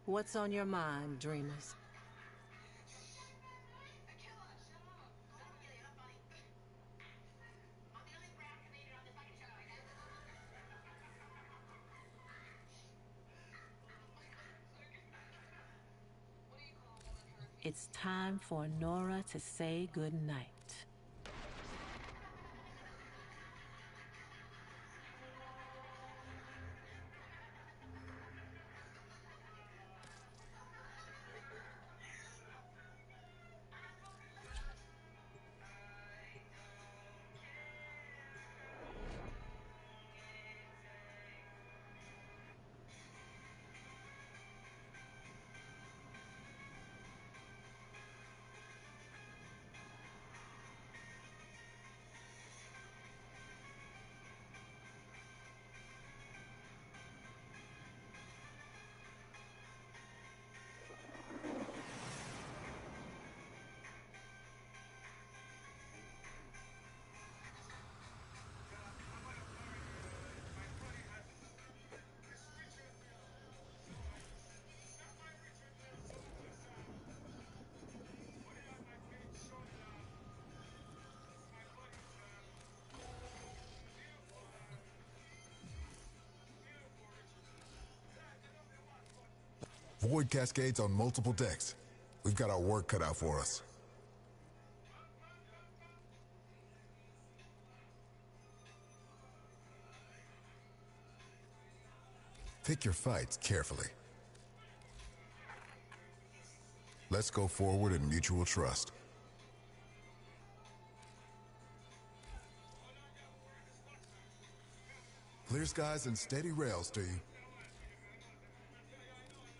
What's on your mind, dreamers? It's time for Nora to say goodnight. Void cascades on multiple decks. We've got our work cut out for us. Pick your fights carefully. Let's go forward in mutual trust. Clear skies and steady rails to you.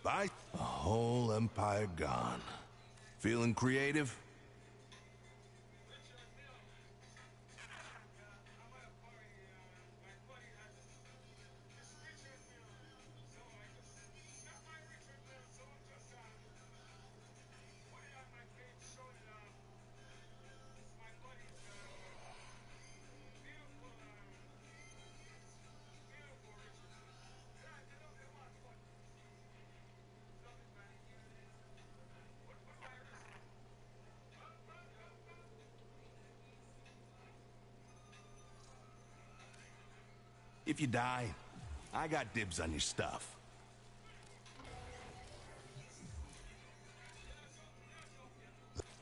Bye. A whole empire gone. Feeling creative? If you die, I got dibs on your stuff.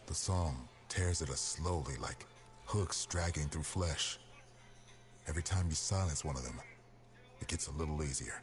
The song tears at us slowly, like hooks dragging through flesh. Every time you silence one of them, it gets a little easier.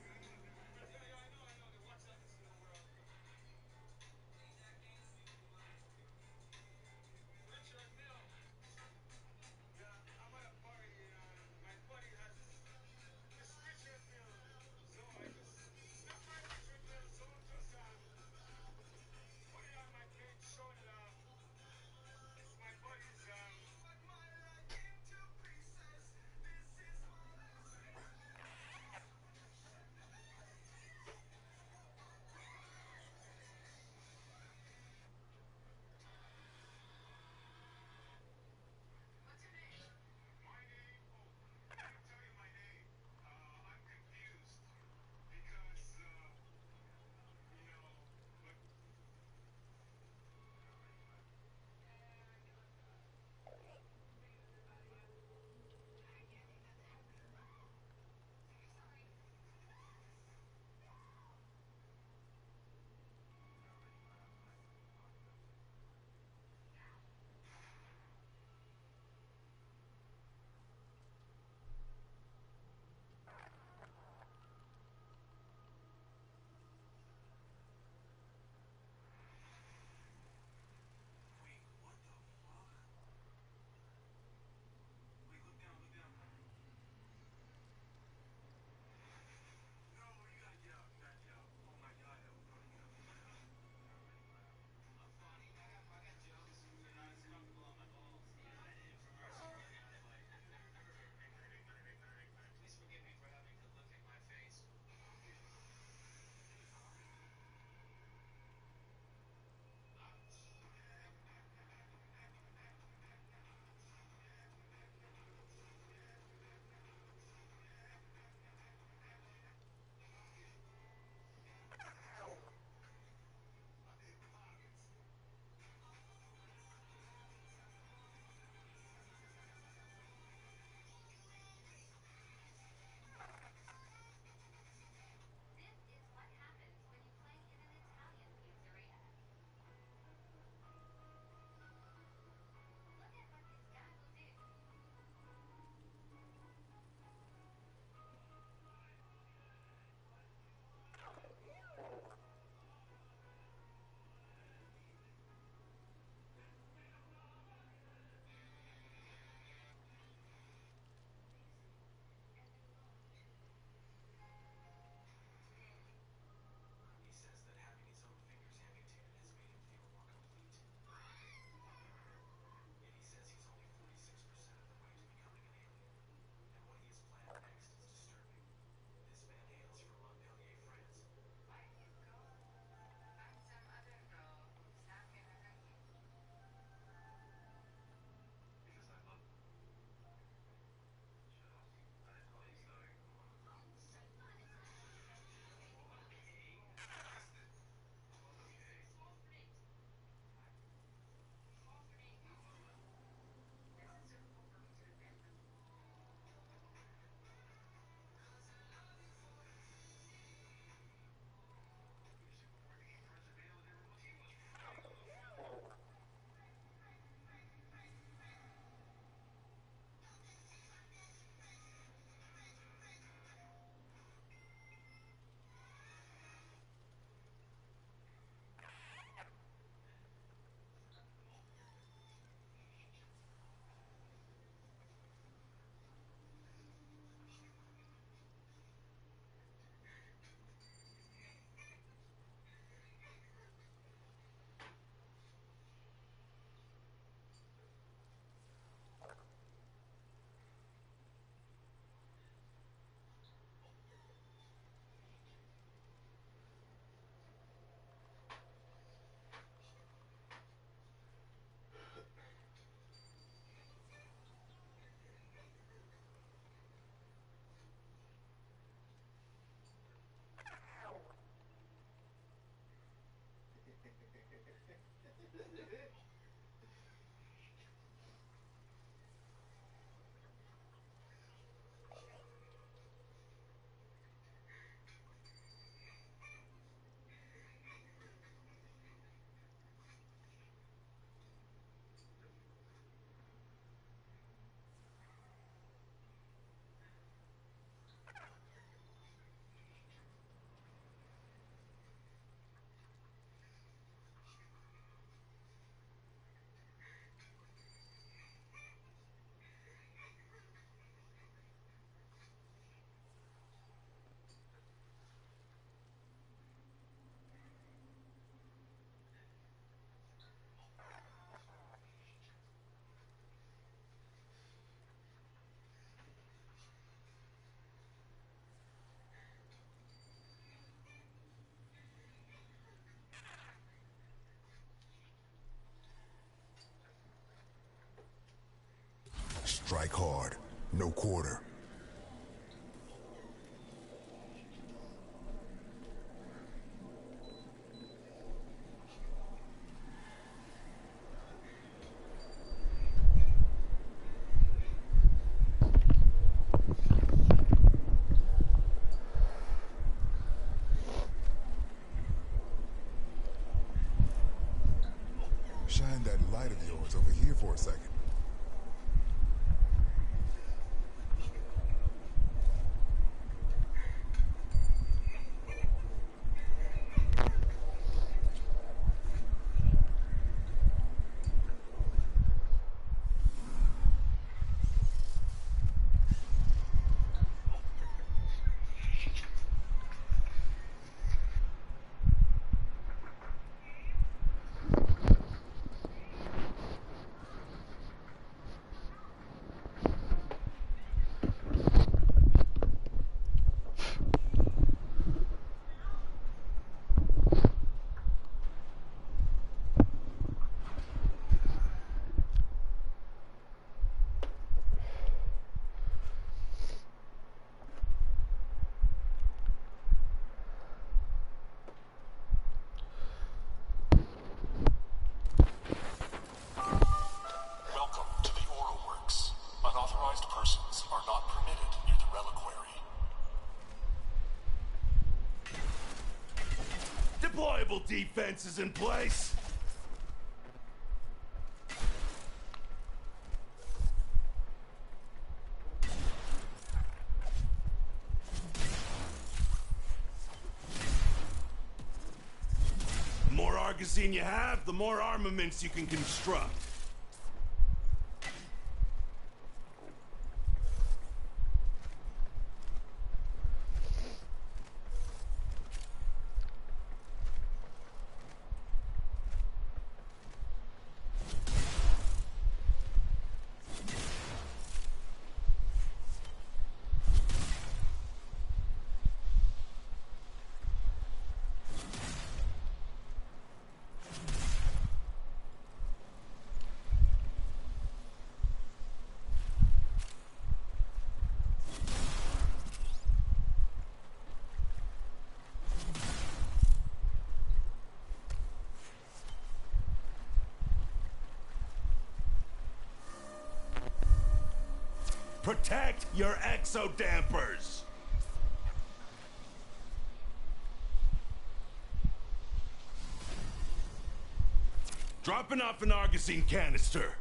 Strike hard, no quarter. Shine that light of yours over here for a second. Deployable defense is in place. The more Argosine you have, the more armaments you can construct. Protect your exodampers! Dropping off an Argosine canister.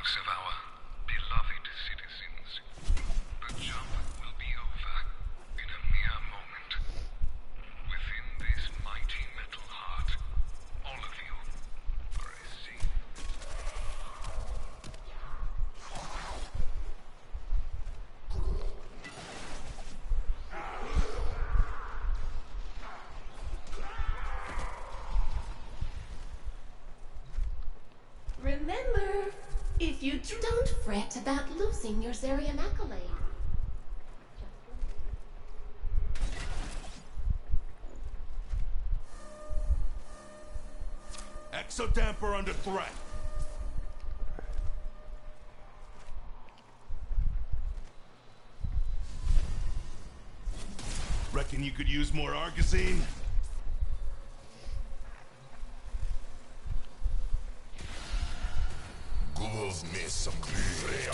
Of our beloved citizens. The jump will be over in a mere moment. Within this mighty metal heart, all of you are a safe. Remember, if you don't fret about losing your Zerium accolade. Exodamper under threat. Reckon you could use more Argosine? Love me some clear.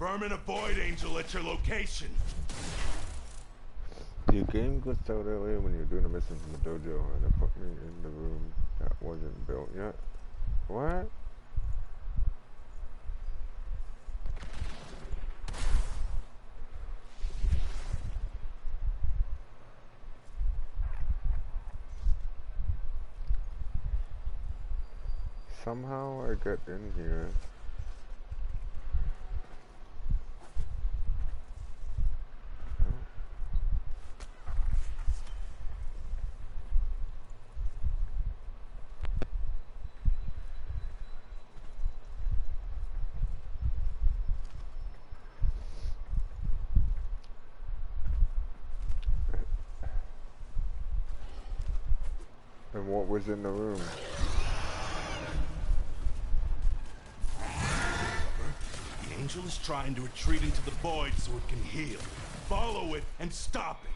Vermin a Void Angel at your location. The game glitched out earlier when you were doing a mission from the dojo, and it put me in the room that wasn't built yet. What? Somehow I got in here. And what was in the room? The angel is trying to retreat into the void so it can heal. Follow it and stop it.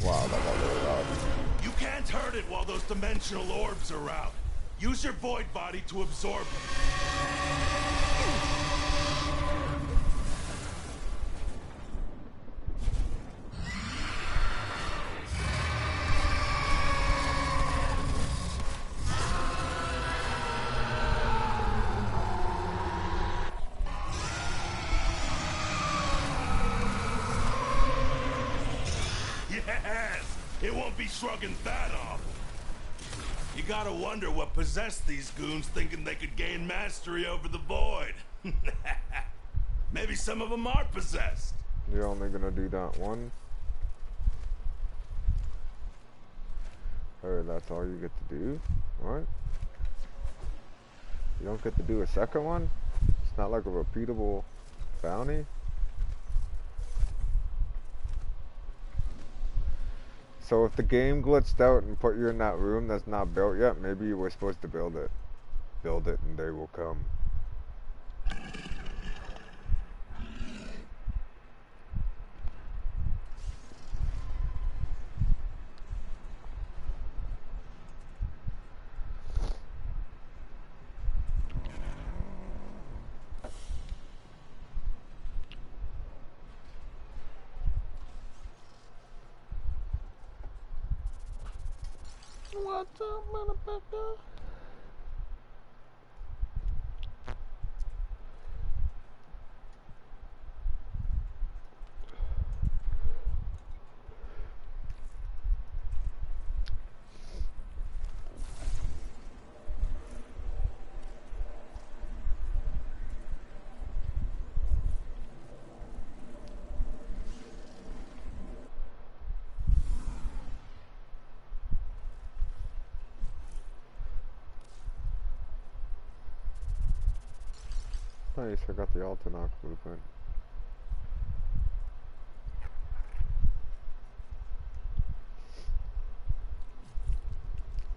Wow, that got really loud. You can't hurt it while those dimensional orbs are out. Use your void body to absorb them. Yes! It won't be shrugging that off. You gotta wonder what possessed these goons thinking they could gain mastery over the void. Maybe some of them are possessed. You're only gonna do that one? Or that's all you get to do? What? You don't get to do a second one? It's not like a repeatable bounty? So if the game glitched out and put you in that room that's not built yet, maybe you were supposed to build it. Build it and they will come. What's up, motherfucker? Nice, I got the Altanox blueprint.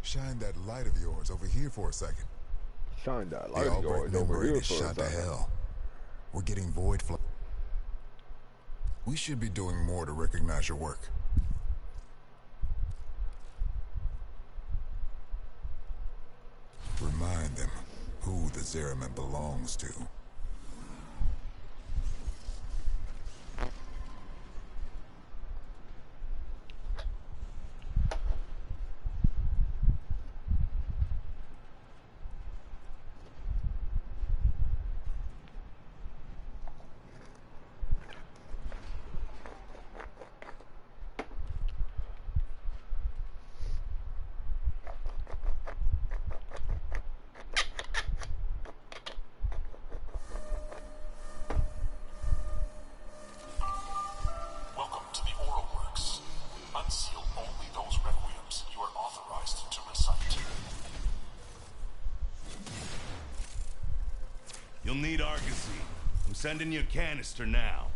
Shine that light of yours over here for a second. Shine that light The of yours Albrecht over membrane here is for a shot to second. hell. We're getting void flow. We should be doing more to recognize your work. Remind them who the Zeraman belongs to. Welcome to the Oral Works. Unseal only those requiems you are authorized to recite. You'll need Argosy. I'm sending you a canister now.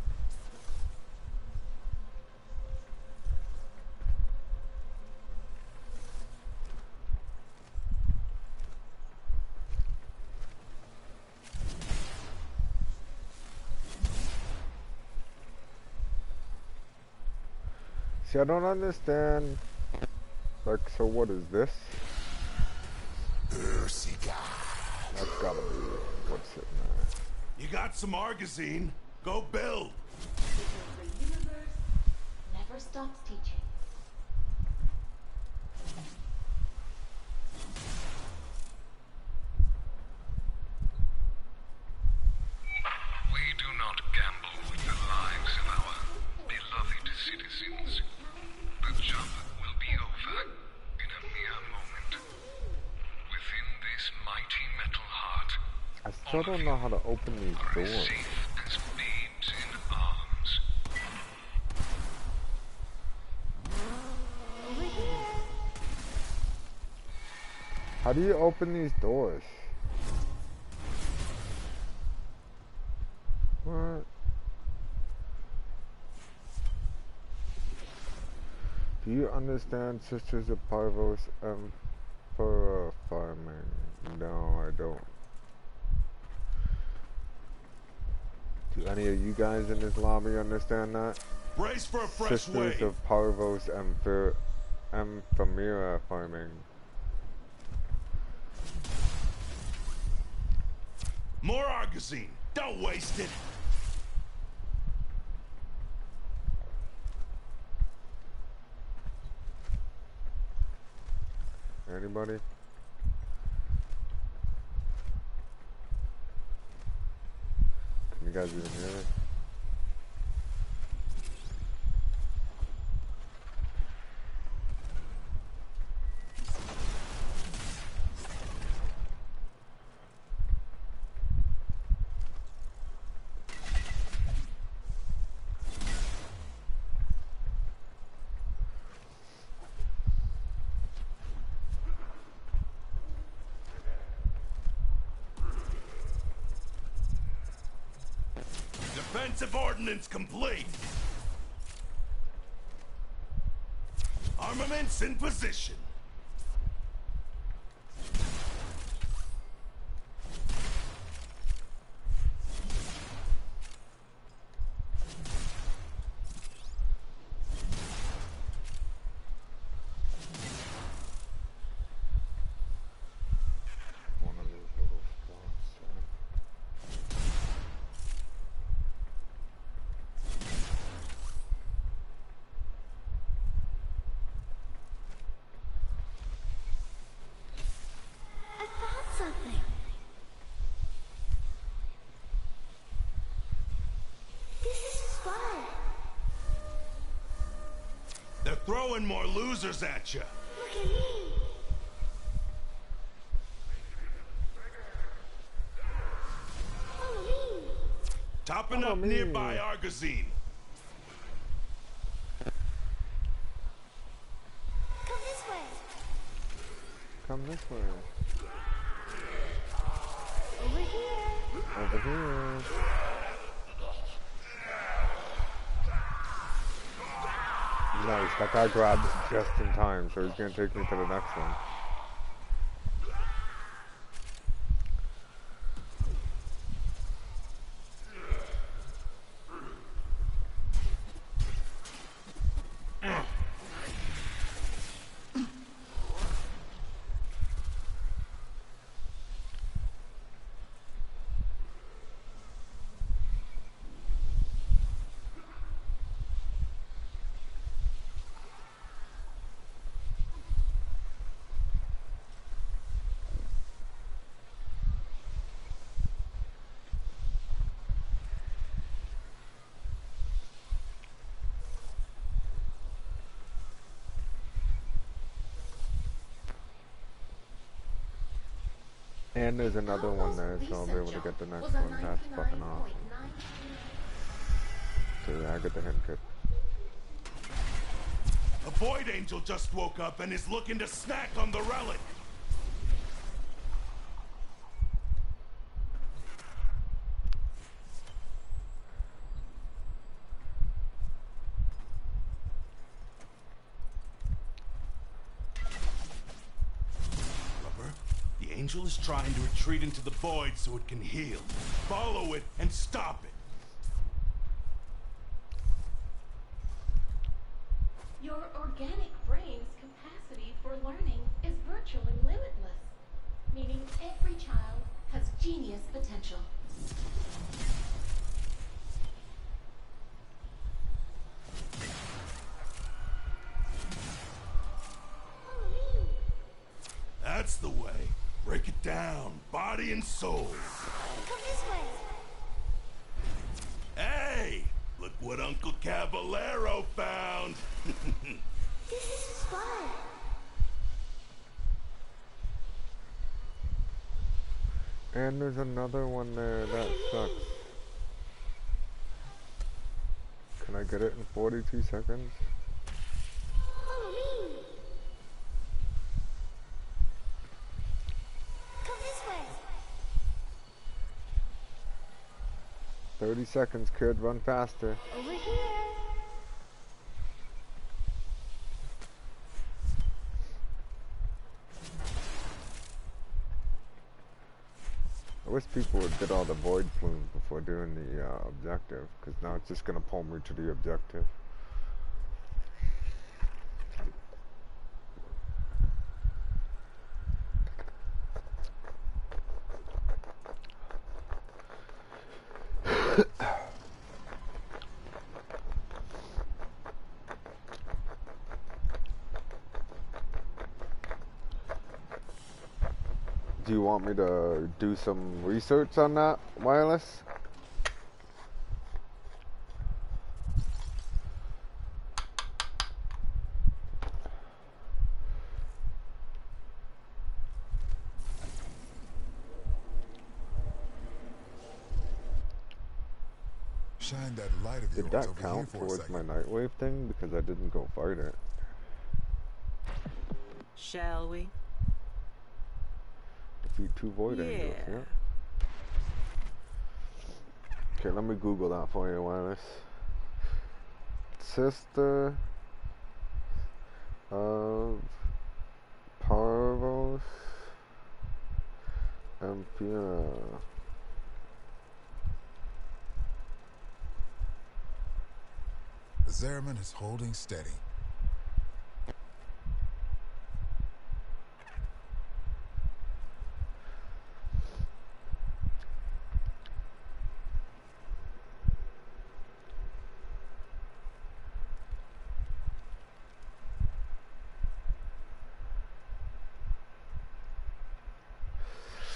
See, I don't understand. Like, so what is this? That's gotta be what's sitting there. You got some Argazine? Go build. Because the universe never stops teaching. We do not gamble with the lives of our beloved citizens. The jump will be over in a mere moment. Within this mighty metal heart, I still don't know how to open these are as doors. safe as babes in arms. How do you open these doors? What? Do you understand Sisters of Parvos Emperor farming? No, I don't. Do any of you guys in this lobby understand that? Brace for a fresh Sisters wave. of Parvos Emperor farming. More Argazine. Don't waste it. Anybody? Can you guys even hear me? Defensive ordnance complete. Armaments in position. One of these little spots. I found something. This is fun. They're throwing more losers at you. Look at me. Follow me. Topping Follow up me. nearby Argazine. Come this way. Come this way. Over here. Over here. Nice, that guy grabbed just in time, so he's gonna take me to the next one. And there's another one there, so I'll be able to get the next one. That's fucking awesome. So yeah, I get the hint kit. A Void Angel just woke up and is looking to snack on the relic. Rubber, the Angel is trying to retreat into the void so it can heal. Follow it and stop it. Your organic brain's capacity for learning is virtually limitless. meaning every child has genius potential. That's the way. Break it down, body and soul. Come this way. Hey, look what Uncle Caballero found. This is fun. And there's another one there that sucks. Can I get it in 42 seconds? Follow me. Come this way. 30 seconds, kid. Run faster. Over here. I wish people would get all the void plumes before doing the objective, because now it's just going to pull me to the objective. Do you want me to do some research on that, Wireless? Shine that light of Did yours that over here count for a towards my second. Nightwave thing? Because I didn't go fight it. Shall we? Defeat 2 Void Angels, yeah. Okay, let me Google that for you, Wireless. Sister of Parvos Empira. The Zeraman is holding steady.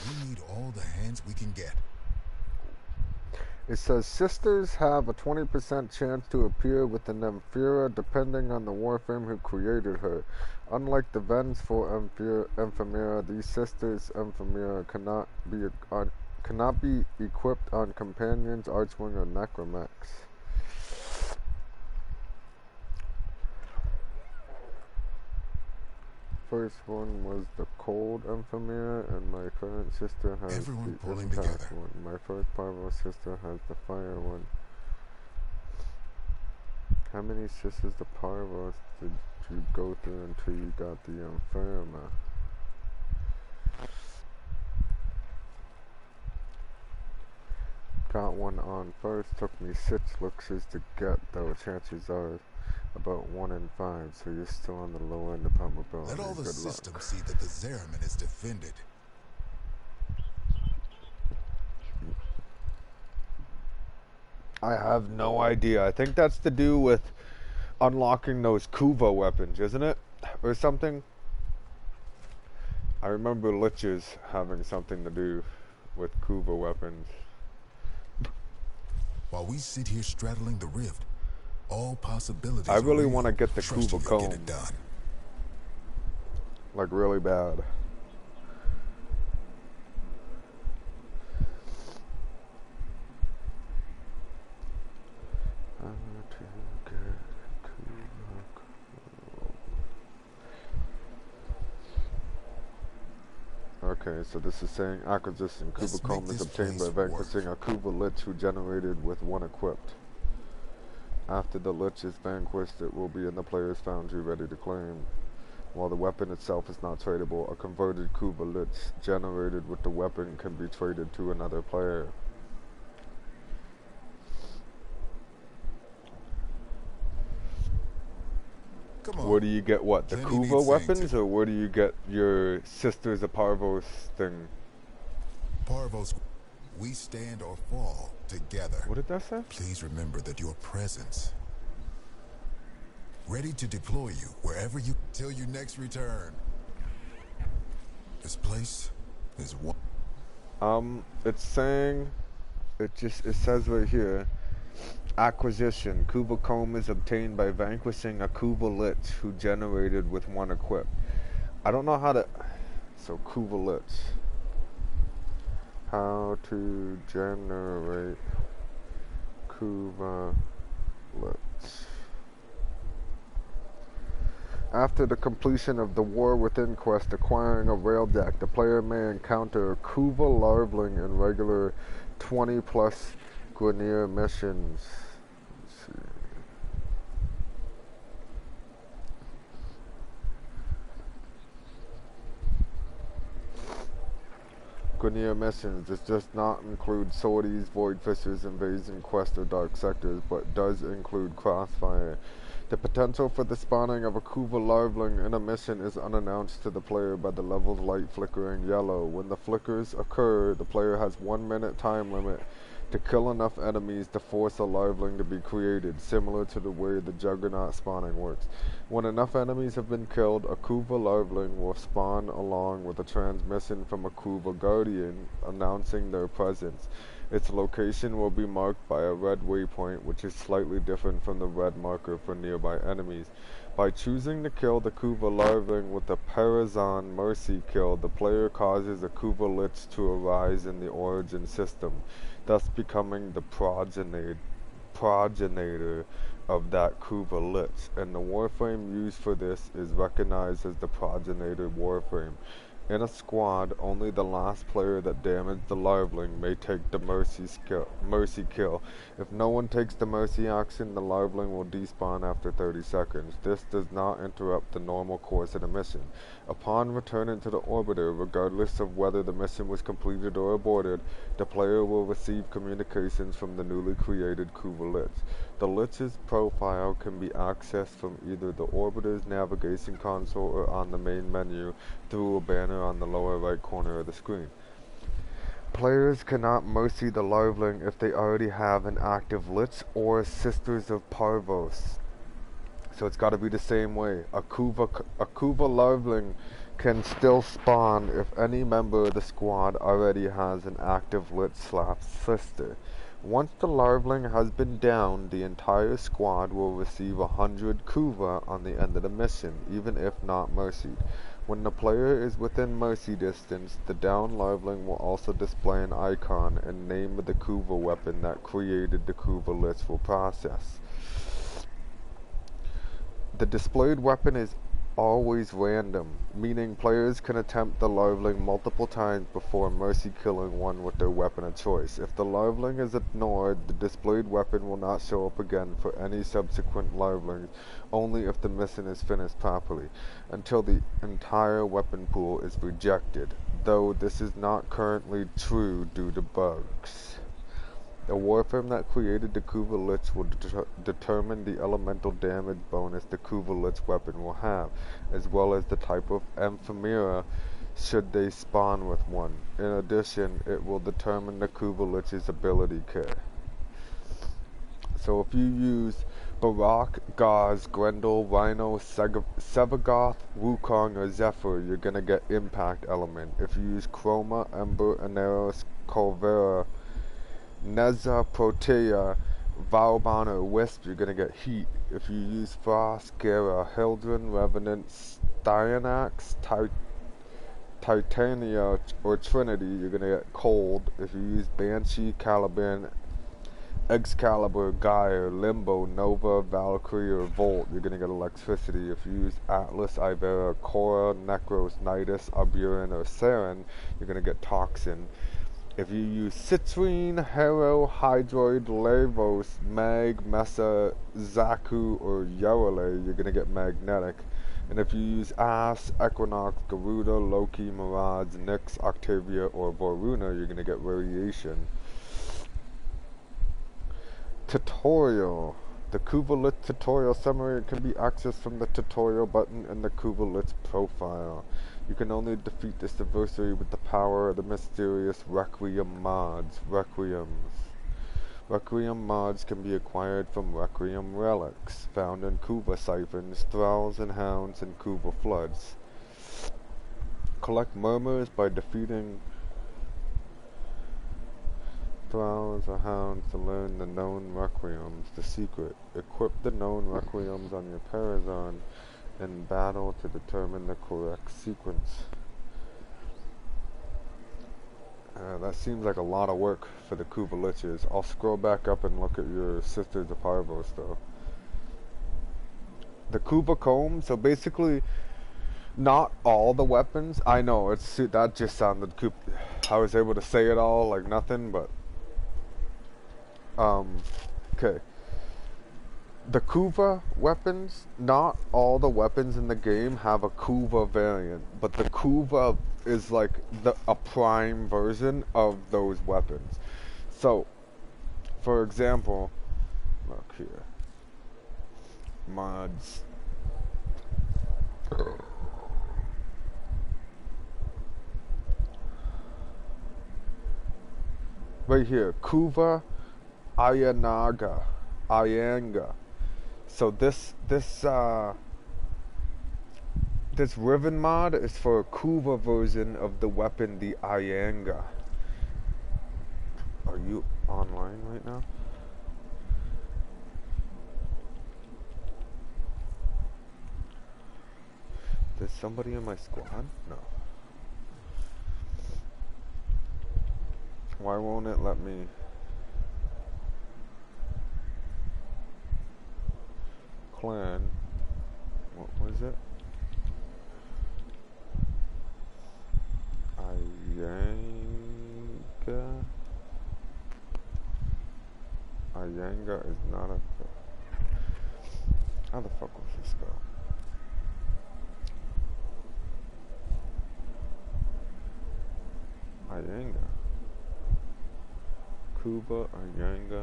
We need all the hands we can get. It says sisters have a 20% chance to appear with an Emphira depending on the Warframe who created her. Unlike the Vens for Emphira, these sisters Emphira cannot be equipped on companions, Archwing, or Necromex. First one was the Cold Emphira, and my current sister has Everyone the pulling Impact together. one. My first Parvo sister has the Fire one. How many sisters the Parvos did you go through until you got the Inferma? Got one on first, took me 6 luxes to get, though chances are about 1 in 5, so you're still on the low end of probability. Let all the Good systems luck. see that the Zeraman is defended. I have no idea. I think that's to do with unlocking those Kuva weapons, isn't it? Or something? I remember Liches having something to do with Kuva weapons. While we sit here straddling the rift, all possibilities I really are want to real. get the Trust Kuva you, you'll comb. get it done. Like, really bad. Okay, so this is saying acquisition. Let's Kuva comb make is this obtained by place vanquishing a Kuva Lich who generated with 1 equipped. After the Lich is vanquished, it will be in the player's foundry ready to claim. While the weapon itself is not tradable, a converted Kuva Lich generated with the weapon can be traded to another player. Come on. Where do you get what? The Plenty Kuva need saying weapons, to. or where do you get your Sisters of Parvos thing? Parvos, we stand or fall together. What did that say? Please remember that your presence, ready to deploy you wherever you till you next return. This place is one. It's saying, it says right here, acquisition. Kuva comb is obtained by vanquishing a Kuva Lich who generated with one equipped. I don't know how to, so Kuva Lich. How to generate Kuva Lich. After the completion of the War Within quest acquiring a rail deck, the player may encounter Kuva Larvling in regular 20 plus Grenier missions. Let's see. Grenier missions. This does not include sorties, void fissures, invasion quest, or dark sectors, but does include crossfire. The potential for the spawning of a Kuva Larvling in a mission is unannounced to the player by the level's light flickering yellow. When the flickers occur, the player has 1 minute time limit to kill enough enemies to force a Larvling to be created, similar to the way the Juggernaut spawning works. When enough enemies have been killed, a Kuva Larvling will spawn along with a transmission from a Kuva Guardian announcing their presence. Its location will be marked by a red waypoint, which is slightly different from the red marker for nearby enemies. By choosing to kill the Kuva Larvling with the Parazon Mercy kill, the player causes a Kuva Lich to arise in the origin system, thus becoming the progenitor of that Kuva Lich, and the Warframe used for this is recognized as the progenitor Warframe. In a squad, only the last player that damaged the Larvling may take the mercy kill. If no one takes the mercy action, the Larvling will despawn after 30 seconds. This does not interrupt the normal course of the mission. Upon returning to the orbiter, regardless of whether the mission was completed or aborted, the player will receive communications from the newly created Kuva Lich. The Lich's profile can be accessed from either the orbiter's navigation console or on the main menu through a banner on the lower right corner of the screen. Players cannot mercy the Larvling if they already have an active Lich or Sisters of Parvos. So it's got to be the same way. A Kuva Larvling can still spawn if any member of the squad already has an active Lich/Sister. Once the Larvling has been downed, the entire squad will receive 100 Kuva on the end of the mission, even if not mercied. When the player is within mercy distance, the downed Larvling will also display an icon and name of the Kuva weapon that created the Kuva Lich will process. The displayed weapon is always random, meaning players can attempt the Larvling multiple times before mercy killing one with their weapon of choice. If the Larvling is ignored, the displayed weapon will not show up again for any subsequent Larvlings, only if the mission is finished properly, until the entire weapon pool is rejected, though this is not currently true due to bugs. The Warframe that created the Kuva Lich will determine the elemental damage bonus the Kuva Lich weapon will have, as well as the type of ephemera should they spawn with one. In addition, it will determine the Kuva Lich's ability kit. So if you use Barak, Gaz, Grendel, Rhino, Sevagoth, Wukong, or Zephyr, you're gonna get Impact Element. If you use Chroma, Ember, Aneros, Colvera, Neza, Protea, Vauban, or Wisp, you're gonna get Heat. If you use Frost, Gera, Hildren, Revenant, Styanax, Titania, or Trinity, you're gonna get Cold. If you use Banshee, Caliban, Excalibur, Gyre, Limbo, Nova, Valkyrie, or Volt, you're gonna get Electricity. If you use Atlas, Ivera, Korra, Necros, Nidus, Aburin, or Saren, you're gonna get Toxin. If you use Citrine, Hero, Hydroid, Lavos, Mag, Mesa, Zaku, or Yarale, you're gonna get Magnetic. And if you use Ass, Equinox, Garuda, Loki, Mirage, Nyx, Octavia, or Voruna, you're gonna get Radiation. Tutorial. The Kuvalit tutorial summary can be accessed from the tutorial button in the Kuvalit profile. You can only defeat this adversary with the power of the mysterious Requiem mods. Requiem mods can be acquired from Requiem relics, found in Kuva siphons, thralls and hounds, and Kuva floods. Collect murmurs by defeating thralls or hounds to learn the known requiems, the secret. Equip the known requiems on your Parazon in battle to determine the correct sequence. That seems like a lot of work for the Kuvaliches. I'll scroll back up and look at your Sisters of Parvos though. The Kuva comb, so basically not all the weapons. I know that just sounded I was able to say it all like nothing, but okay. The Kuva weapons, not all the weapons in the game have a Kuva variant, but the Kuva is like a prime version of those weapons. So, for example, look here. Mods. Right here, Kuva Ayanga. So this Riven mod is for a Kuva version of the weapon, the Ayanga. Are you online right now? There's somebody in my squad? No. Why won't it let me? Clan. What was it? Ayanga. Ayanga is not a. How the fuck was this spelled? Ayanga. Kuva Ayanga.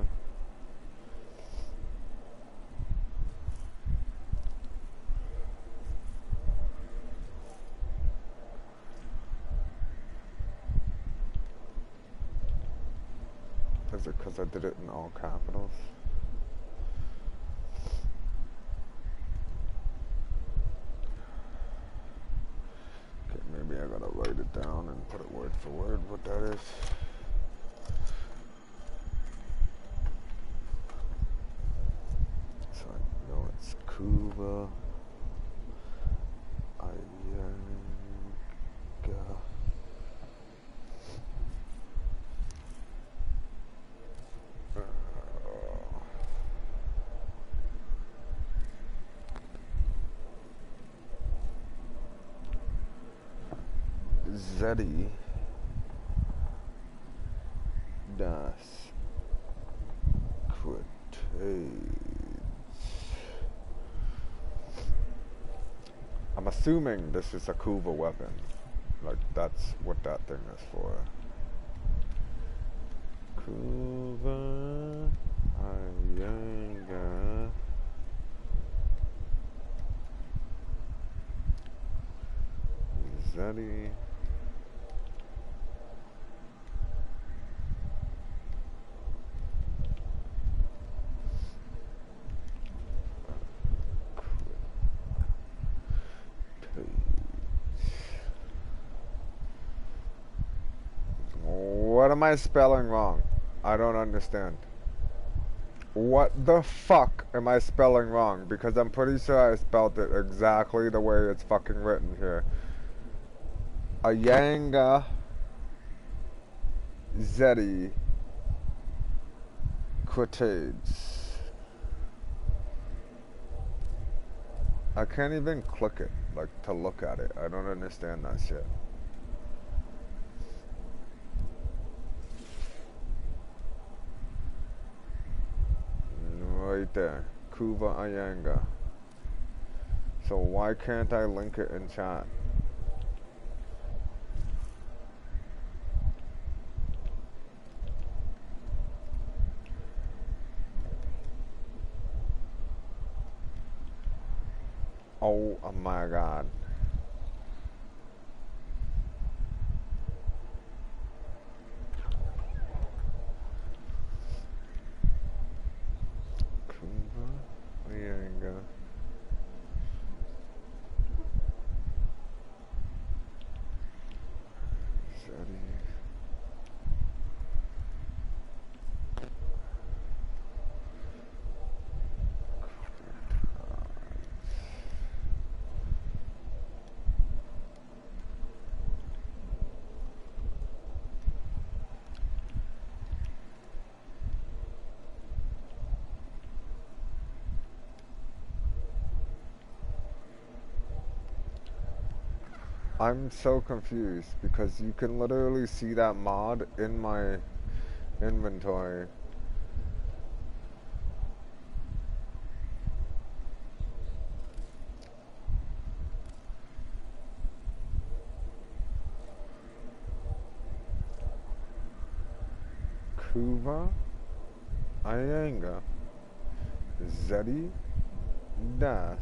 Is it because I did it in all capitals? Okay, maybe I gotta write it down and put it word for word what that is. So I know it's Kuva Ayanga. Zeddy Das Crotades. I'm assuming this is a Kuva weapon. Like, that's what that thing is for. Kuva Ayanga. Zeddy. What am I spelling wrong? I don't understand. What the fuck am I spelling wrong? Because I'm pretty sure I spelled it exactly the way it's fucking written here. Ayanga Zeddy Crotades. I can't even click it, like, to look at it. I don't understand that shit. Right there, Kuva Ayanga. So why can't I link it in chat? Oh my god. Kuva? Lianga. Zeddy. I'm so confused because you can literally see that mod in my inventory. Kuva, Ianga, Zeddy, Das,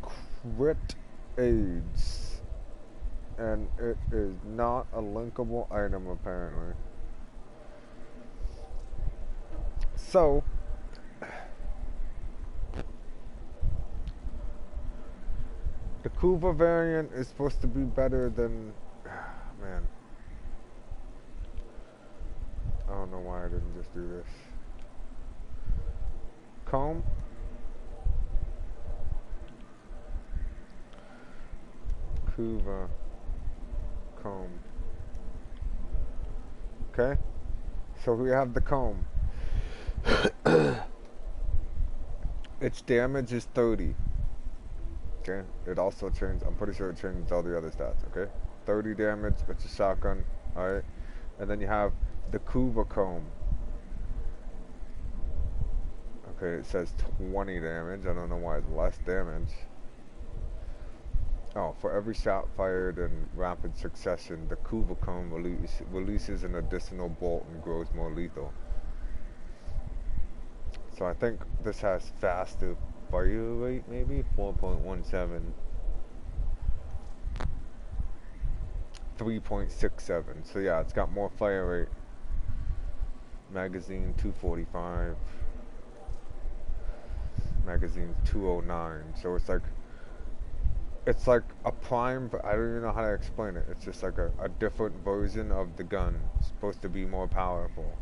Crit AIDS, and it is not a linkable item apparently. So, the Kuva variant is supposed to be better than, man, I don't know why I didn't just do this. Comb. Kuva. Comb. Okay. So we have the comb. Its damage is 30. Okay. It also changes, I'm pretty sure it changes all the other stats. Okay. 30 damage, it's a shotgun. Alright. And then you have the Kuva comb. Okay, it says 20 damage. I don't know why it's less damage. Oh, for every shot fired in rapid succession, the Kuva comb releases an additional bolt and grows more lethal. So I think this has faster fire rate, maybe 4.17, 3.67. So yeah, it's got more fire rate. Magazine 245. Magazine 209. So it's like a prime, I don't even know how to explain it. It's just like a different version of the gun. It's supposed to be more powerful.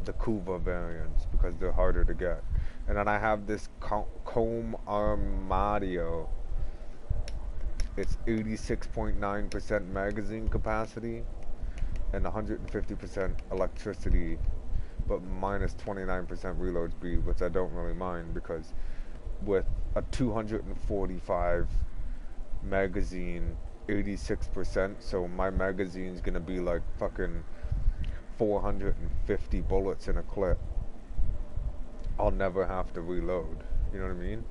The Kuva variants, because they're harder to get. And then I have this Comb Armadio. It's 86.9% magazine capacity and 150% electricity, but minus 29% reload speed, which I don't really mind because with a 245 magazine, 86%, so my magazine's gonna be like fucking 450 bullets in a clip. I'll never have to reload. You know what I mean?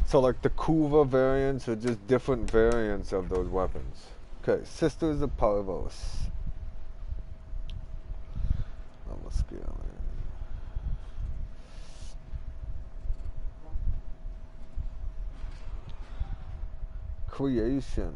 So like the Kuva variants are just different variants of those weapons. Okay, Sisters of Parvos. Level scaling. Creation.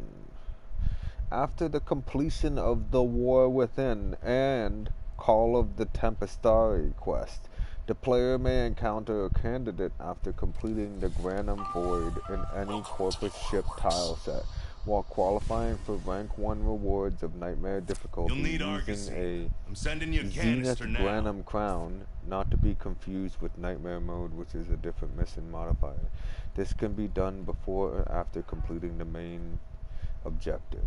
After the completion of the War Within and Call of the Tempestari quest, the player may encounter a candidate after completing the Granum Void in any corpus ship tile set, while qualifying for rank 1 rewards of Nightmare difficulty using a I'm sending you a Zenith canister now. Granum Crown, not to be confused with Nightmare mode, which is a different mission modifier. This can be done before or after completing the main objective.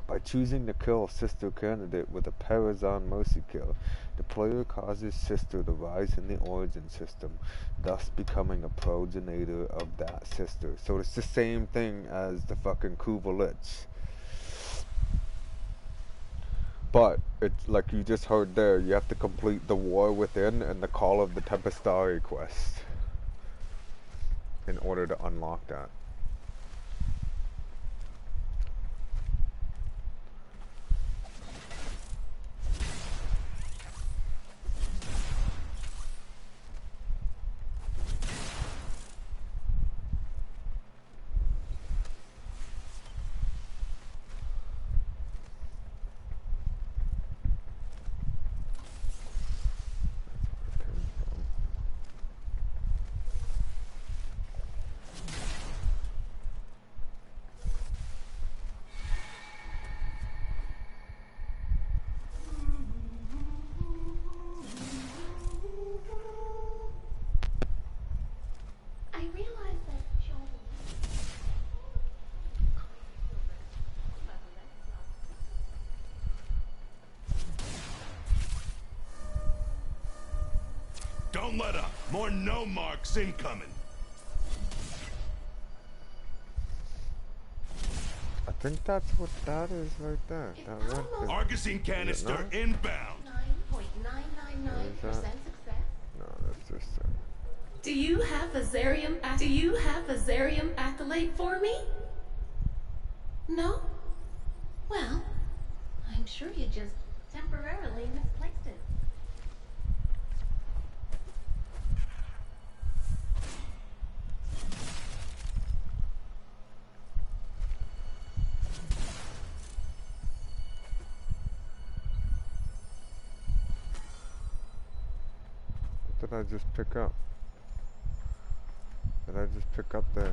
By choosing to kill a sister candidate with a Parazon Mercy kill, the player causes sister to rise in the origin system, thus becoming a progenitor of that sister. So it's the same thing as the fucking Kuva Lich. But, it's like you just heard there, you have to complete the War Within and the Call of the Tempestari quest. in order to unlock that. I realize that Don't let up. More no marks incoming. I think that's what that is right there. That red thing. Argosine canister inbound. 9.999% success. No, that's just Do you have a Zarium accolade for me? No? Well, I'm sure you just temporarily misplaced it. What did I just pick up? Did I just pick up there?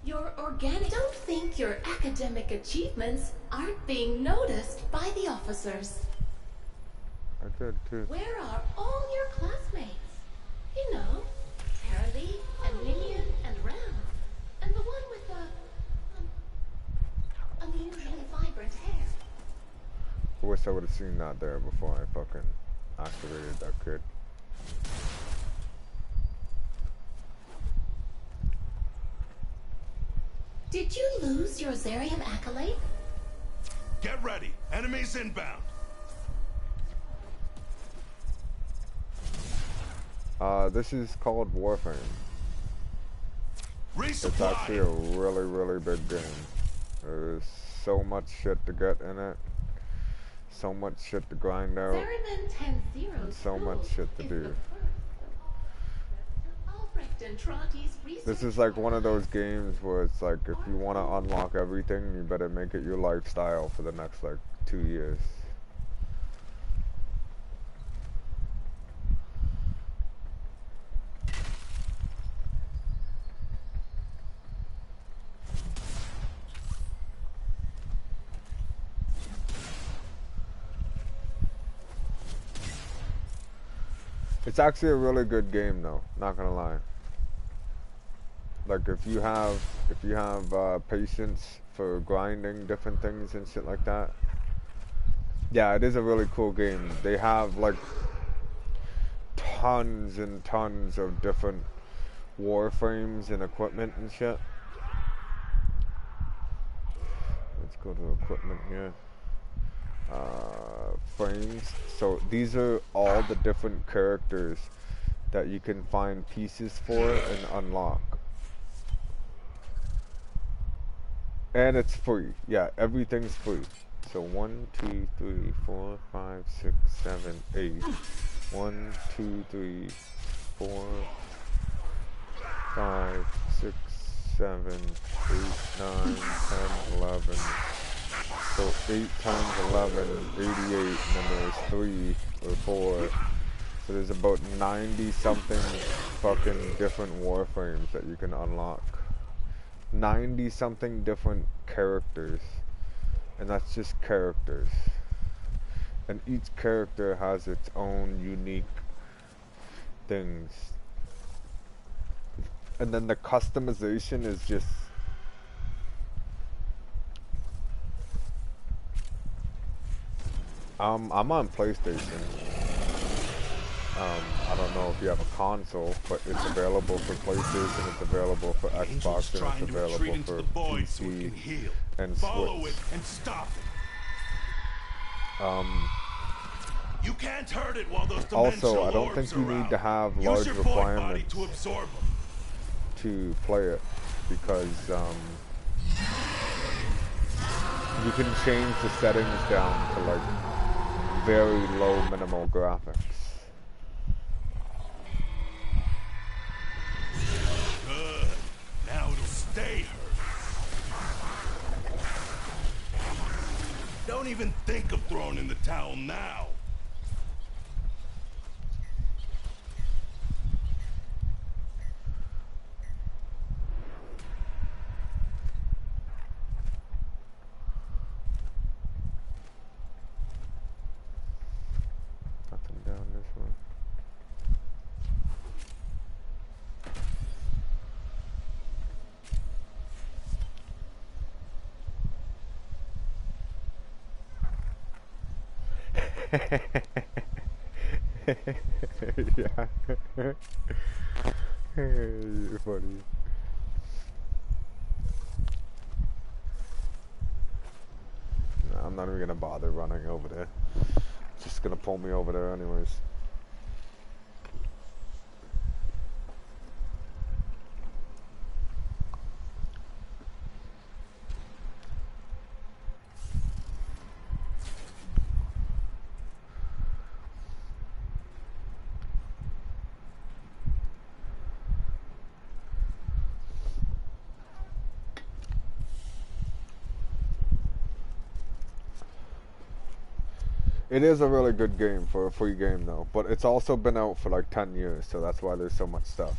Your organic. Don't think your academic achievements aren't being noticed by the officers. I did too. Where are all your classmates? You know, Taralee and Minion and Ram, and the one with the unusually vibrant hair. I wish I would have seen that there before I fucking activated that kid. Did you lose your Zarium accolade? Get ready. Enemies inbound. This is called Warframe. Resupply. It's actually a really, really big game. There's so much shit to get in it. So much shit to grind out. Zariman 10-0 And so much shit to do. This is like one of those games where it's like, if you want to unlock everything, you better make it your lifestyle for the next like 2 years. It's actually a really good game though, not gonna lie. Like if you have patience for grinding different things and shit like that. Yeah, it is a really cool game. They have like tons and tons of different warframes and equipment and shit. Let's go to equipment here. Frames. So these are all the different characters that you can find pieces for and unlock. And it's free. Yeah, everything's free. So 1, 2, 3, 4, 5, 6, 7, 8. 1, 2, 3, 4, 5, 6, 7, 8, 9, 10, 11. So 8 times 11, 88, and then there's 3 or 4. So there's about 90 something fucking different warframes that you can unlock. 90 something different characters. And that's just characters. And each character has its own unique things. And then the customization is just... I'm on PlayStation. I don't know if you have a console, but it's available for PlayStation, it's available for Xbox, and it's available for PC and Follow Switch. it and stop it. You can't hurt it while those Also, dimensional I don't orbs think you are need out. to have Use large your void body requirements to absorb them. to play it, because you can change the settings down to like very low minimal graphics. Good. Now it'll stay hurt. Don't even think of throwing in the towel now. Nothing down this one. Yeah. You're funny. No, I'm not even gonna bother running over there. It's just gonna pull me over there anyways. It is a really good game for a free game though, but it's also been out for like 10 years, so that's why there's so much stuff.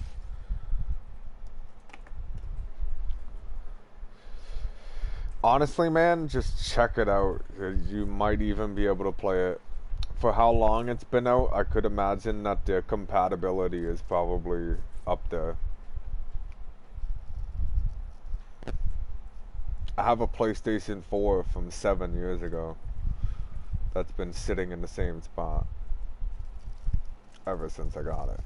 Honestly, man, just check it out. You might even be able to play it. For how long it's been out, I could imagine that the compatibility is probably up there. I have a PlayStation 4 from 7 years ago that's been sitting in the same spot ever since I got it.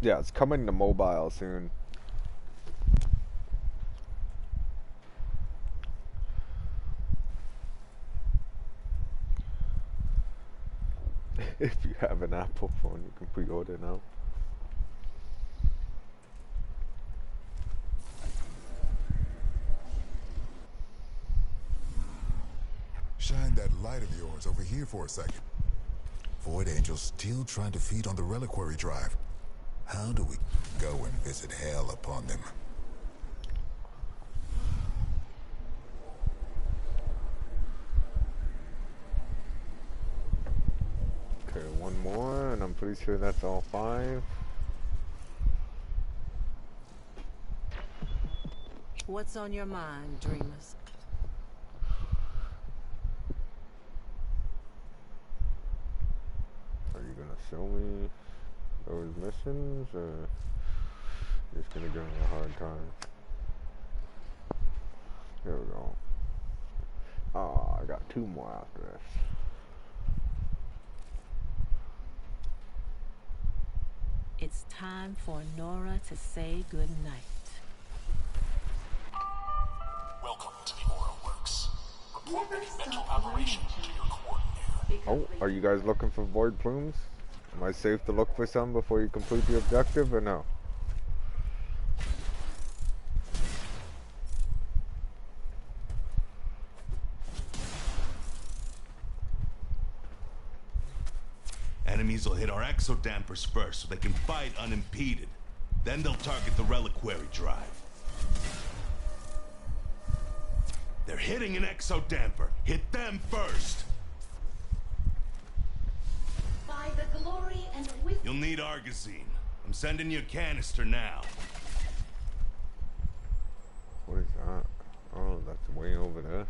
Yeah, it's coming to mobile soon. If you have an Apple phone, you can pre-order now. Shine that light of yours over here for a second. Void Angel's still trying to feed on the reliquary drive. How do we go and visit hell upon them? Okay, one more, and I'm pretty sure that's all 5. What's on your mind, dreamers? Are you gonna show me those missions, or you're just gonna give me a hard time? Here we go. Oh, I got 2 more after this. It's time for Nora to say goodnight. Welcome to the Aura Works. Report any mental aberration to your coordinator. Oh, are you guys looking for void plumes? Am I safe to look for some before you complete the objective, or no? Enemies will hit our exodampers first so they can fight unimpeded. Then they'll target the reliquary drive. They're hitting an exodamper. Hit them first. By the glory and with You'll need Argosine. I'm sending you a canister now. What is that? Oh, that's way over there.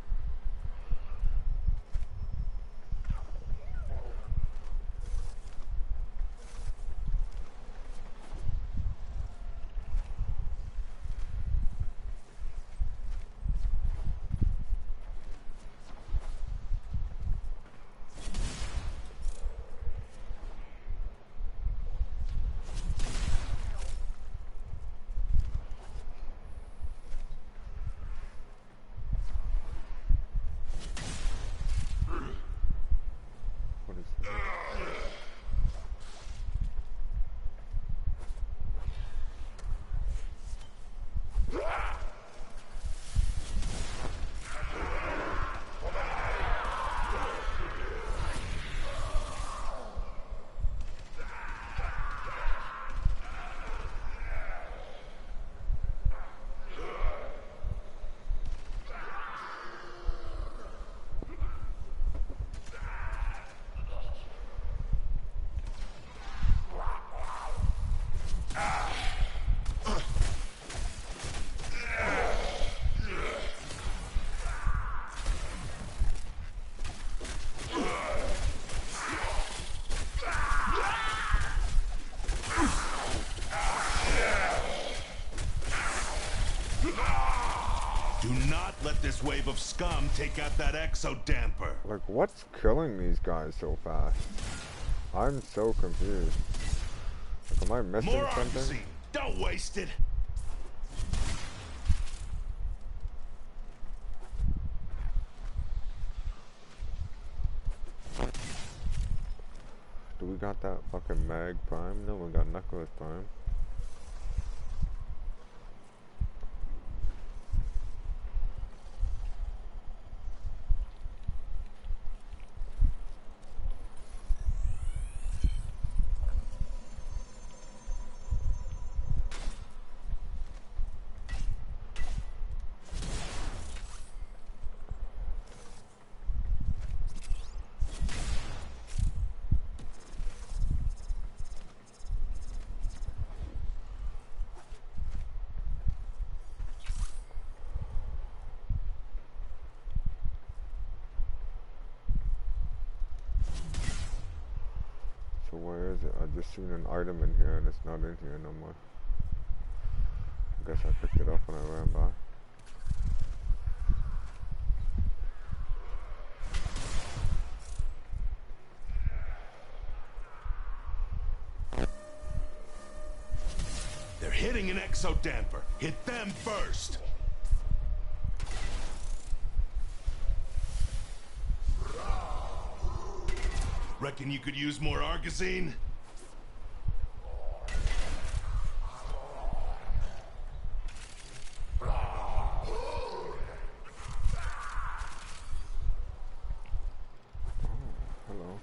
Do not let this wave of scum take out that exo damper. Like, what's killing these guys so fast? I'm so confused. Like, am I missing More something? Argosine. Don't waste it. Do we got that fucking Mag Prime? No, we got Necklace Prime. So where is it? I just seen an item in here and it's not in here no more. I guess I picked it up when I ran by. They're hitting an exo damper. Hit them first. Reckon you could use more Argosine? Hello.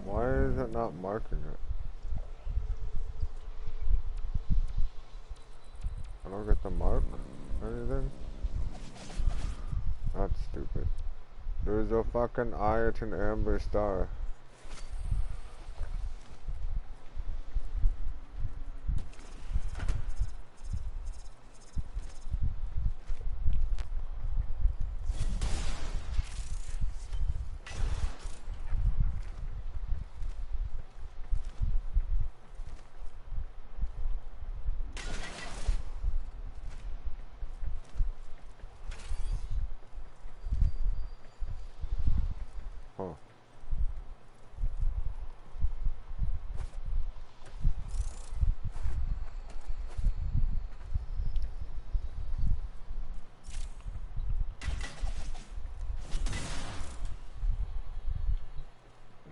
Why is it not marking it? I don't get the mark or anything? That's stupid. There's a fucking Iron Amber Star. Huh.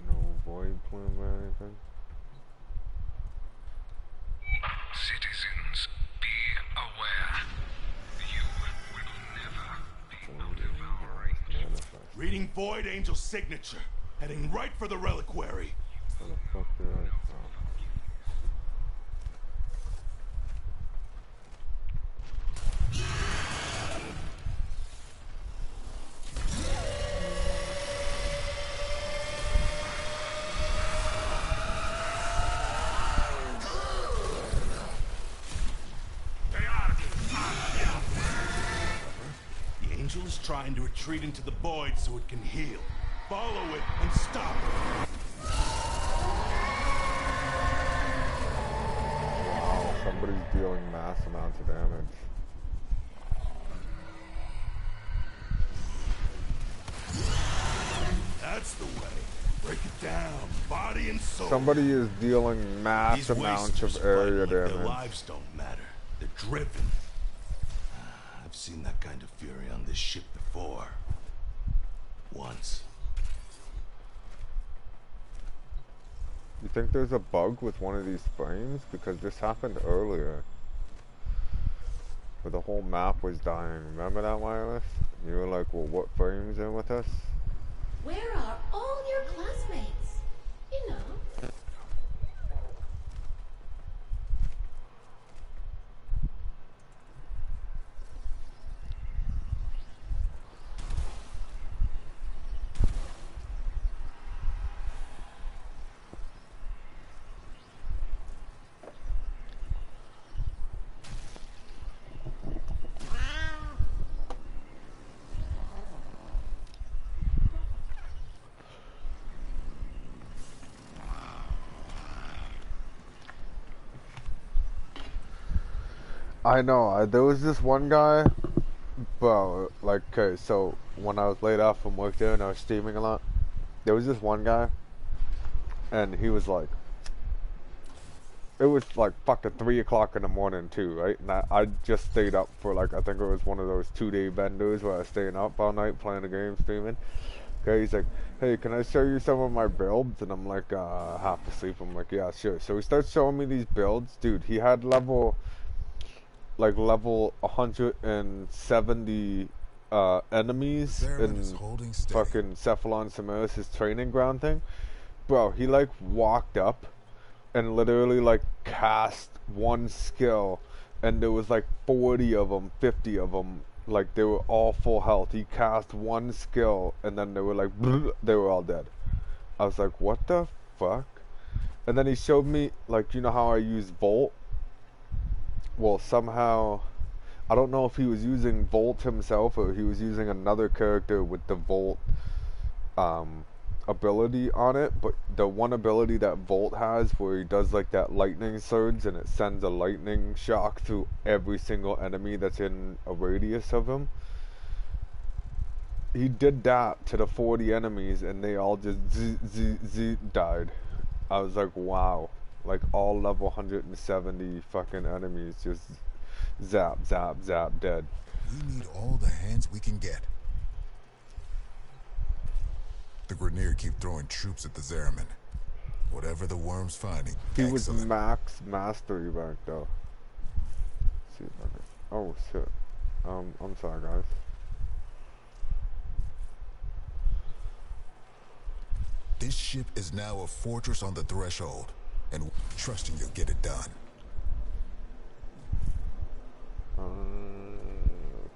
No void plume or anything? Citizens, be aware. You will never be out of our range. Manifest. Reading Void Angel's signature. Heading right for the reliquary. Where the fuck did I... Oh. The angel is trying to retreat into the void so it can heal. Follow it and stop it. Wow, somebody's dealing mass amounts of damage. That's the way. Break it down, body and soul. Somebody is dealing mass These amounts wasters of fight area like their damage. lives don't matter. They're driven. I've seen that kind of fury on this ship before. Once. You think there's a bug with one of these frames? Because this happened earlier. Where the whole map was dying. Remember that, Wireless? You were like, well, what frame's in with us? Where are all your classmates? You know. I know. There was this one guy, bro. Like, okay, so when I was laid off from work there and I was streaming a lot, there was this one guy, and he was like, it was like fucking 3 o'clock in the morning too, right? And I just stayed up for like, I think it was one of those 2-day benders where I was staying up all night playing the game, streaming. Okay, he's like, hey, can I show you some of my builds? And I'm like, half asleep. I'm like, yeah, sure. So he starts showing me these builds. Dude, he had level 170 enemies in fucking Cephalon Samaris' training ground thing. Bro, he like walked up and literally like cast one skill, and there was like 40 of them, 50 of them. Like, they were all full health. He cast one skill, and then they were like, they were all dead. I was like, what the fuck? And then he showed me, like, you know how I use Volt? Well, somehow, I don't know if he was using Volt himself, or he was using another character with the Volt ability on it, but the one ability that Volt has where he does like that lightning surge and it sends a lightning shock through every single enemy that's in a radius of him, he did that to the 40 enemies and they all just died. I was like, wow, like all level 170 fucking enemies just zap dead. We need all the hands we can get. The Grineer keep throwing troops at the Zeraman. Whatever the worm's finding. He was excellent. max mastery rank though. Let's see if I can. Oh shit. I'm sorry guys. This ship is now a fortress on the threshold, and trusting you'll get it done.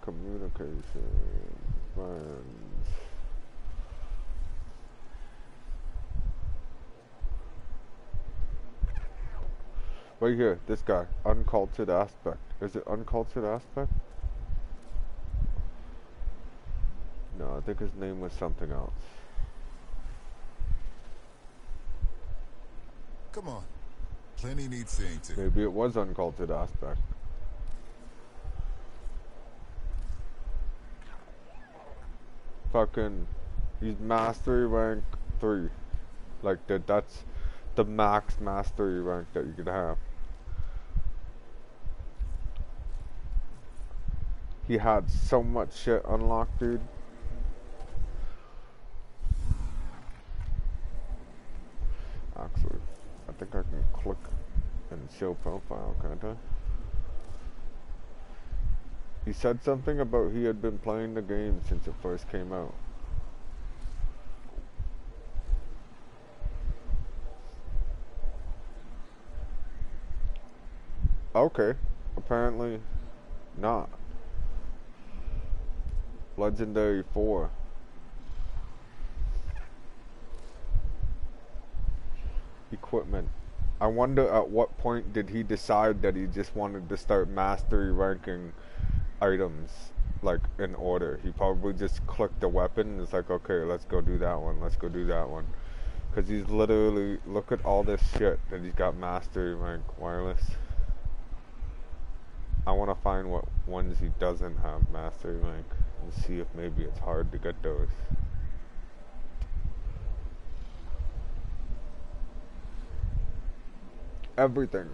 Communication. Friends. Right here, this guy, uncultured aspect. Is it uncultured aspect? No, I think his name was something else. Come on. Plenty need seeing to. Maybe it was uncultured aspect. Fucking, he's mastery rank 3. Like, that's the max mastery rank that you could have. He had so much shit unlocked, dude. Actually, I think I can click and show profile, can't I? He said something about he had been playing the game since it first came out. Okay, apparently not. Legendary 4. Equipment. I wonder at what point did he decide that he just wanted to start mastery ranking items like in order. He probably just clicked the weapon and it's like, okay, let's go do that one, let's go do that one. Because he's literally, look at all this shit that he's got mastery rank wireless. I want to find what ones he doesn't have mastery rank and see if maybe it's hard to get those. Everything.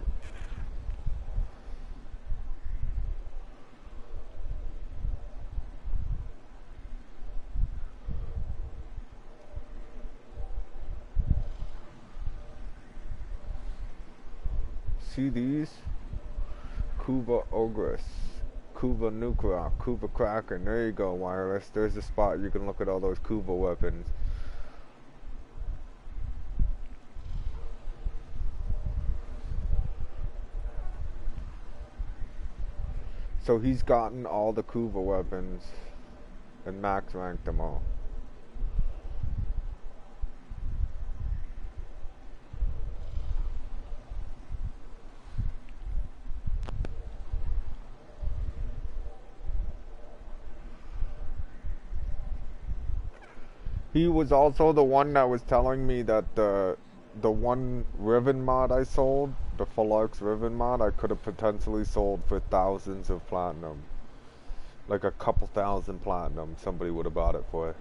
See these? Kuva Ogress, Kuva Nukra, Kuva Kraken. There you go, wireless. There's a spot you can look at all those Kuva weapons. So he's gotten all the Kuva weapons and max ranked them all. He was also the one that was telling me that the one Riven mod I sold The Full Arcs Riven mod I could have potentially sold for thousands of platinum. Like a couple thousand platinum, somebody would have bought it for.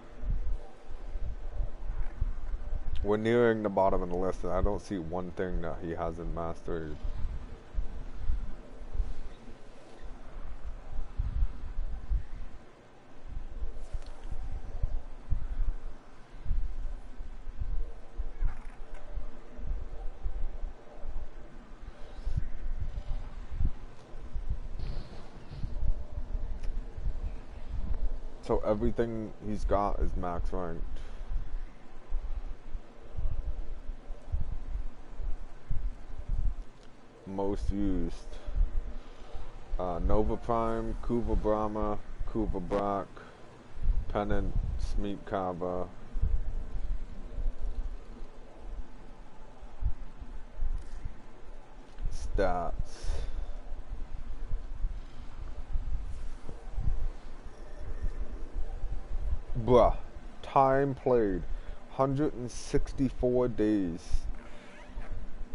We're nearing the bottom of the list, and I don't see one thing that he hasn't mastered. So everything he's got is max ranked. Most used. Nova Prime, Kuva Brahma, Kuva Brock, Pennant, Smeet Kaba. Stats. Bruh. Time played. 164 days.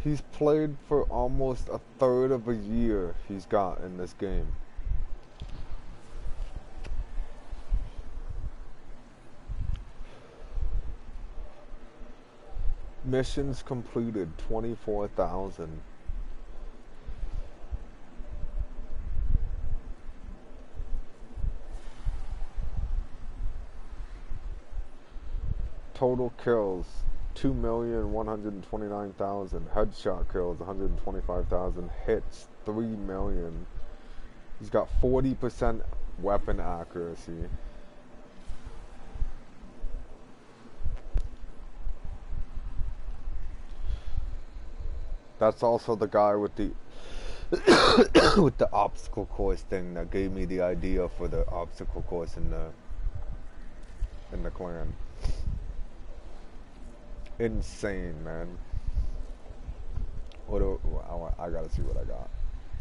He's played for almost a third of a year he's got in this game. Missions completed 24,000. Total kills 2,129,000. Headshot kills 125,000. Hits 3 million. He's got 40% weapon accuracy. That's also the guy with the with the obstacle course thing that gave me the idea for the obstacle course in the clan. Insane, man. I gotta see what I got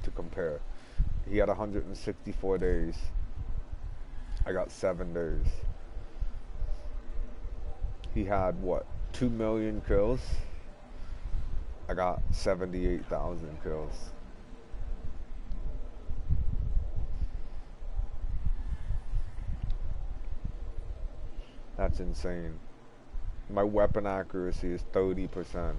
to compare. He had 164 days. I got 7 days. He had what? 2 million kills. I got 78,000 kills. That's insane. My weapon accuracy is 30%.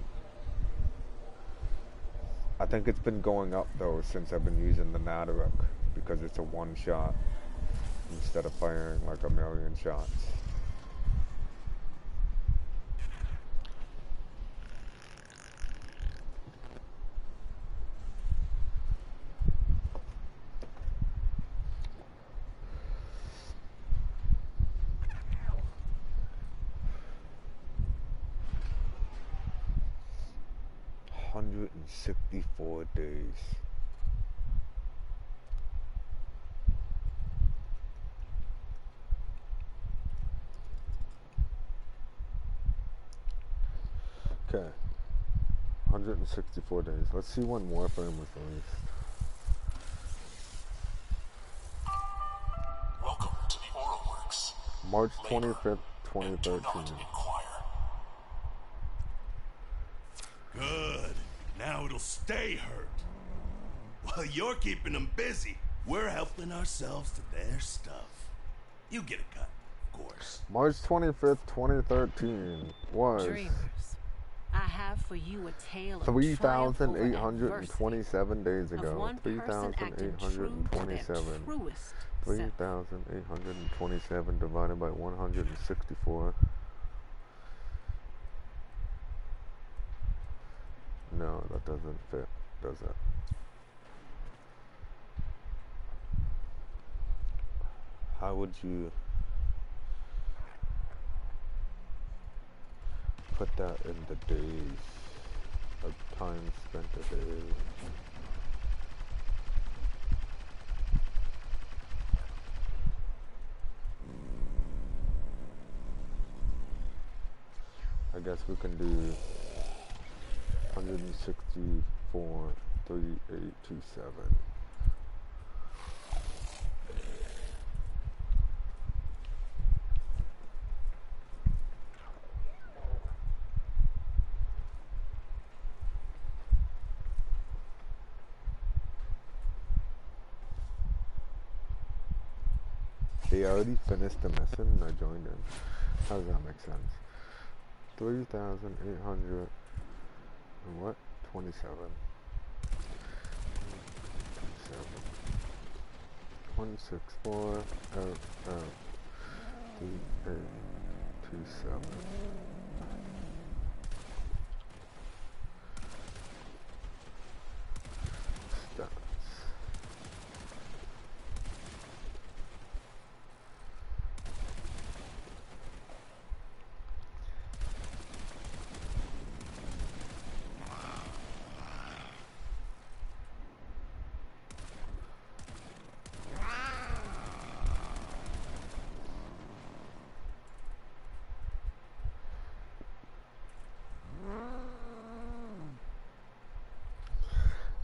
I think it's been going up though since I've been using the Nadaruk, because it's a one shot instead of firing like a million shots. Hundred and 64 days. Okay. 164 days. Let's see when Warframe was released. Welcome to the Oral Works. March Labor 25th, and do 2013. not inquire. Good. Now it'll stay hurt. Well, you're keeping them busy. We're helping ourselves to their stuff. You get a cut, of course. March 25th, 2013 was Dreamers, I have for you a tale of triumph over adversity, 3,827 days of ago. one person acting true to their 3,827. truest self. 3,827 divided by 164. No, that doesn't fit, does it? How would you put that in the days? Like time spent a day. I guess we can do 164, 3827. They already finished the mission and I joined in. How does that make sense? 3,800 and what? 27. 26, 4, out, 3, 8, 2, 7. Stats.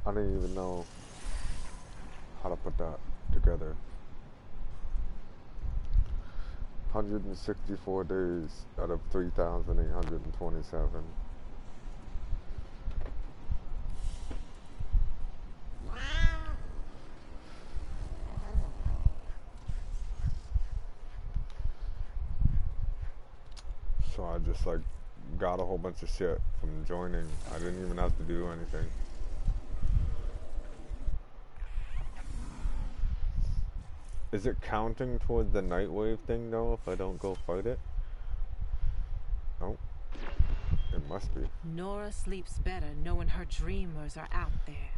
I didn't even know how to put that together. 164 days out of 3,827. So I just like got a whole bunch of shit from joining. I didn't even have to do anything. Is it counting towards the Nightwave thing though if I don't go fight it? Oh, it must be. Nora sleeps better knowing her dreamers are out there,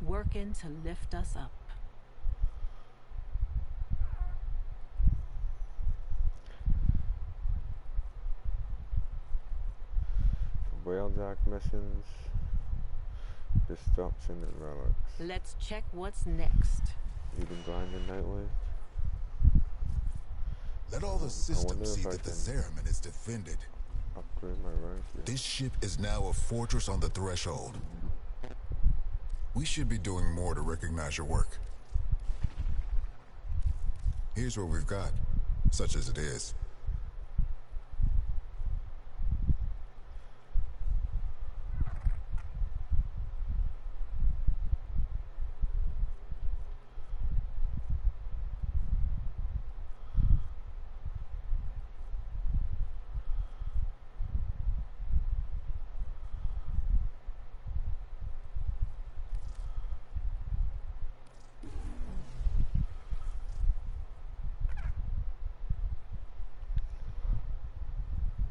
working to lift us up. Whalejack missions, destruction and relics. Let's check what's next. You been grinding Nightwave? Let all the systems see that the Zeraman is defended. Upgrade my rank. Yeah. This ship is now a fortress on the threshold. We should be doing more to recognize your work. Here's what we've got, such as it is.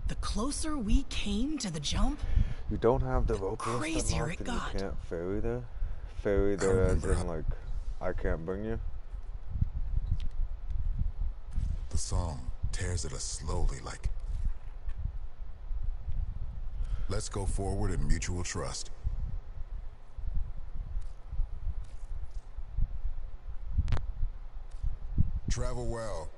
The closer we came to the jump, You don't have the vocalist crazier unlocked it and got. you can't ferry there? Ferry there as in like, I can't bring you? The song tears at us slowly like... Let's go forward in mutual trust. Travel well.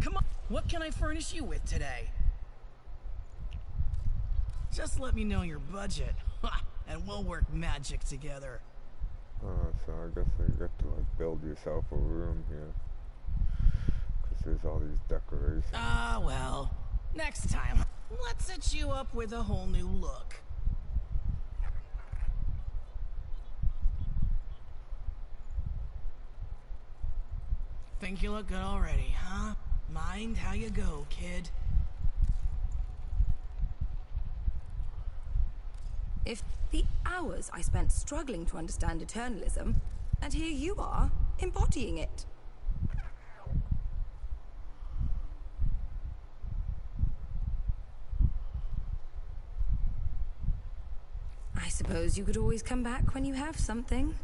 Come on, what can I furnish you with today? Just let me know your budget, and we'll work magic together. So I guess you get to like build yourself a room here. Cause there's all these decorations. Ah, well, next time, let's set you up with a whole new look. Think you look good already, huh? Mind how you go, kid. If the hours I spent struggling to understand eternalism, and here you are, embodying it. I suppose you could always come back when you have something.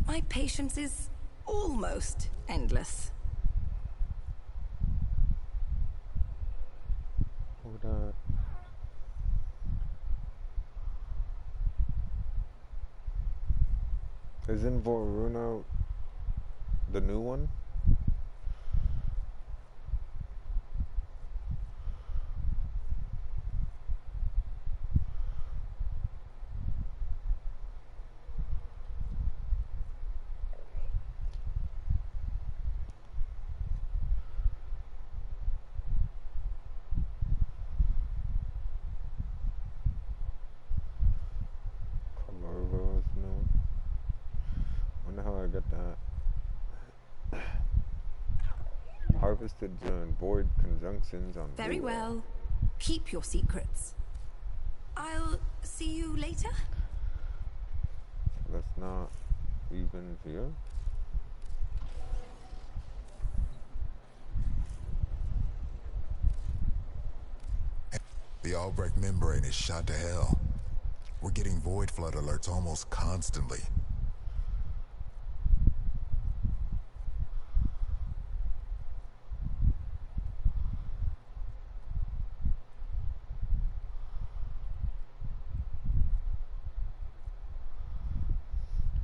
My patience is almost endless. Hold on. Isn't Voruna the new one? harvested during void conjunctions on Very Lua. well. Keep your secrets. I'll see you later. Let's not even here. The Albrecht membrane is shot to hell. We're getting void flood alerts almost constantly.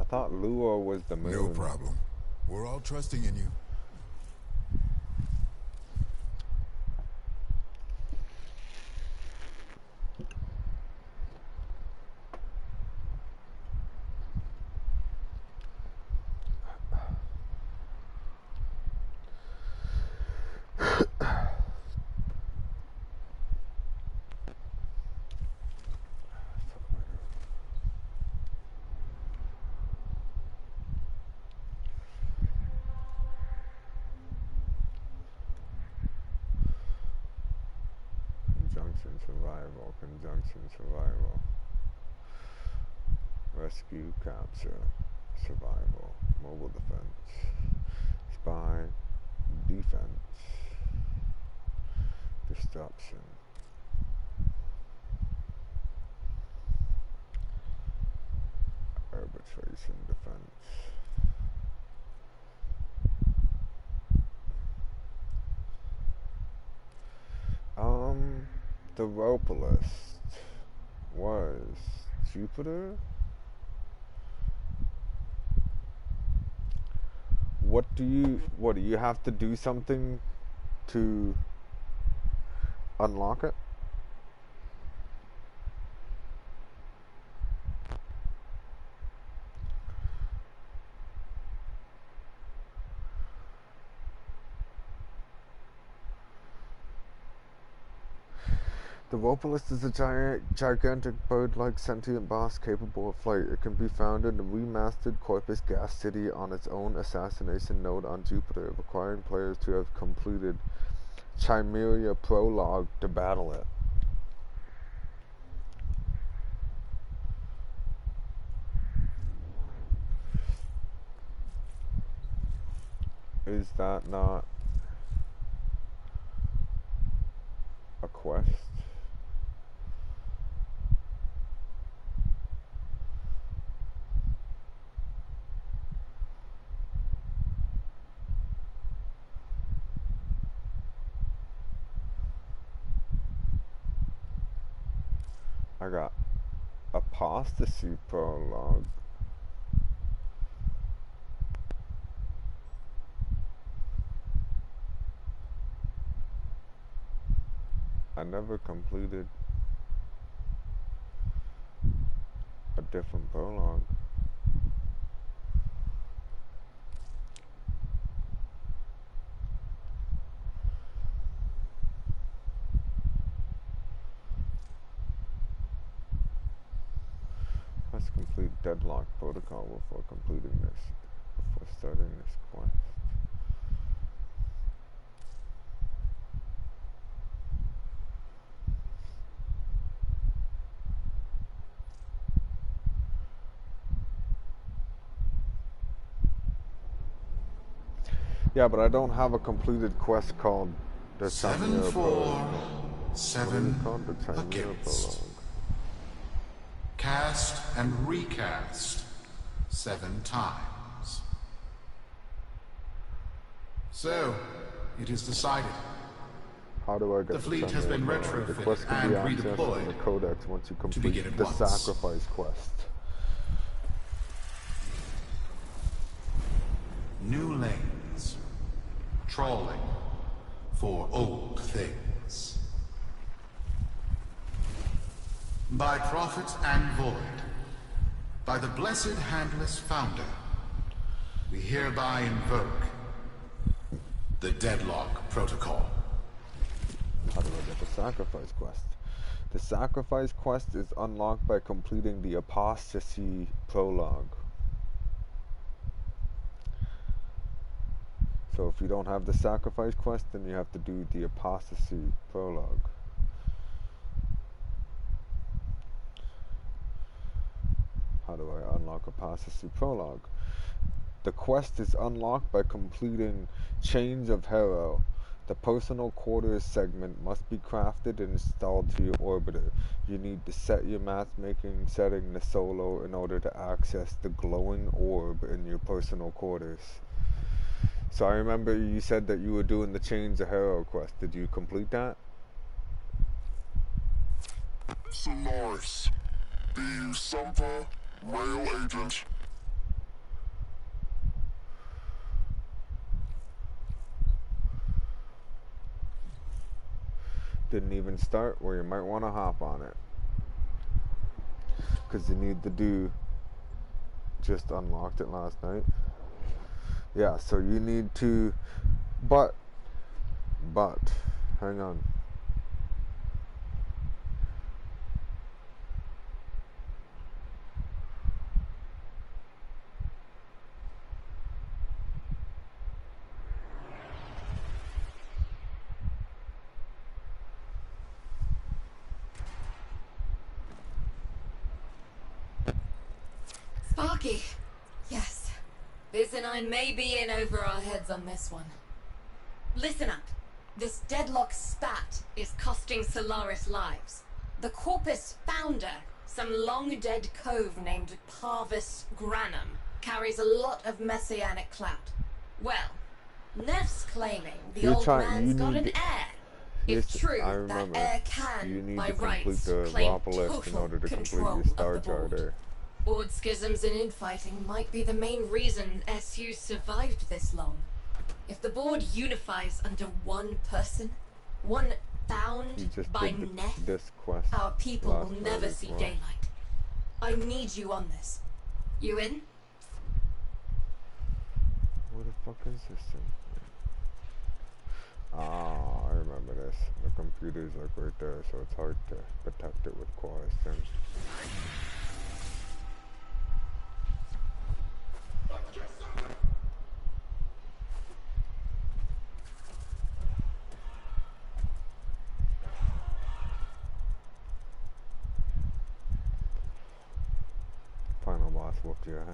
I thought Lua was the moon. No problem. We're all trusting in you. Conjunction survival. Rescue, capture, survival, mobile defense, spy, defense, destruction. Arbitration, defense. The Ropolist was Jupiter. What do you have to do something to unlock it? The Ropolist is a gigantic bird-like sentient boss capable of flight. It can be found in the remastered Corpus Gas City on its own assassination node on Jupiter, requiring players to have completed Chimeria Prologue to battle it. Is that not a quest? I got Apostasy Prologue. I never completed a different prologue. Let's complete Deadlock Protocol before starting this quest. Yeah, but I don't have a completed quest called the Chimera Prologue. 7-4-7 The Chimera against. Prologue. Cast and recast 7 times. So, it is decided. How do I get The fleet has been Chimera Prologue? The quest retrofitted can be and accessed redeployed in the Codex once you to begin complete at the once. Sacrifice quest. New lanes. Trawling for old things. By prophet and void, by the blessed handless founder, we hereby invoke the Deadlock Protocol. How do I get the Sacrifice quest? The Sacrifice quest is unlocked by completing the Apostasy Prologue. So if you don't have the sacrifice quest, then you have to do the apostasy prologue. How do I unlock apostasy prologue? The quest is unlocked by completing Chains of Hero. The personal quarters segment must be crafted and installed to your orbiter. You need to set your matchmaking setting to solo in order to access the glowing orb in your personal quarters. So I remember you said that you were doing the Chains of Hero quest. Did you complete that? Solaris, the Sumper Rail Agent. Didn't even start, well, you might want to hop on it. Because you need to do, just unlocked it last night. Yeah, so you need to, but, hang on. Sparky! Yes. Biz and I may be in over our heads on this one. Listen up. This deadlock spat is costing Solaris lives. The Corpus founder, some long-dead cove named Parvis Granum, carries a lot of messianic clout. Well, Neff's claiming the old man's got an heir. If true, that heir can, by rights, claim total control of the board. Board schisms and infighting might be the main reason SU survived this long. If the board unifies under one person, one found by Neff, our people will never see daylight. I need you on this. You in? Where the fuck is this thing? Ah, I remember this. The computer's like right there, so it's hard to protect it with chorus things. Final boss whooped your ass.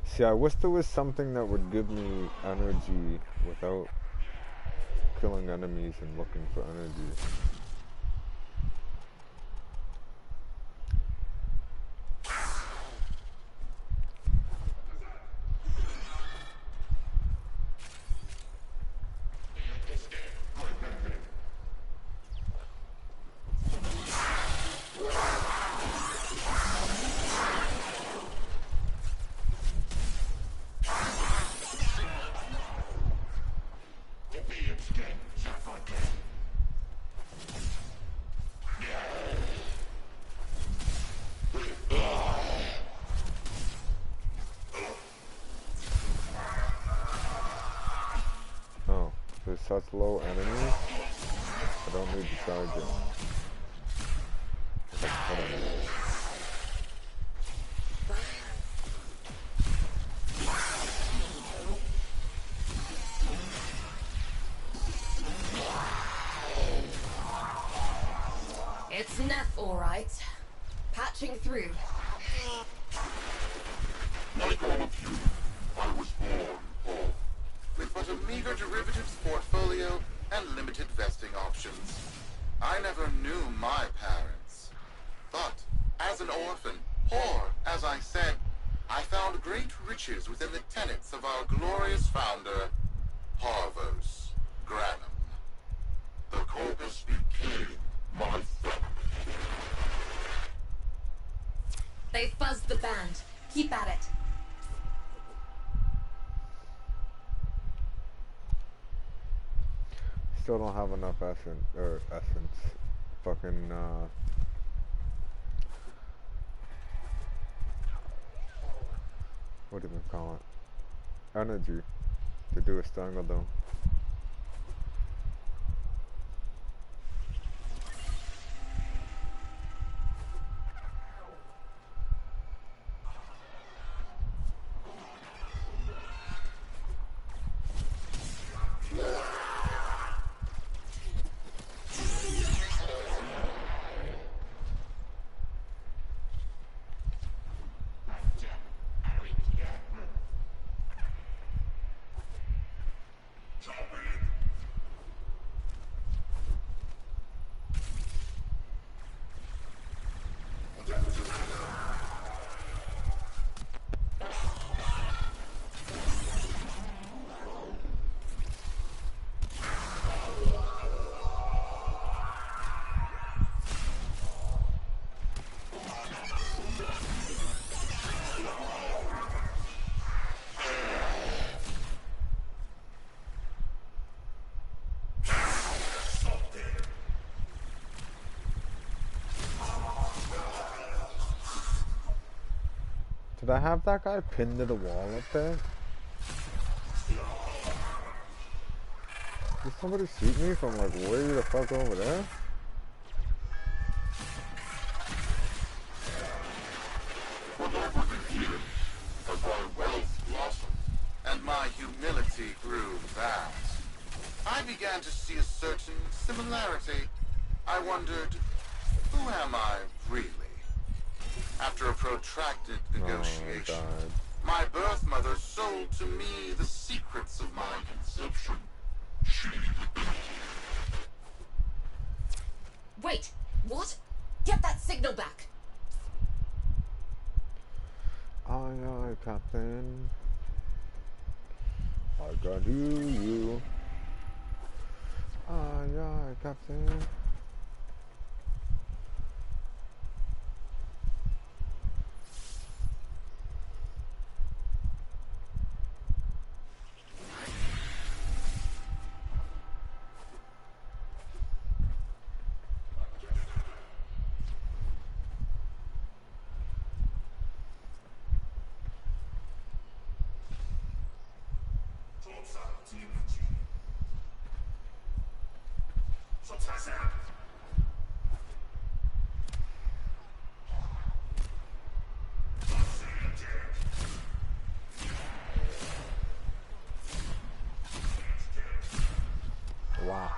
See, I wish there was something that would give me energy without killing enemies and looking for energy. There's such low enemies, I don't need to charge it. It's Neff, all right. Patching through. Like all of you, I was born poor, with but a meager derivatives portfolio and limited vesting options. I never knew my parents. But, as an orphan, poor as I said, I found great riches within the tenets of our glorious founder, Parvos Granum. The Corpus became my family. They fuzzed the band. Keep at it. Still don't have enough essence. Fucking, what do you call it? Energy to do a strangle though. I have that guy pinned to the wall up there? Did somebody shoot me from like way the fuck over there? And my humility grew vast. I began to see a certain similarity. I wondered, who am I really? After a protracted negotiation, my birth mother sold to me the secrets of my conception. Wait, what? Get that signal back! Aye, Captain. I got you. Aye, Captain. Wow.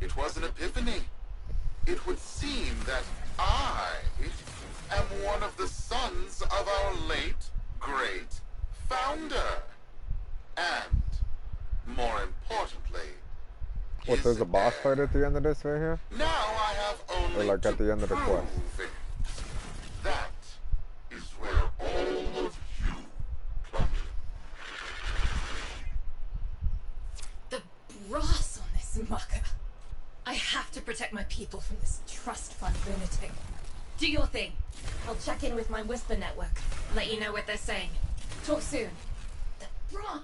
It was an epiphany. It would seem that I am one of the sons of our late, great founder. And, more importantly, What, there's a boss fight at the end of this right here? now I have only Or like at the end of the quest? prove it. That is where all of you come in. The brass on this mucker. I have to protect my people from this trust fund lunatic. Do your thing. I'll check in with my Whisper network. Let you know what they're saying. Talk soon. The brass.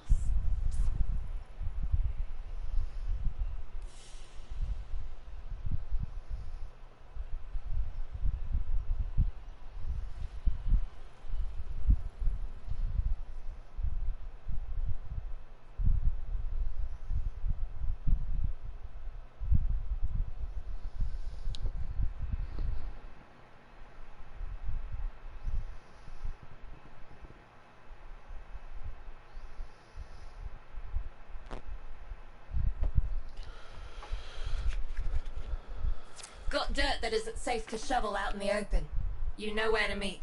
Got dirt that isn't safe to shovel out in the open. You know where to meet.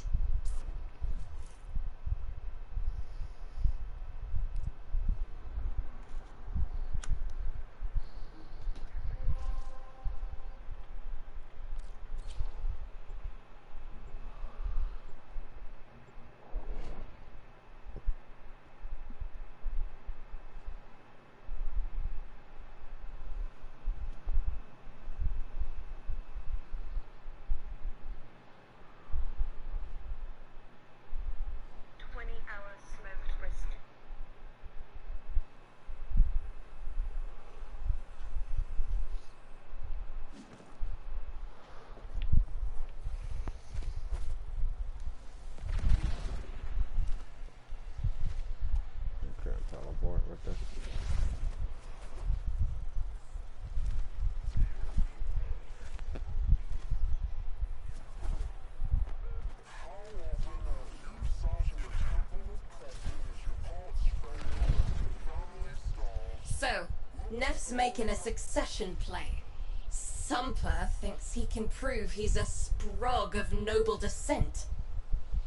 Neff's making a succession play. Sumper thinks he can prove he's a sprog of noble descent.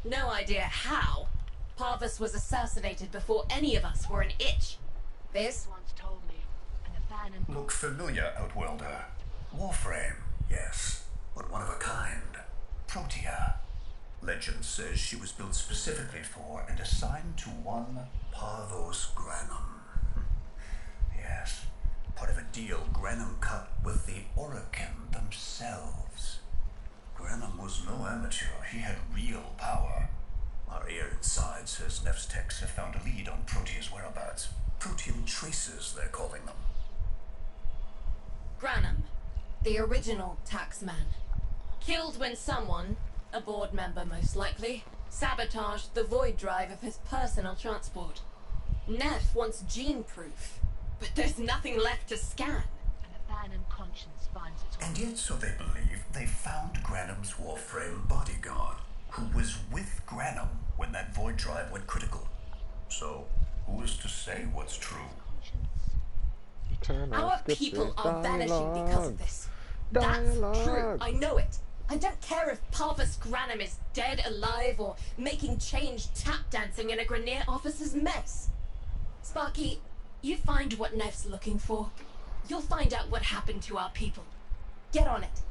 No idea how. Parvus was assassinated before any of us were an itch. This Once told me, an abandoned... Look familiar, Outworlder. Warframe, yes, but one of a kind. Protea. Legend says she was built specifically for and assigned to one Parvos Granum. Yes, part of a deal Granum cut with the Orokin themselves. Granum was no amateur, he had real power. Our ear inside says Neff's techs have found a lead on Protea's whereabouts. Protean traces, they're calling them. Granum, the original taxman. Killed when someone, a board member most likely, sabotaged the void drive of his personal transport. Neff wants gene proof, but there's nothing left to scan. An abandoned conscience finds its way. And yet, so they believe, they found Granum's Warframe bodyguard, who was with Granum when that void drive went critical. So, who is to say what's true? Our people are vanishing because of this. That's true, I know it. I don't care if Parvus Granum is dead, alive, or making change tap dancing in a Grenier officer's mess. Sparky, you find what Neff's looking for. You'll find out what happened to our people. Get on it.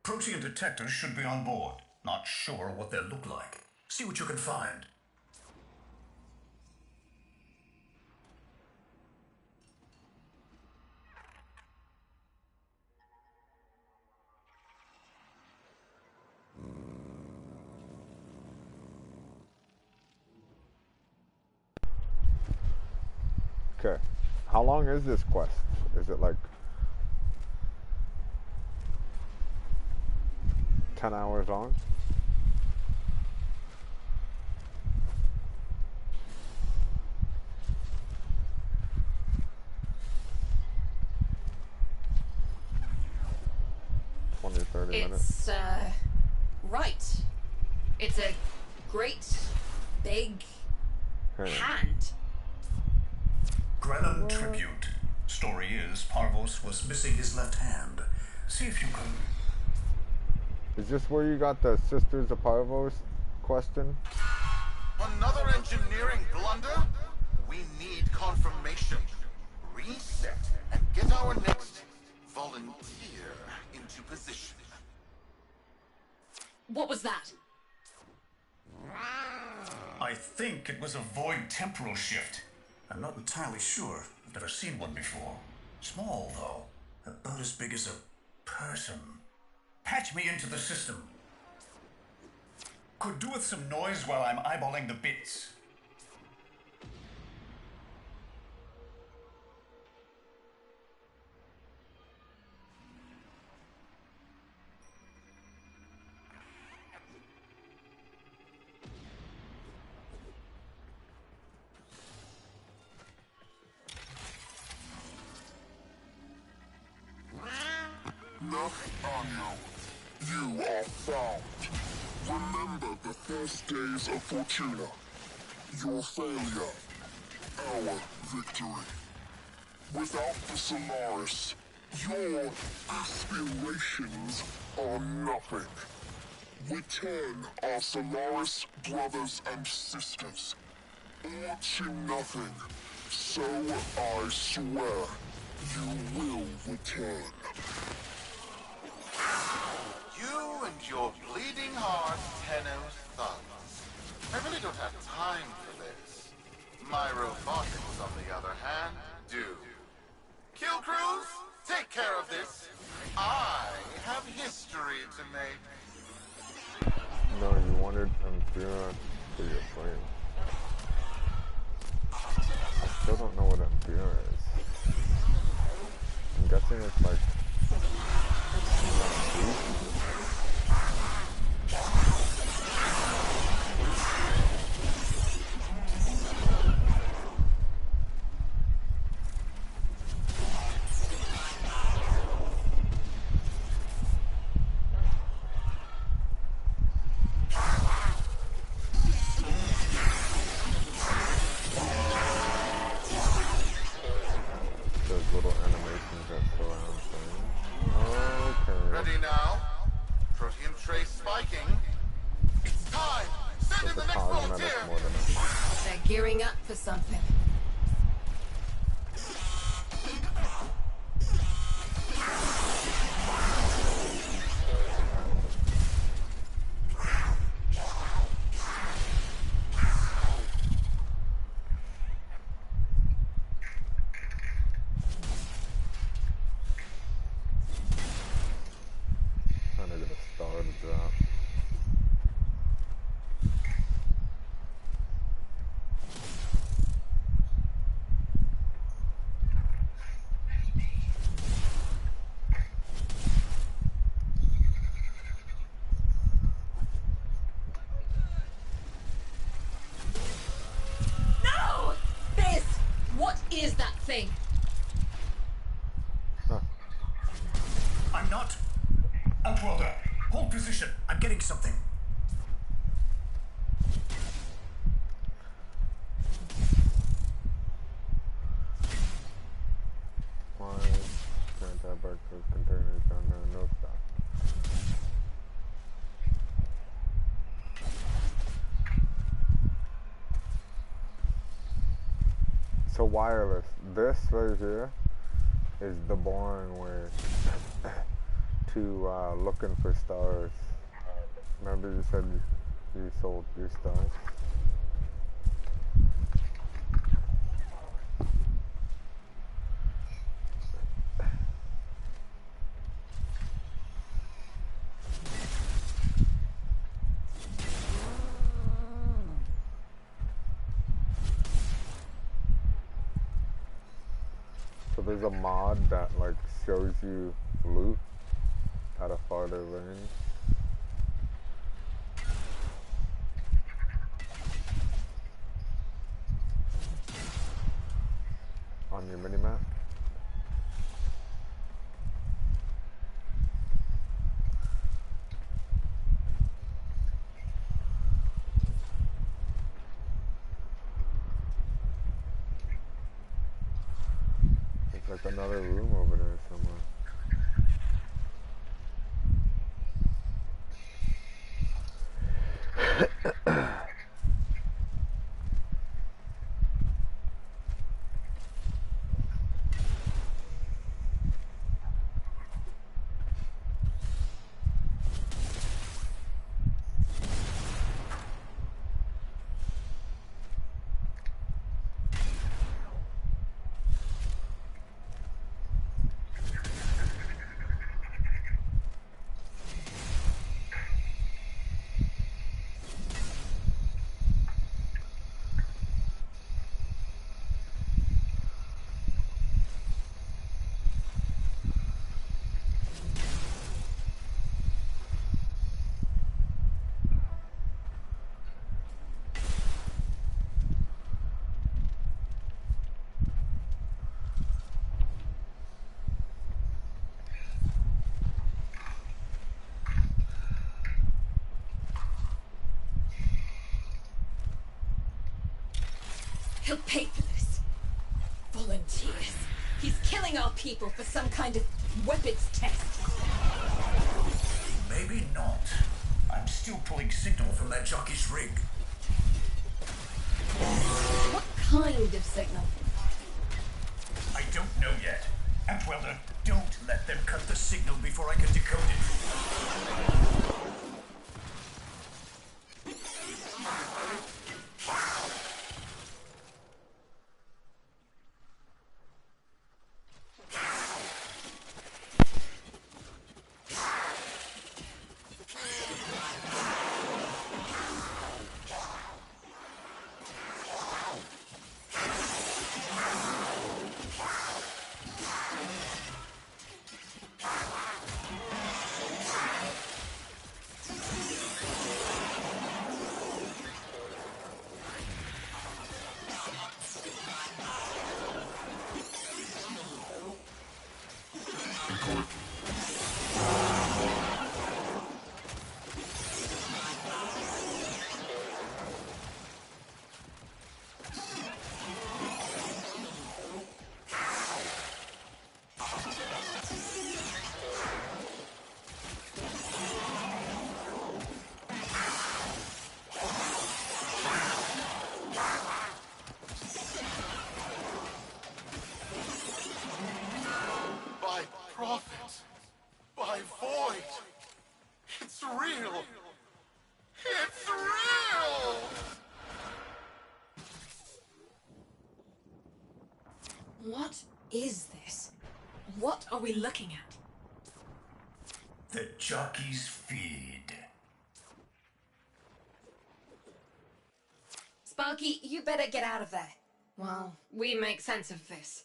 Protean detectors should be on board. Not sure what they'll look like. See what you can find. Okay. How long is this quest? Is it like 10 hours long? It's, right. It's a great, big hand. Granum tribute. Story is, Parvos was missing his left hand. See if you can... Is this where you got the Sisters of Parvos question? Another engineering blunder? We need confirmation. Reset and get our next volunteer into position. What was that? I think it was a void temporal shift. I'm not entirely sure. I've never seen one before. Small, though. About as big as a person. Patch me into the system. Could do with some noise while I'm eyeballing the bits. enough, Anyo. You are found. Remember the first days of Fortuna. Your failure, our victory. Without the Solaris, your aspirations are nothing. Return our Solaris brothers and sisters, or to nothing. So I swear, you will return. You and your bleeding heart, Tenno thugs. I really don't have time for this. My robotics, on the other hand, do. Kill crews, take care of this. I have history to make. No, you wanted Empira for your flame. I still don't know what Empira is. I'm guessing it's like... Ready now? Protean trace spiking. It's time! Send in the next volunteer! They're gearing up for something. Thing. Huh. I'm not. Outworlder, hold position. I'm getting something. Why can't I break those containers down there? No stop. So wireless. This right here is the boring way to looking for stars. Remember you said you sold your stars? So there's a mod that like shows you loot at a farther range. On your minimap. Like another room over there somewhere. He'll pay for this. Volunteers. He's killing our people for some kind of weapons test. Maybe not. I'm still pulling signal from that jockey's rig. What kind of signal? I don't know yet. Antwelder, don't let them cut the signal before I can decode it. What is this? What are we looking at? The jockey's feed. Sparky, you better get out of there. Well, we make sense of this.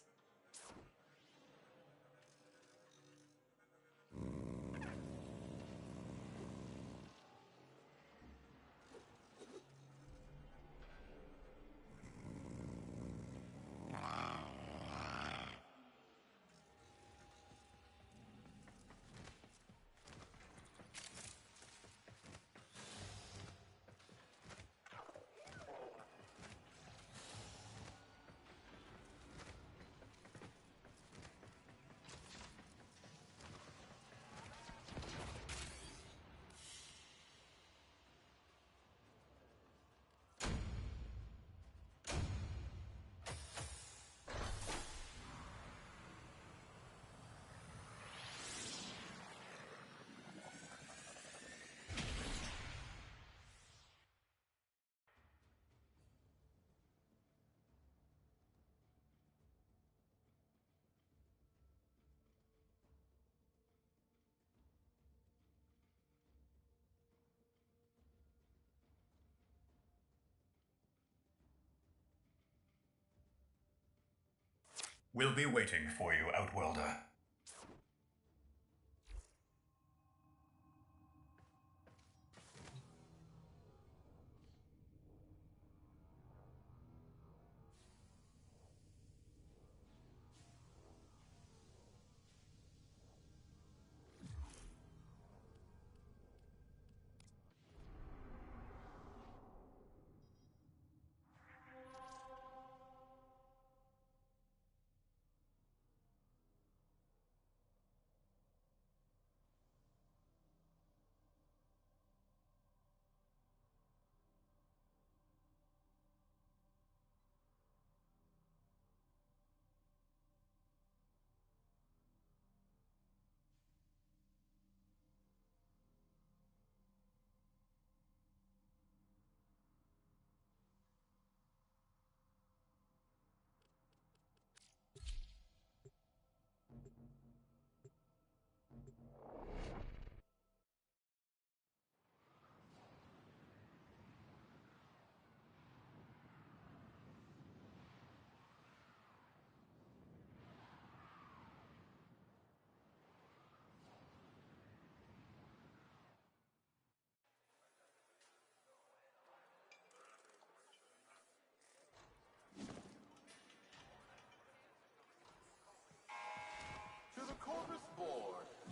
We'll be waiting for you, Outworlder.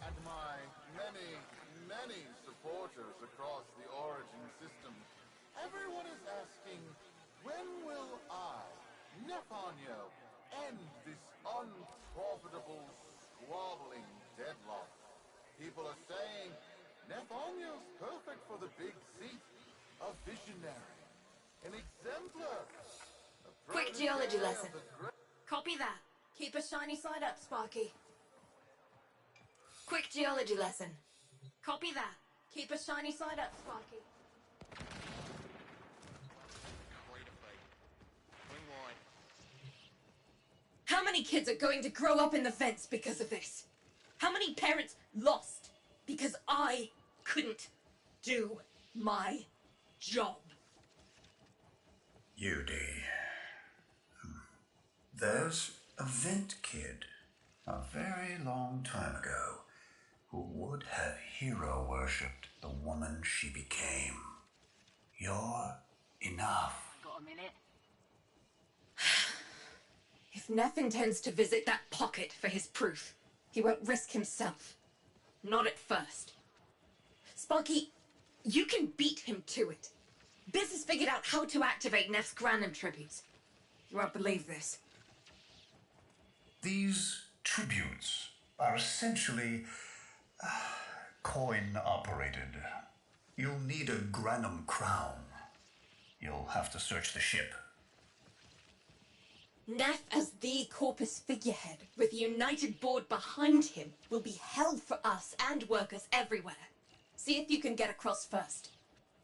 And my many, many supporters across the Origin system, everyone is asking, when will I Nefonyo, end this unprofitable, squabbling deadlock. People are saying Nefonyo's perfect for the big seat. A visionary, an exemplar. A Quick protege geology of lesson. the great... Copy that. Keep a shiny side up, Sparky. Quick geology lesson. Copy that. Keep a shiny side up, Sparky. How many kids are going to grow up in the vents because of this? How many parents lost because I couldn't do my job? Yudi. There's a vent kid a very long time ago who would have hero worshipped the woman she became. You're enough. Got a minute? If Neff intends to visit that pocket for his proof, he won't risk himself. Not at first. Sparky, you can beat him to it. Biz has figured out how to activate Neff's Granum tributes. You won't believe this. These tributes are essentially coin-operated. You'll need a Granum crown. You'll have to search the ship. Neff as the Corpus figurehead, with a united board behind him, will be hell for us and workers everywhere. See if you can get across first.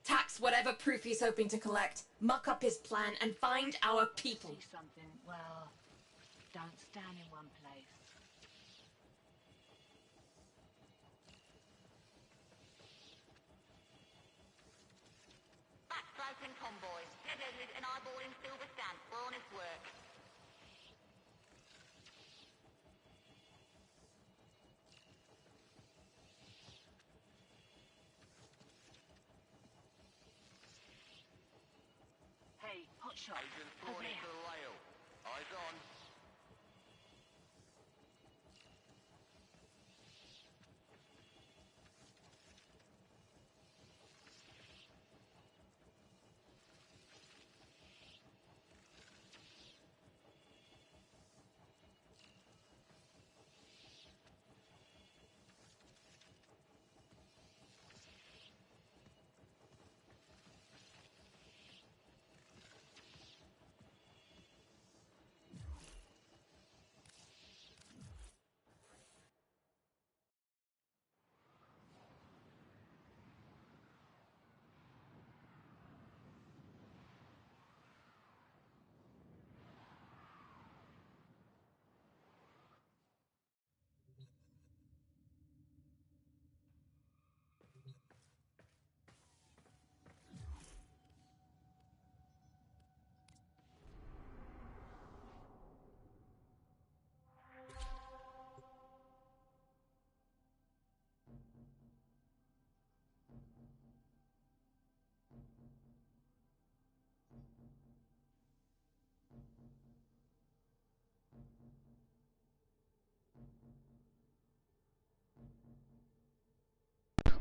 Tax whatever proof he's hoping to collect, muck up his plan, and find our people. See something? Well, don't stand in one place. Backstroke and convoys. Dead and eyeballing silver stamp. We're on its work. Hey, hotshot. Agent Over Thorny here. to the rail. Eyes on.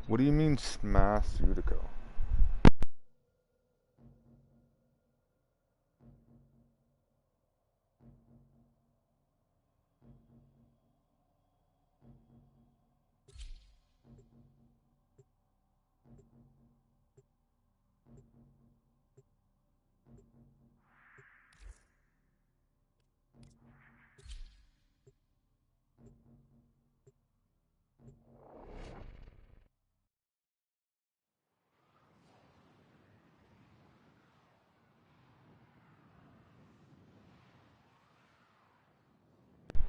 What do you mean, smash Utica?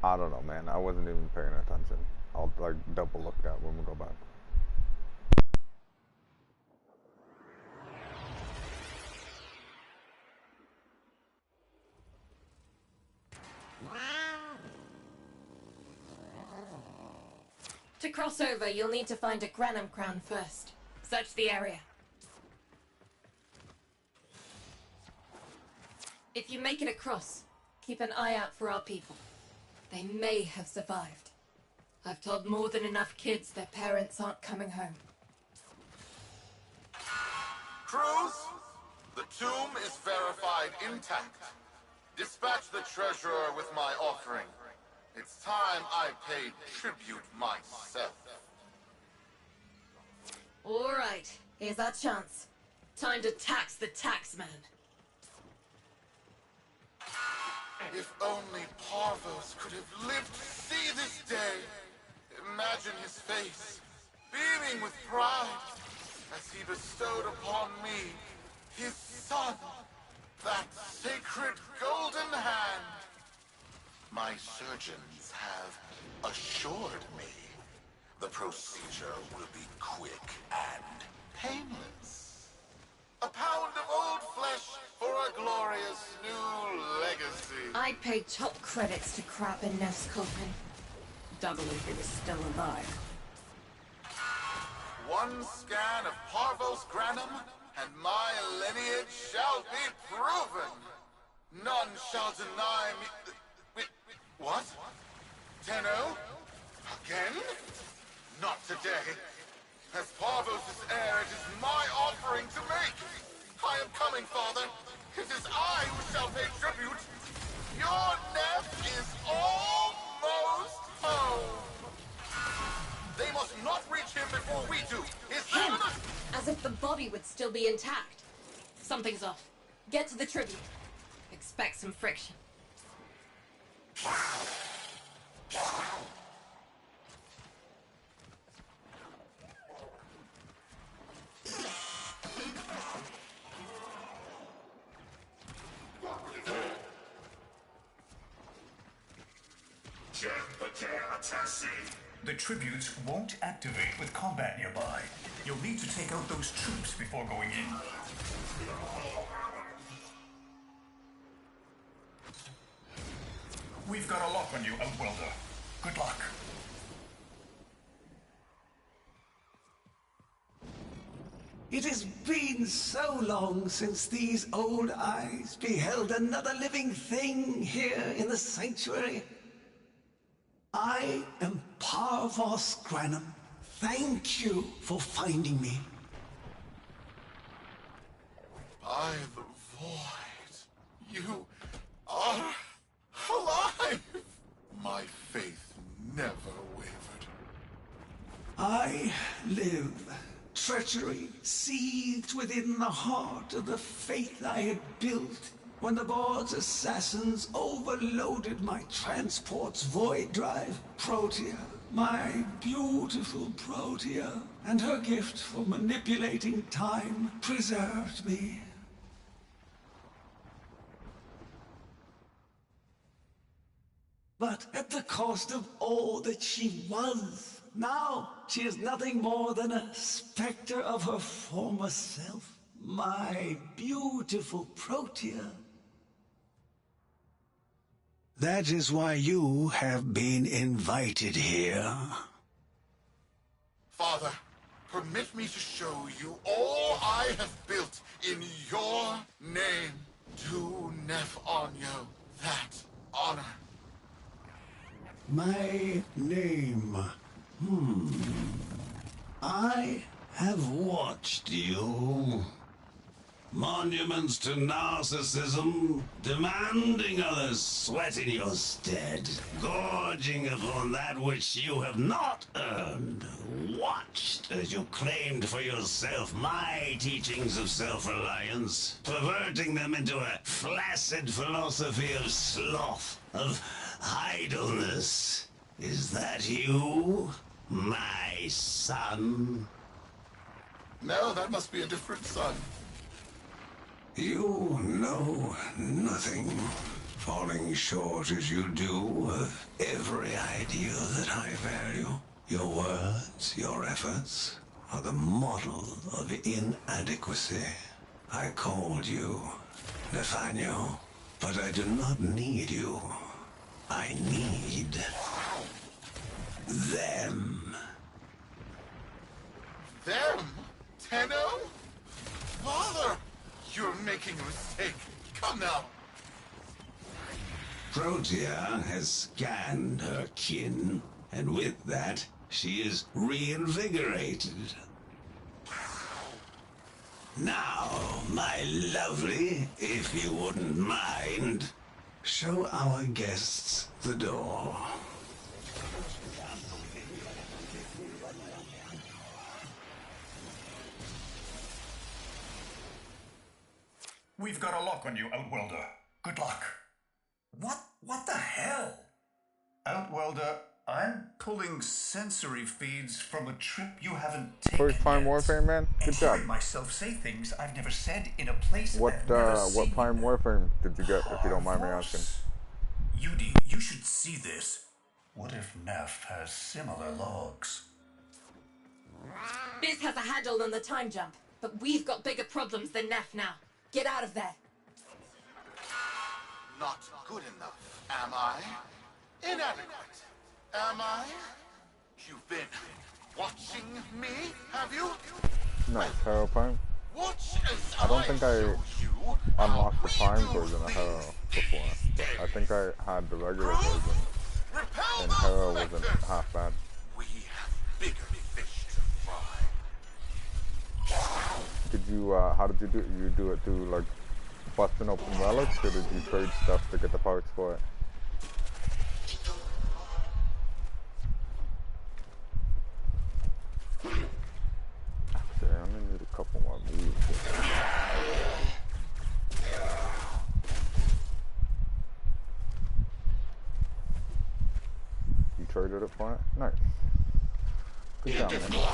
I don't know, man. I wasn't even paying attention. I'll like double look that when we go back. To cross over, you'll need to find a Granum crown first. Search the area. If you make it across, keep an eye out for our people. They may have survived. I've told more than enough kids their parents aren't coming home. Crews, the tomb is verified intact. Dispatch the treasurer with my offering. It's time I paid tribute myself. All right, here's our chance. Time to tax the taxman. If only Parvos could have lived to see this day. Imagine his face, beaming with pride, as he bestowed upon me, his son, that sacred golden hand. My surgeons have assured me the procedure will be quick and painless. A pound of old flesh for a glorious new legacy. I'd pay top credits to crap in Neff's coffin. Double if he was still alive. One scan of Parvos Granum, and my lineage shall be proven. None shall deny me... What? Tenno? Again? Not today. As Parvos' heir, it is my offering to make. I am coming, Father. It is I who shall pay tribute. Your Neff is almost home. They must not reach him before we do. Is that... As if the body would still be intact. Something's off. Get to the tribute. Expect some friction. The tributes won't activate with combat nearby. You'll need to take out those troops before going in. We've got a lock on you, Outwelder. Good luck. It has been so long since these old eyes beheld another living thing here in the sanctuary. I am Parvos Granum. Thank you for finding me. By the void, you are alive! My faith never wavered. I live. Treachery seethed within the heart of the faith I had built when the board's assassins overloaded my transport's void drive. Protea, my beautiful Protea, and her gift for manipulating time preserved me. But at the cost of all that she was. Now she is nothing more than a specter of her former self. My beautiful Protea. That is why you have been invited here. Father, permit me to show you all I have built in your name. Do Neff Anyo that honor. My name. I have watched you. Monuments to narcissism, demanding others sweat in your stead, gorging upon that which you have not earned. Watched as you claimed for yourself my teachings of self-reliance, perverting them into a flaccid philosophy of sloth, of idleness. Is that you, my son? No, that must be a different son. You know nothing, falling short as you do of every ideal that I value. Your words, your efforts, are the model of inadequacy. I called you Nathaniel, but I do not need you. I need them. Them? Tenno? Father! You're making a mistake. Come now. Protea has scanned her kin, and with that, she is reinvigorated. Now, my lovely, if you wouldn't mind, Show our guests the door. We've got a lock on you, Outworlder. Good luck. What the hell? Outworlder, I'm pulling sensory feeds from a trip you haven't taken First time yet. Warframe, man. Good job. Hearing myself say things I've never said in a place What I've never seen. what Prime Warframe did you get, if you don't mind me asking? Yudi, you should see this. What if Neff has similar logs? Biz has a handle on the time jump, but we've got bigger problems than Neff now. Get out of there. Not good enough, am I? Inadequate, am I? You've been watching me, have you? Nice, Hero Prime. Watch as I don't think I show you unlocked the Prime version of Hero before, but I think I had the regular version, and Hero wasn't half bad. We have bigger fish to fry. Did you, how did you do it? You do it through, like, busting open relics, or did you trade stuff to get the parts for it? Actually, I'm gonna need a couple more moves. You traded it for it? Nice. Good job, man.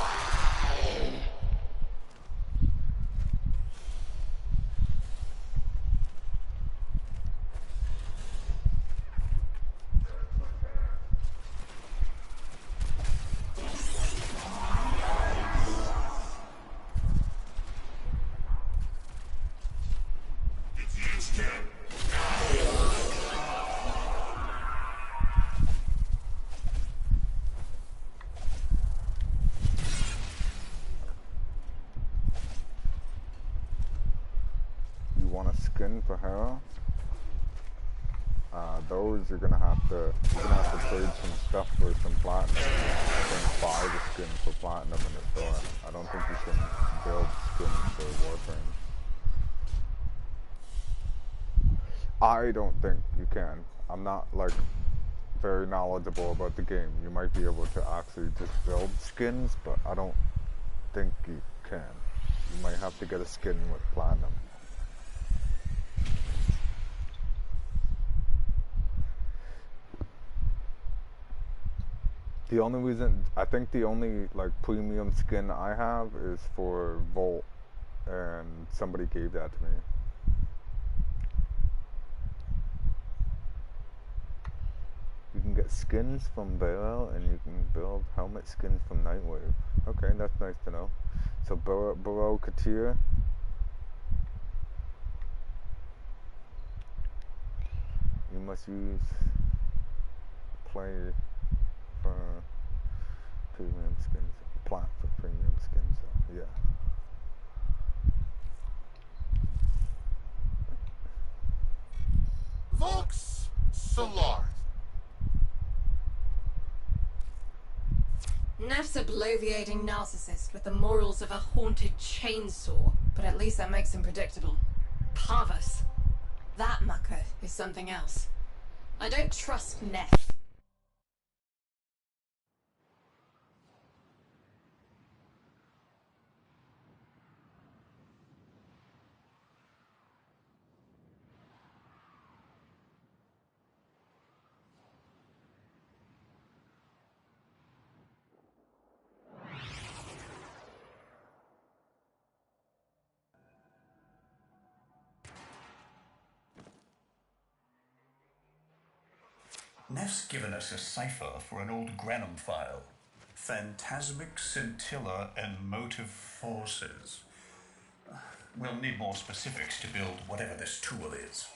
You want a skin for Hera? Those you're gonna have to trade some stuff for some platinum. I think buy the skin for platinum in the store. I don't think you can build skins for Warframe. I don't think you can. I'm not like very knowledgeable about the game. You might be able to actually just build skins, but I don't think you can. You might have to get a skin with platinum. The only reason, I think the only like premium skin I have is for Volt, and somebody gave that to me. You can get skins from Vero, and you can build helmet skins from Nightwave. Okay, that's nice to know. So Burrow Katir. You must use play for premium skins, plat for premium skins, so yeah. Vox Solar. Neff's a bloviating narcissist with the morals of a haunted chainsaw, but at least that makes him predictable. Parvus. That mucker is something else. I don't trust Neff. Neff's given us a cipher for an old Granum file. Phantasmic scintilla and motive forces. We'll need more specifics to build whatever this tool is.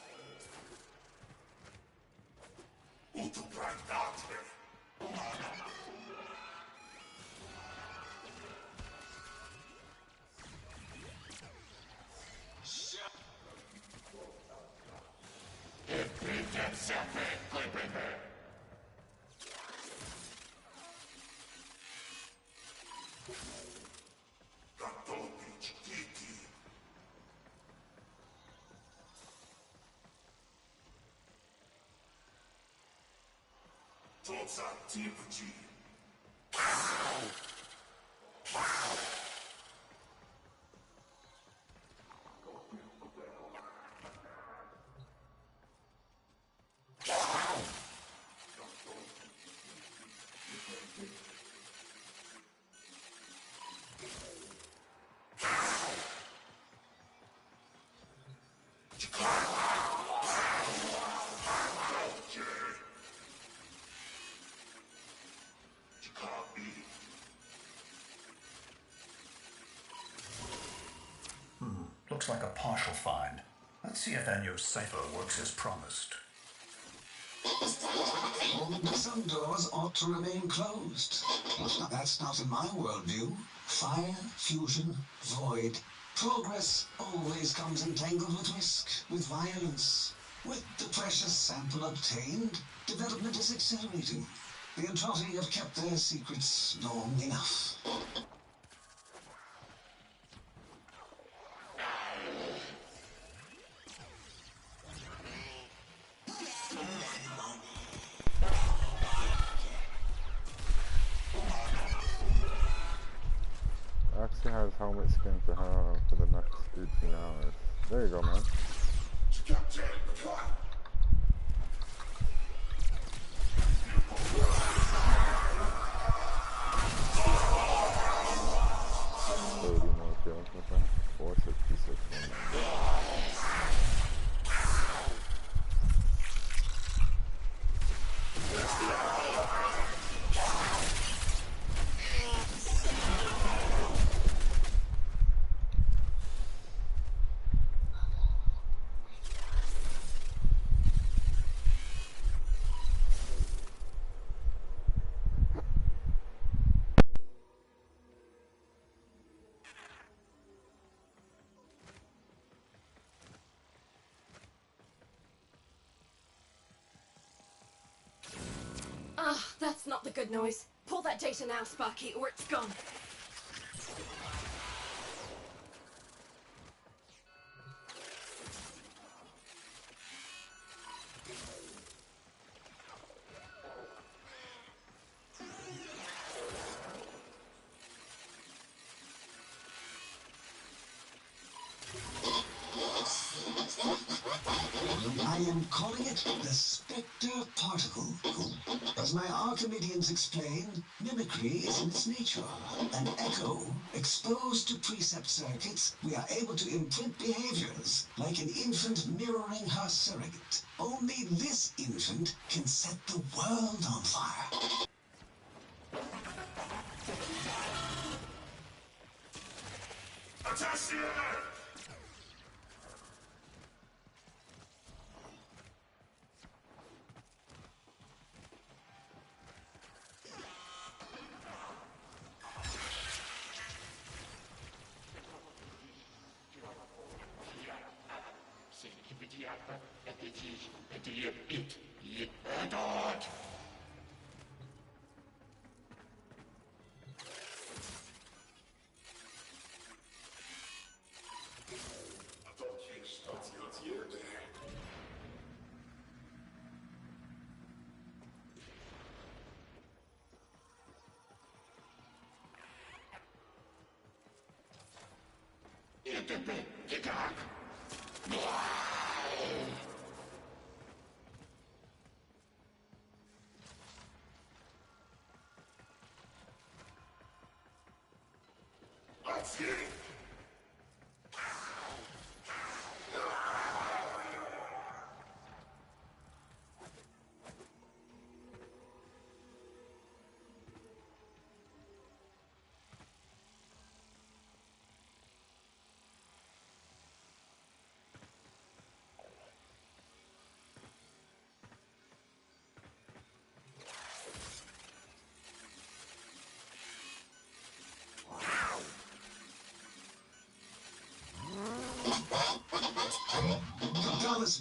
Looks like a partial find. Let's see if Anyo's cipher works as promised. Some doors ought to remain closed. That's not in my worldview. Fire, fusion, void. Progress always comes entangled with risk, with violence. With the precious sample obtained, development is accelerating. The Entrotti have kept their secrets long enough. Actually has helmet skin for her for the next 18 hours. There you go, man. More kills with that. 466. Ah, that's not the good noise. Pull that data now, Sparky, or it's gone. I am calling it the Spectre Particle. As my Archimedeans explained, mimicry is in its nature. An echo, exposed to precept circuits, we are able to imprint behaviors, like an infant mirroring her surrogate. Only this infant can set the world on fire.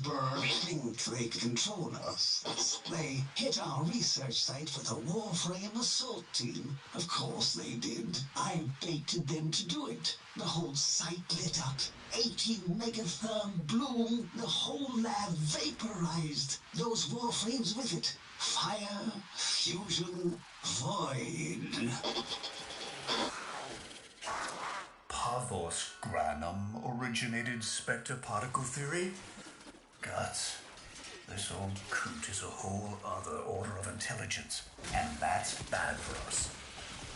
Bird think they control us. They hit our research site for the Warframe assault team. Of course they did. I baited them to do it. The whole site lit up. 80 megatherm bloom. The whole lab vaporized. Those Warframes with it. Fire, fusion, void. Pavos Granum originated spectre particle theory? Guts. This old coot is a whole other order of intelligence, and that's bad for us.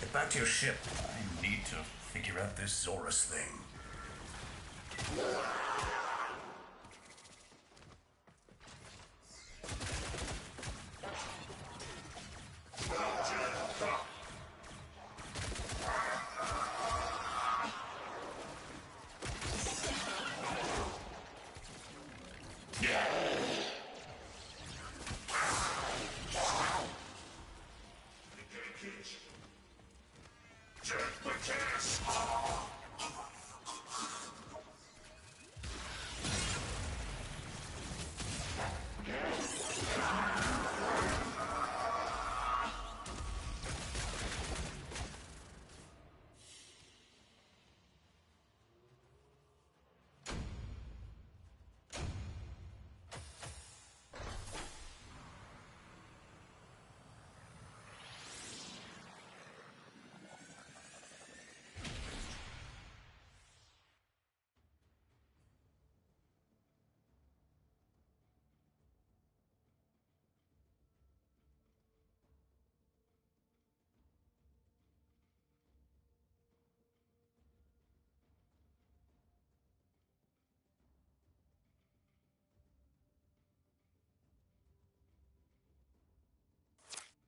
Get back to your ship. I need to figure out this Zorus thing.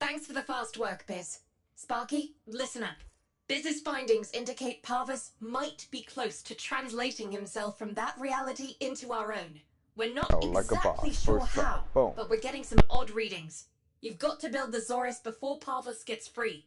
Thanks for the fast work, Biz. Sparky, listen up. Biz's findings indicate Parvus might be close to translating himself from that reality into our own. We're not like a exactly boss. sure First try. how, Boom. but we're getting some odd readings. You've got to build the Zorus before Parvus gets free.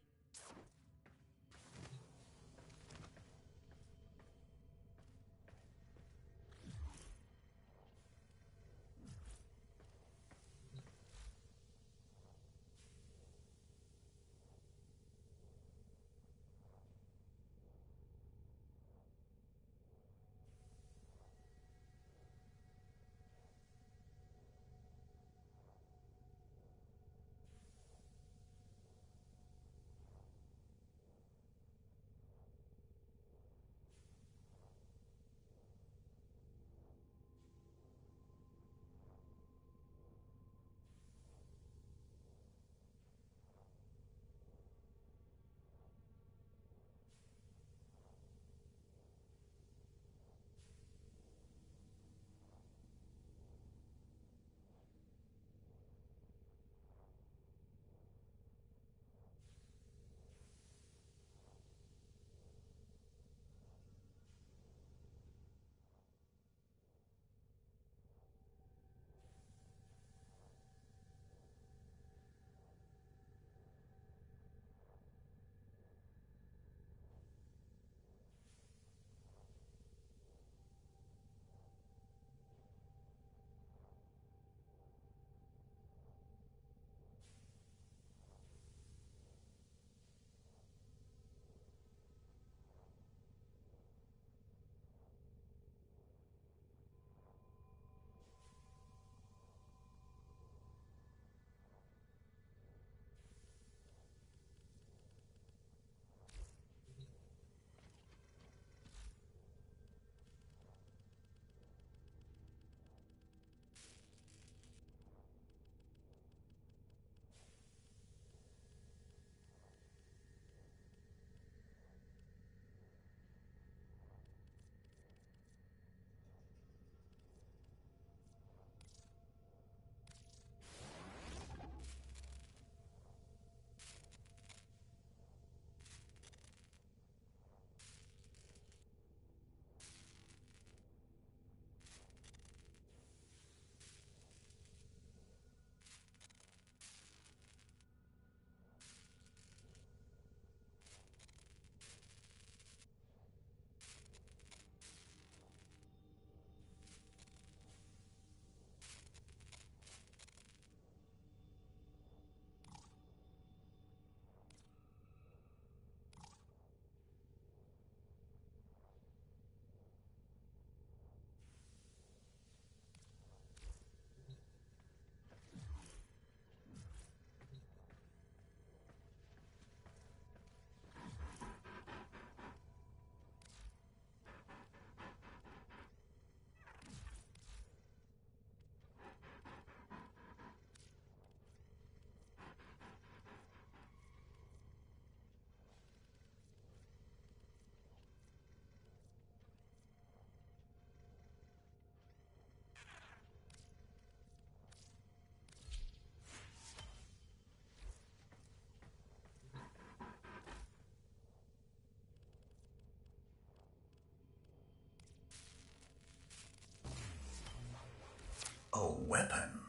A weapon?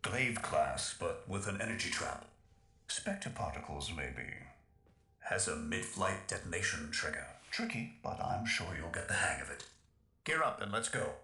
Glaive class, but with an energy trap. Spectre particles, maybe. Has a mid-flight detonation trigger. Tricky, but I'm sure you'll get the hang of it. Gear up and let's go.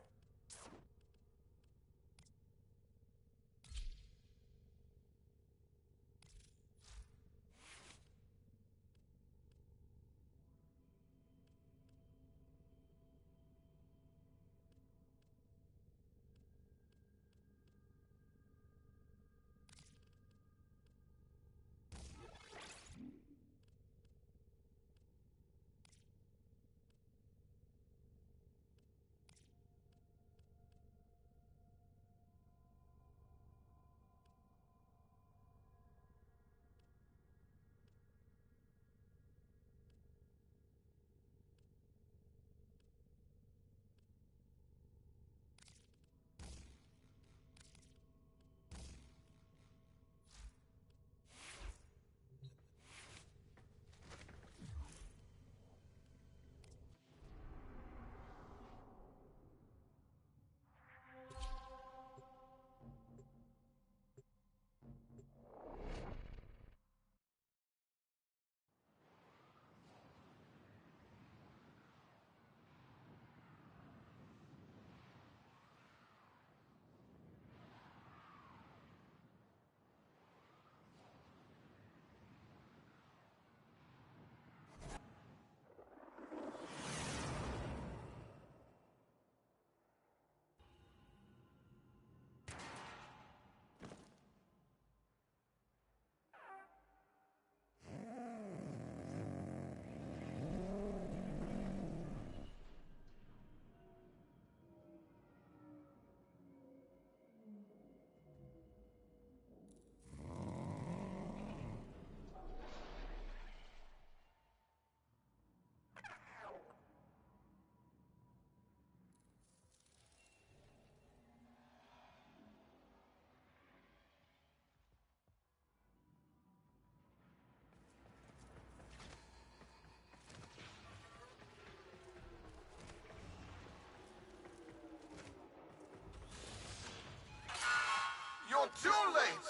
You're too late!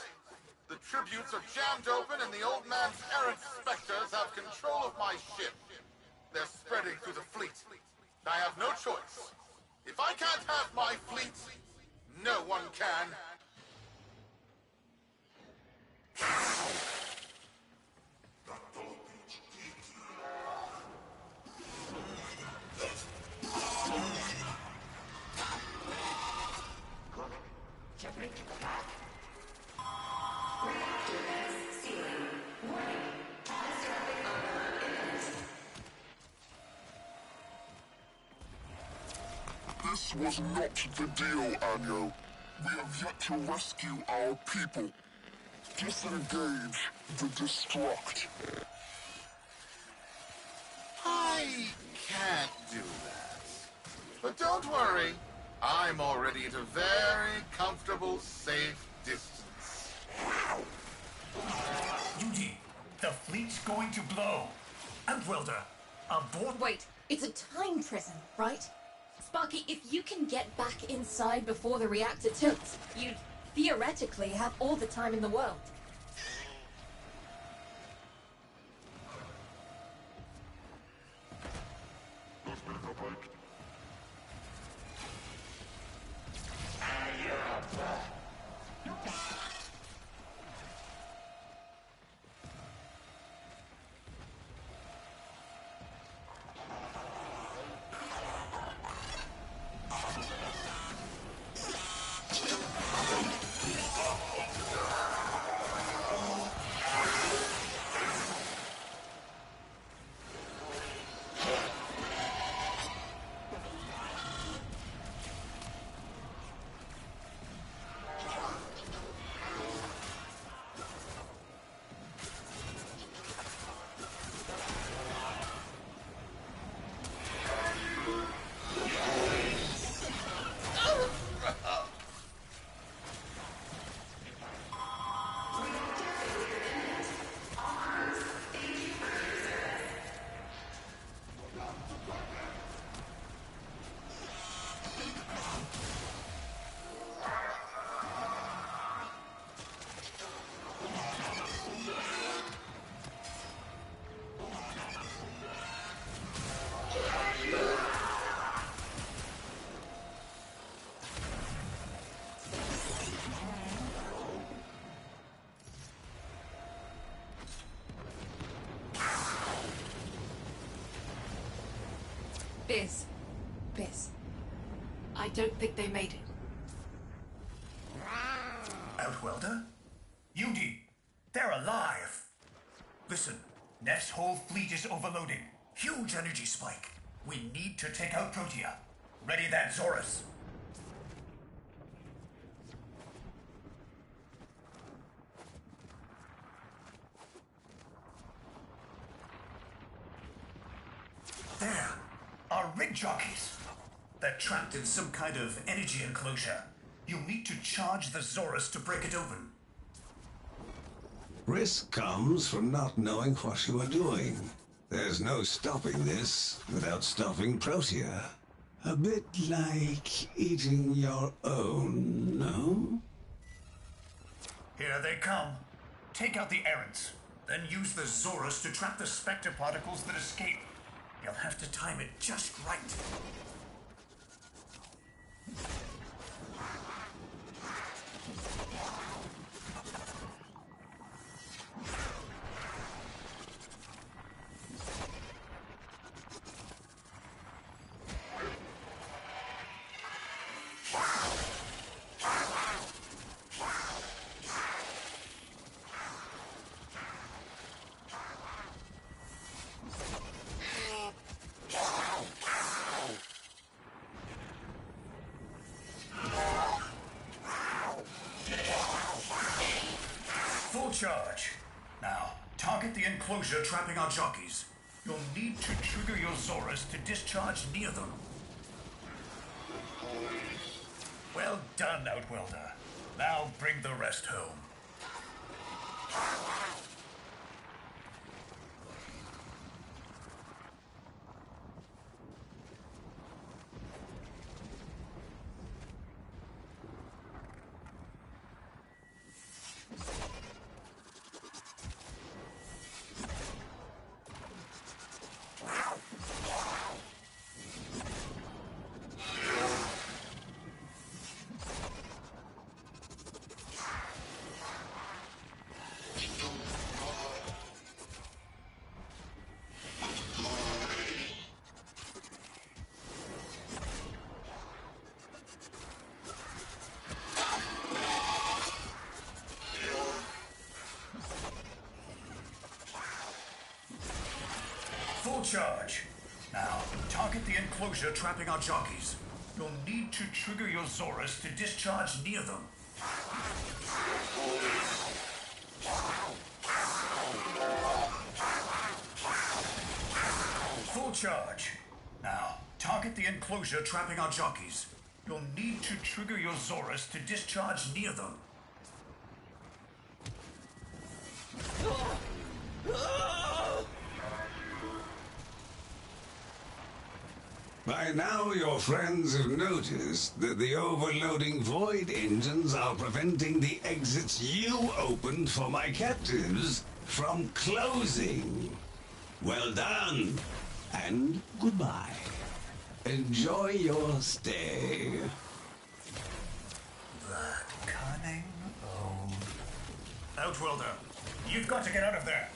The tributes are jammed open and the old man's errant specters have control of my ship. They're spreading through the fleet. I have no choice. If I can't have my fleet, no one can. This was not the deal, Anyo. We have yet to rescue our people. Disengage the destruct. I can't do that. But don't worry. I'm already at a very comfortable, safe distance. Duty, the fleet's going to blow. And Welder, abort. Wait, it's a time prison, right? Sparky, if you can get back inside before the reactor tilts, you'd theoretically have all the time in the world. Biz. I don't think they made it. Outwelder? Yudi, they're alive! Listen, Neff's whole fleet is overloading. Huge energy spike. We need to take out Protea. Ready that, Zorus. There, our rig jockeys. They're trapped in some kind of energy enclosure. You'll need to charge the Zorus to break it open. Risk comes from not knowing what you are doing. There's no stopping this without stopping Protea. A bit like eating your own, no? Here they come. Take out the errants, then use the Zorus to trap the Spectre particles that escape. You'll have to time it just right. Full charge. Now, target the enclosure trapping our jockeys. You'll need to trigger your Zorus to discharge near them. Well done, Outwelder. Now bring the rest home. Full charge. Now, target the enclosure trapping our jockeys. You'll need to trigger your Zorus to discharge near them. Full charge. Now, target the enclosure trapping our jockeys. You'll need to trigger your Zorus to discharge near them. By now, your friends have noticed that the overloading void engines are preventing the exits you opened for my captives from closing. Well done, and goodbye. Enjoy your stay. That cunning old... Outwelder, you've got to get out of there.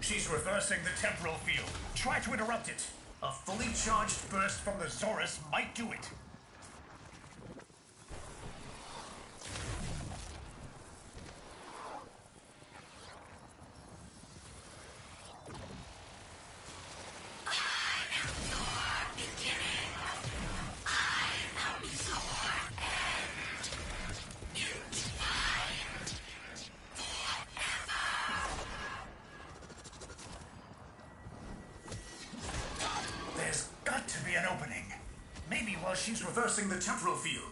She's reversing the temporal field. Try to interrupt it. A fully charged burst from the Zorus might do it. She's reversing the temporal field.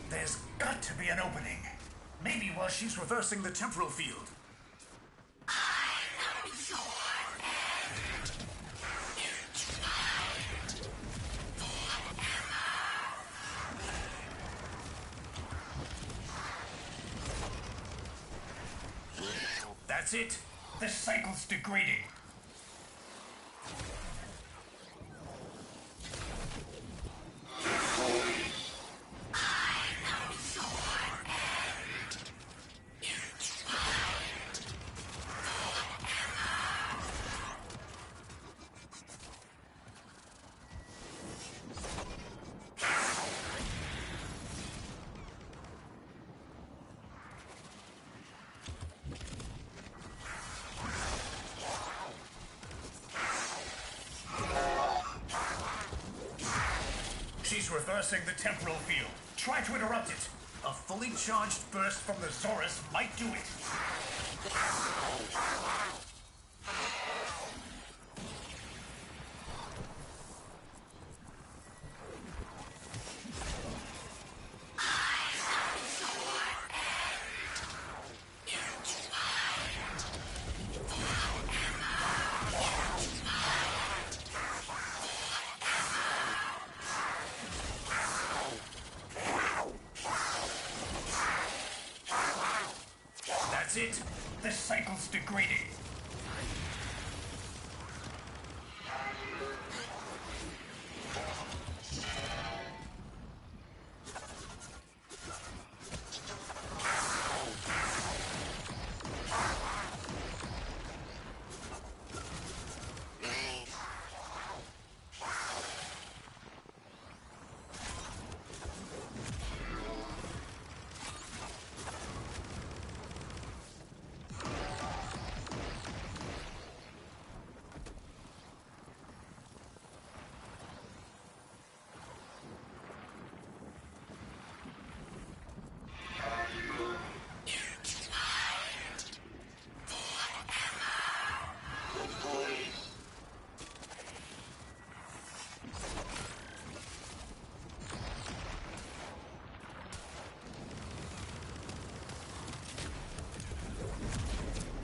There's got to be an opening. Maybe while she's reversing the temporal field. That's it. The cycle's degrading. She's reversing the temporal field. Try to interrupt it. A fully charged burst from the Zorus might do it. That's it. The cycle's degrading.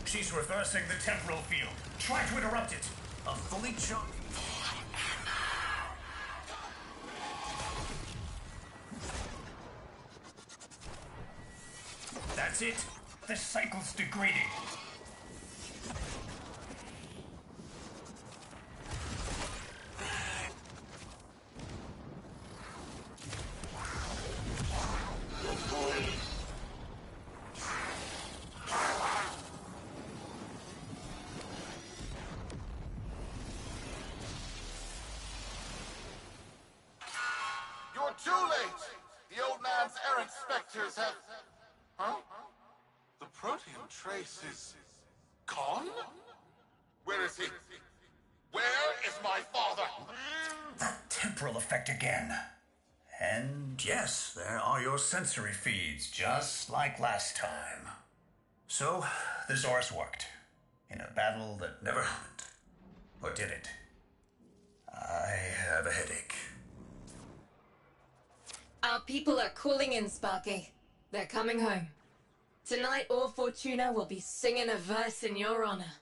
She's reversing the temporal field. Try to interrupt it. A fully charged... That's it. The cycle's degrading. You're too late! The old man's errant specters have... Huh? The proteum trace is... gone? Where is he? Where is my father? That temporal effect again. And yes, there are your sensory feeds, just like last time. So, the Zorus worked. In a battle that never happened. Or did it? I have a headache. Our people are calling in, Sparky. They're coming home. Tonight, all Fortuna will be singing a verse in your honor.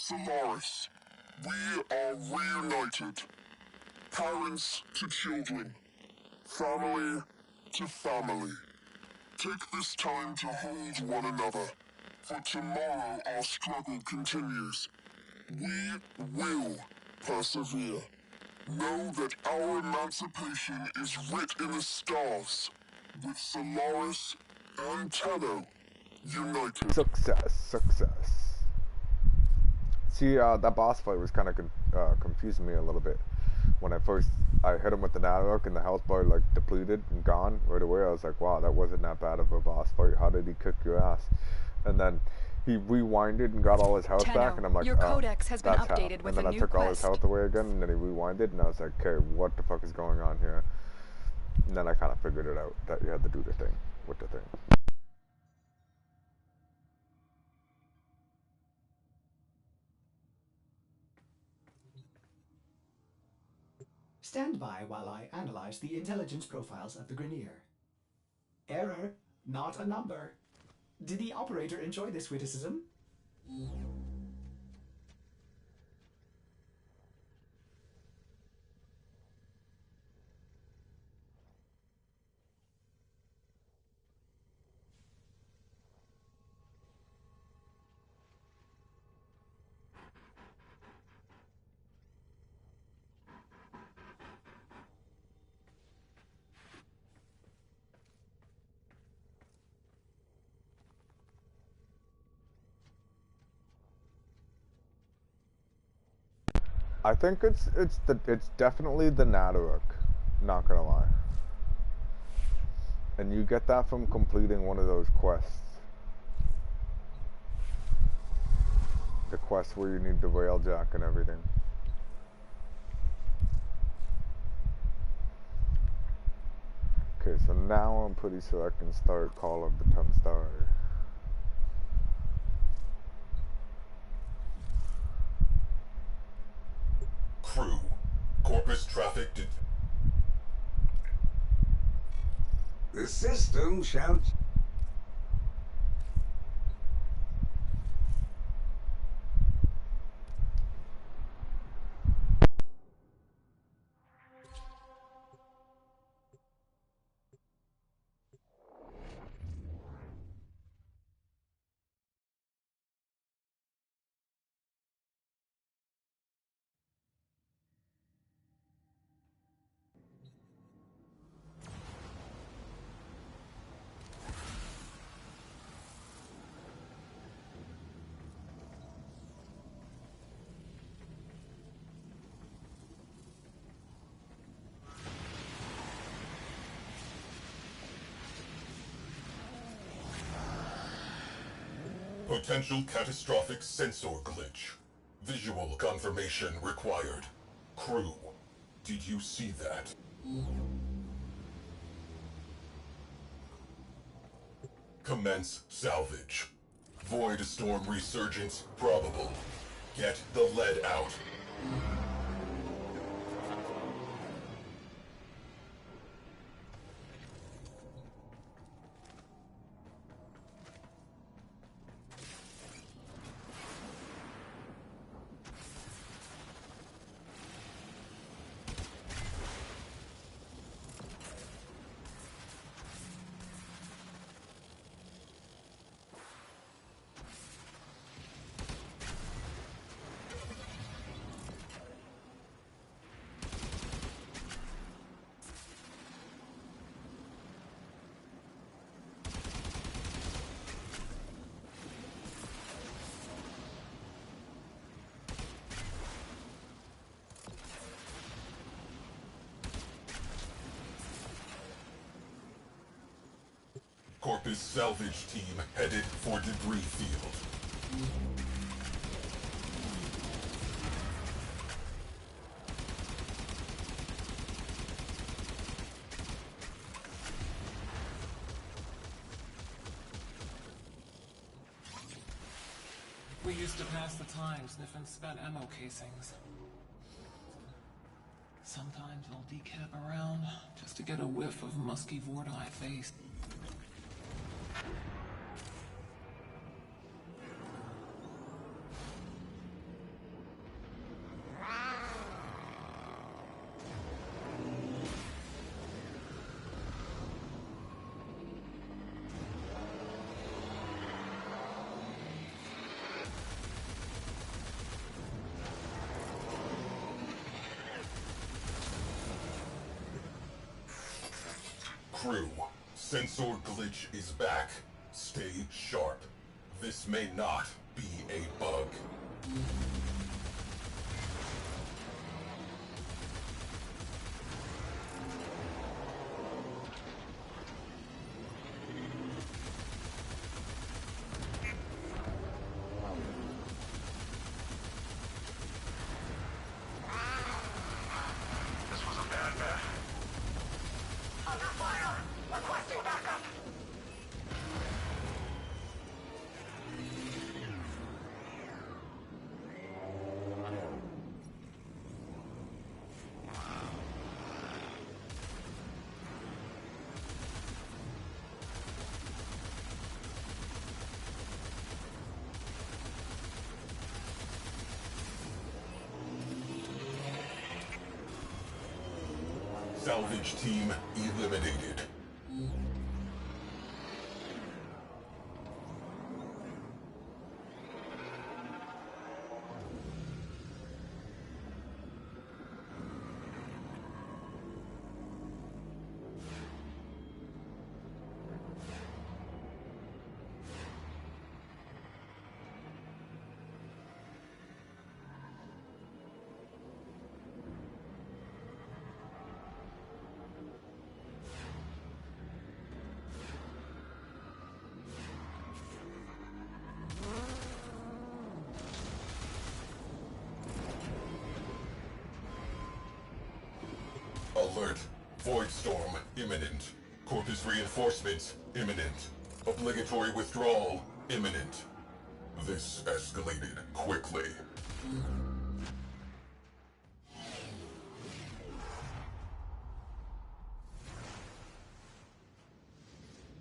Solaris, we are reunited. Parents to children, family to family. Take this time to hold one another, for tomorrow our struggle continues. We will persevere. Know that our emancipation is writ in the stars, with Solaris and Tenno united. Success, success. See, that boss fight was kind of confusing me a little bit. When I hit him with the Narok and the health bar like depleted and gone right away, I was like, wow, that wasn't that bad of a boss fight. How did he kick your ass? And then he rewinded and got all his health back, and I'm like, your codex has been updated with a new quest. And then I took all his health away again, and then he rewinded, and I was like, okay, what the fuck is going on here? And then I kind of figured it out, that you had to do the thing with the thing. Stand by while I analyze the intelligence profiles of the Grineer. Error, not a number. Did the operator enjoy this witticism? I think it's definitely the Nadaruk, not gonna lie. And you get that from completing one of those quests. The quest where you need the railjack and everything. Okay, so now I'm pretty sure I can start Call of the 10 Star. Crew, Corpus traffic did. The system shouts. Potential catastrophic sensor glitch. Visual confirmation required. Crew, did you see that? Commence salvage. Void storm resurgence probable. Get the lead out. Corpus salvage team headed for debris field. We used to pass the time sniffing spent ammo casings. Sometimes I'll decap around just to get a whiff of musky Vorti face. Crew, sensor glitch is back. Stay sharp. This may not be a bug. This was a bad bet. Under fire! Requesting backup! Salvage team eliminated. Alert. Void storm imminent. Corpus reinforcements imminent. Obligatory withdrawal imminent. This escalated quickly.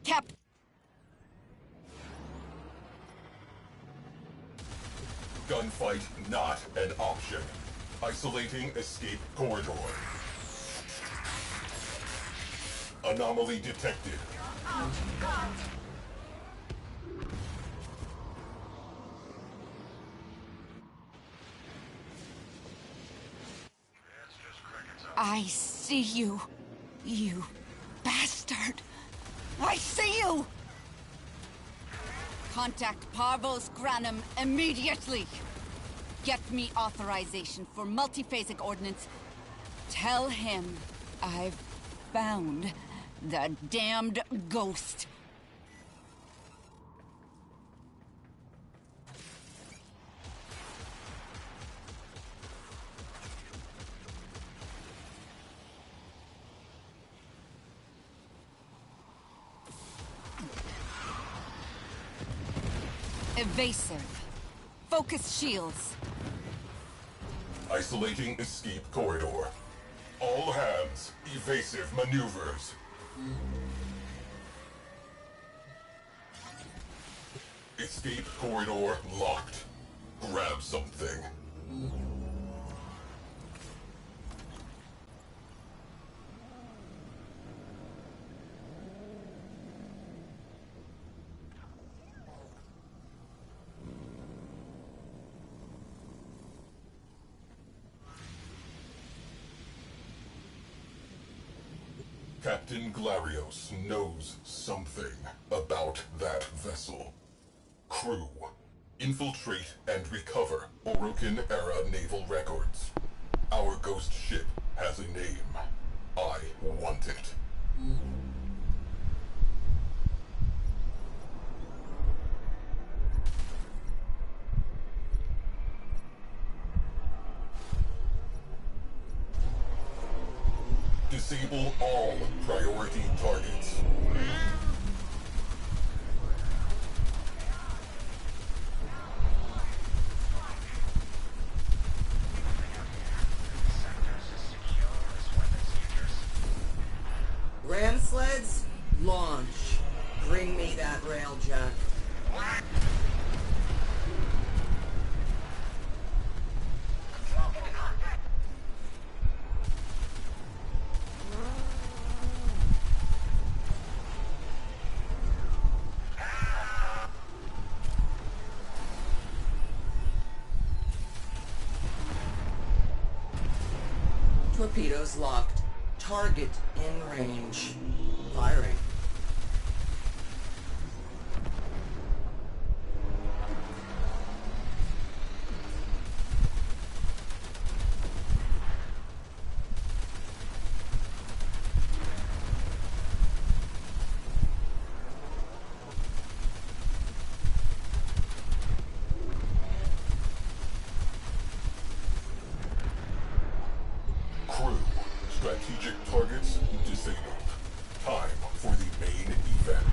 Cap. Gunfight not an option. Isolating escape corridor. Anomaly detected. I see you. You bastard. I see you! Contact Parvos Granum immediately. Get me authorization for multiphasic ordnance. Tell him I've found the damned ghost. Evasive. Focus shields. Isolating escape corridor. All hands, evasive maneuvers. Escape corridor locked. Grab something. Captain Glarios knows something about that vessel. Crew, infiltrate and recover Orokin-era naval records. Our ghost ship has a name. I want it. Disable all priority targets. Ram sleds, launch. Bring me that railjack. Torpedoes locked. Target in range. firing. Crew, strategic targets disabled. Time for the main event.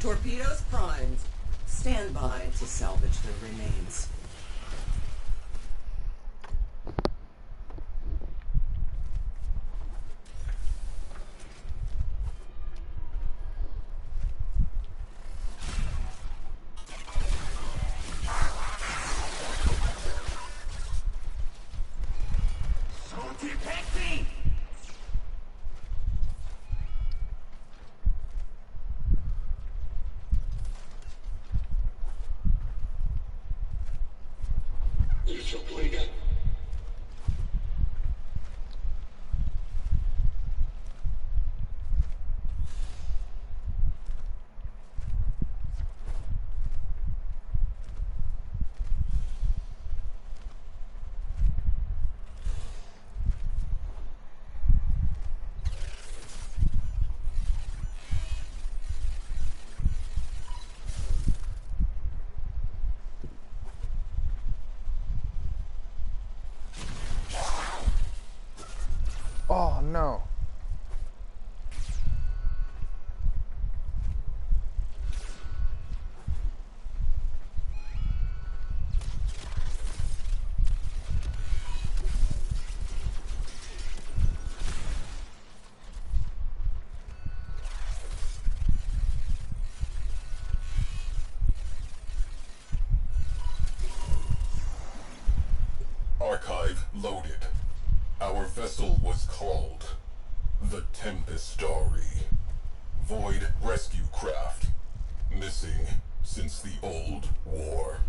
Torpedoes primed. Stand by to salvage the remains. Oh no. Archive loaded. Our vessel was called the Tempestari. Void rescue craft. Missing since the old war.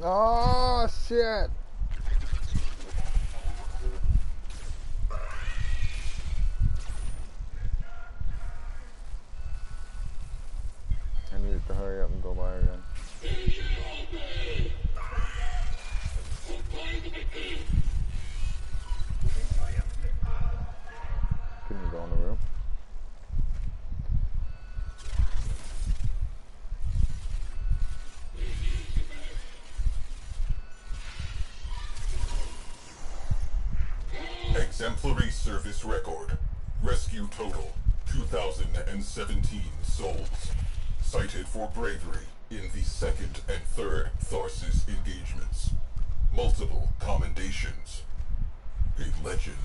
Oh shit. I need to hurry up and go by again. Can you go in the room? Exemplary service record. Rescue total 2,017 souls. Cited for bravery in the 2nd and 3rd Tharsis engagements. Multiple commendations. A legend.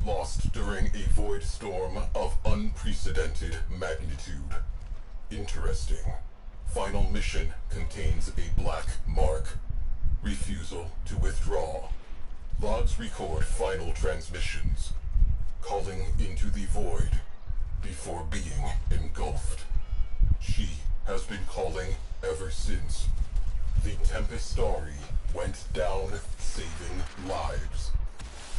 Lost during a void storm of unprecedented magnitude. Interesting. Final mission contains a black mark. Refusal to withdraw. Logs record final transmissions. Calling into the void before being engulfed. She has been calling ever since. The Tempestari went down saving lives.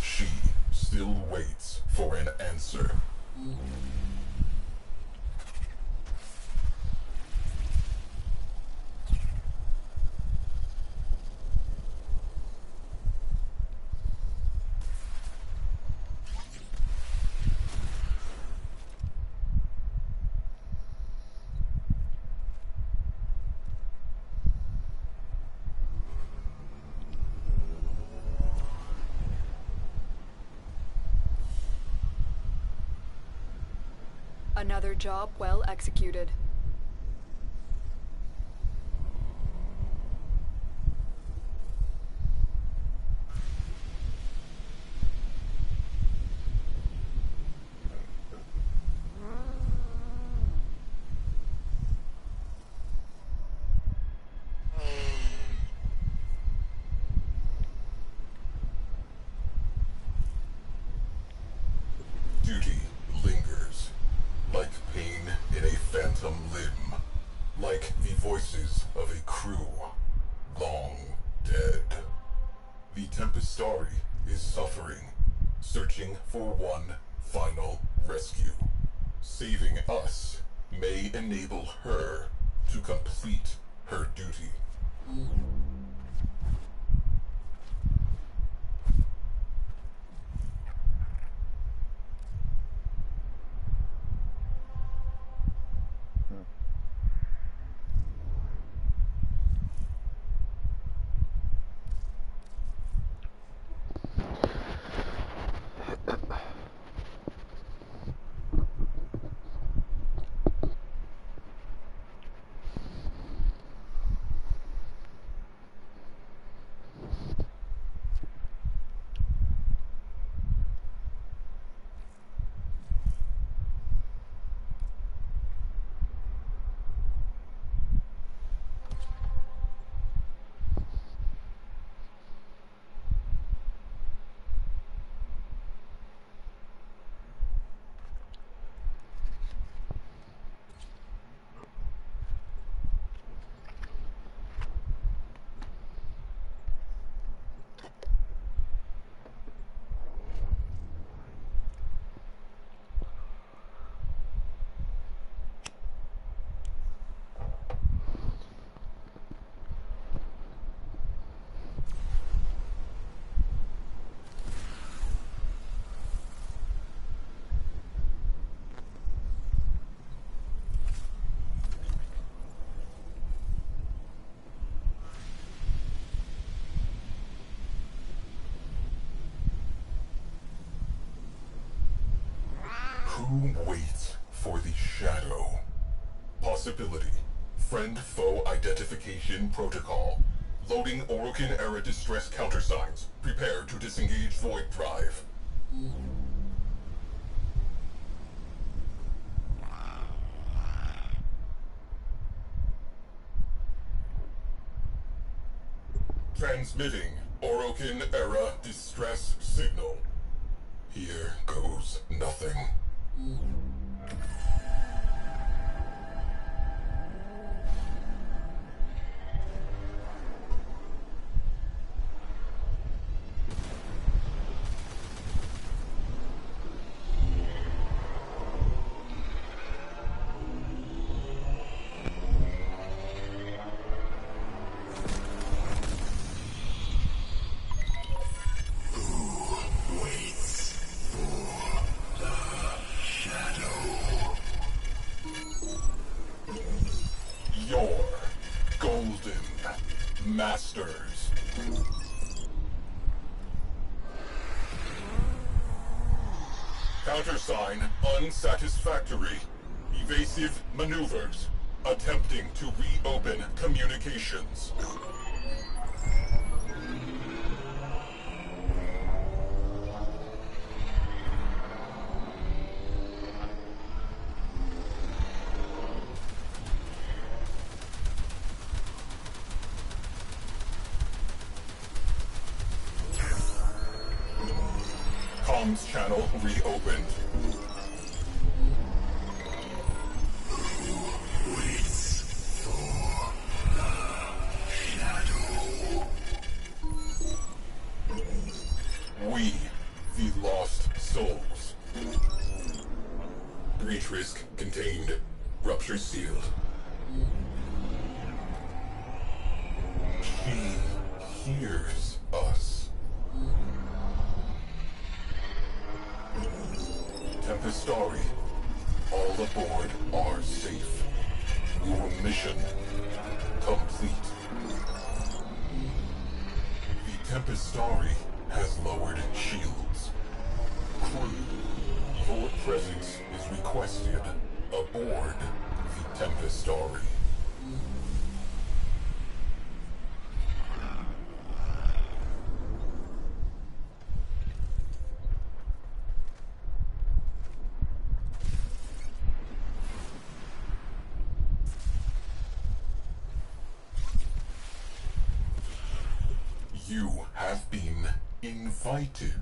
She still waits for an answer. Another job well executed. Duty lingers, like pain in a phantom limb, like the voices of a crew, long dead. The Tempestari is suffering, searching for one final rescue. Saving us may enable her to complete her duty. Who waits for the shadow? Possibility. Friend-foe identification protocol. Loading Orokin-era distress countersigns. Prepare to disengage void drive. Transmitting Orokin-era distress signal. Here goes nothing. Sisters. Countersign unsatisfactory. Evasive maneuvers. Attempting to reopen communications. Comms channel reopened. We, the lost souls. Breach risk contained. Rupture sealed. He hears us. Tempestari, all aboard are safe. Your mission complete. The Tempestari has lowered shields. Crew, your presence is requested aboard the Tempestari. You have been invited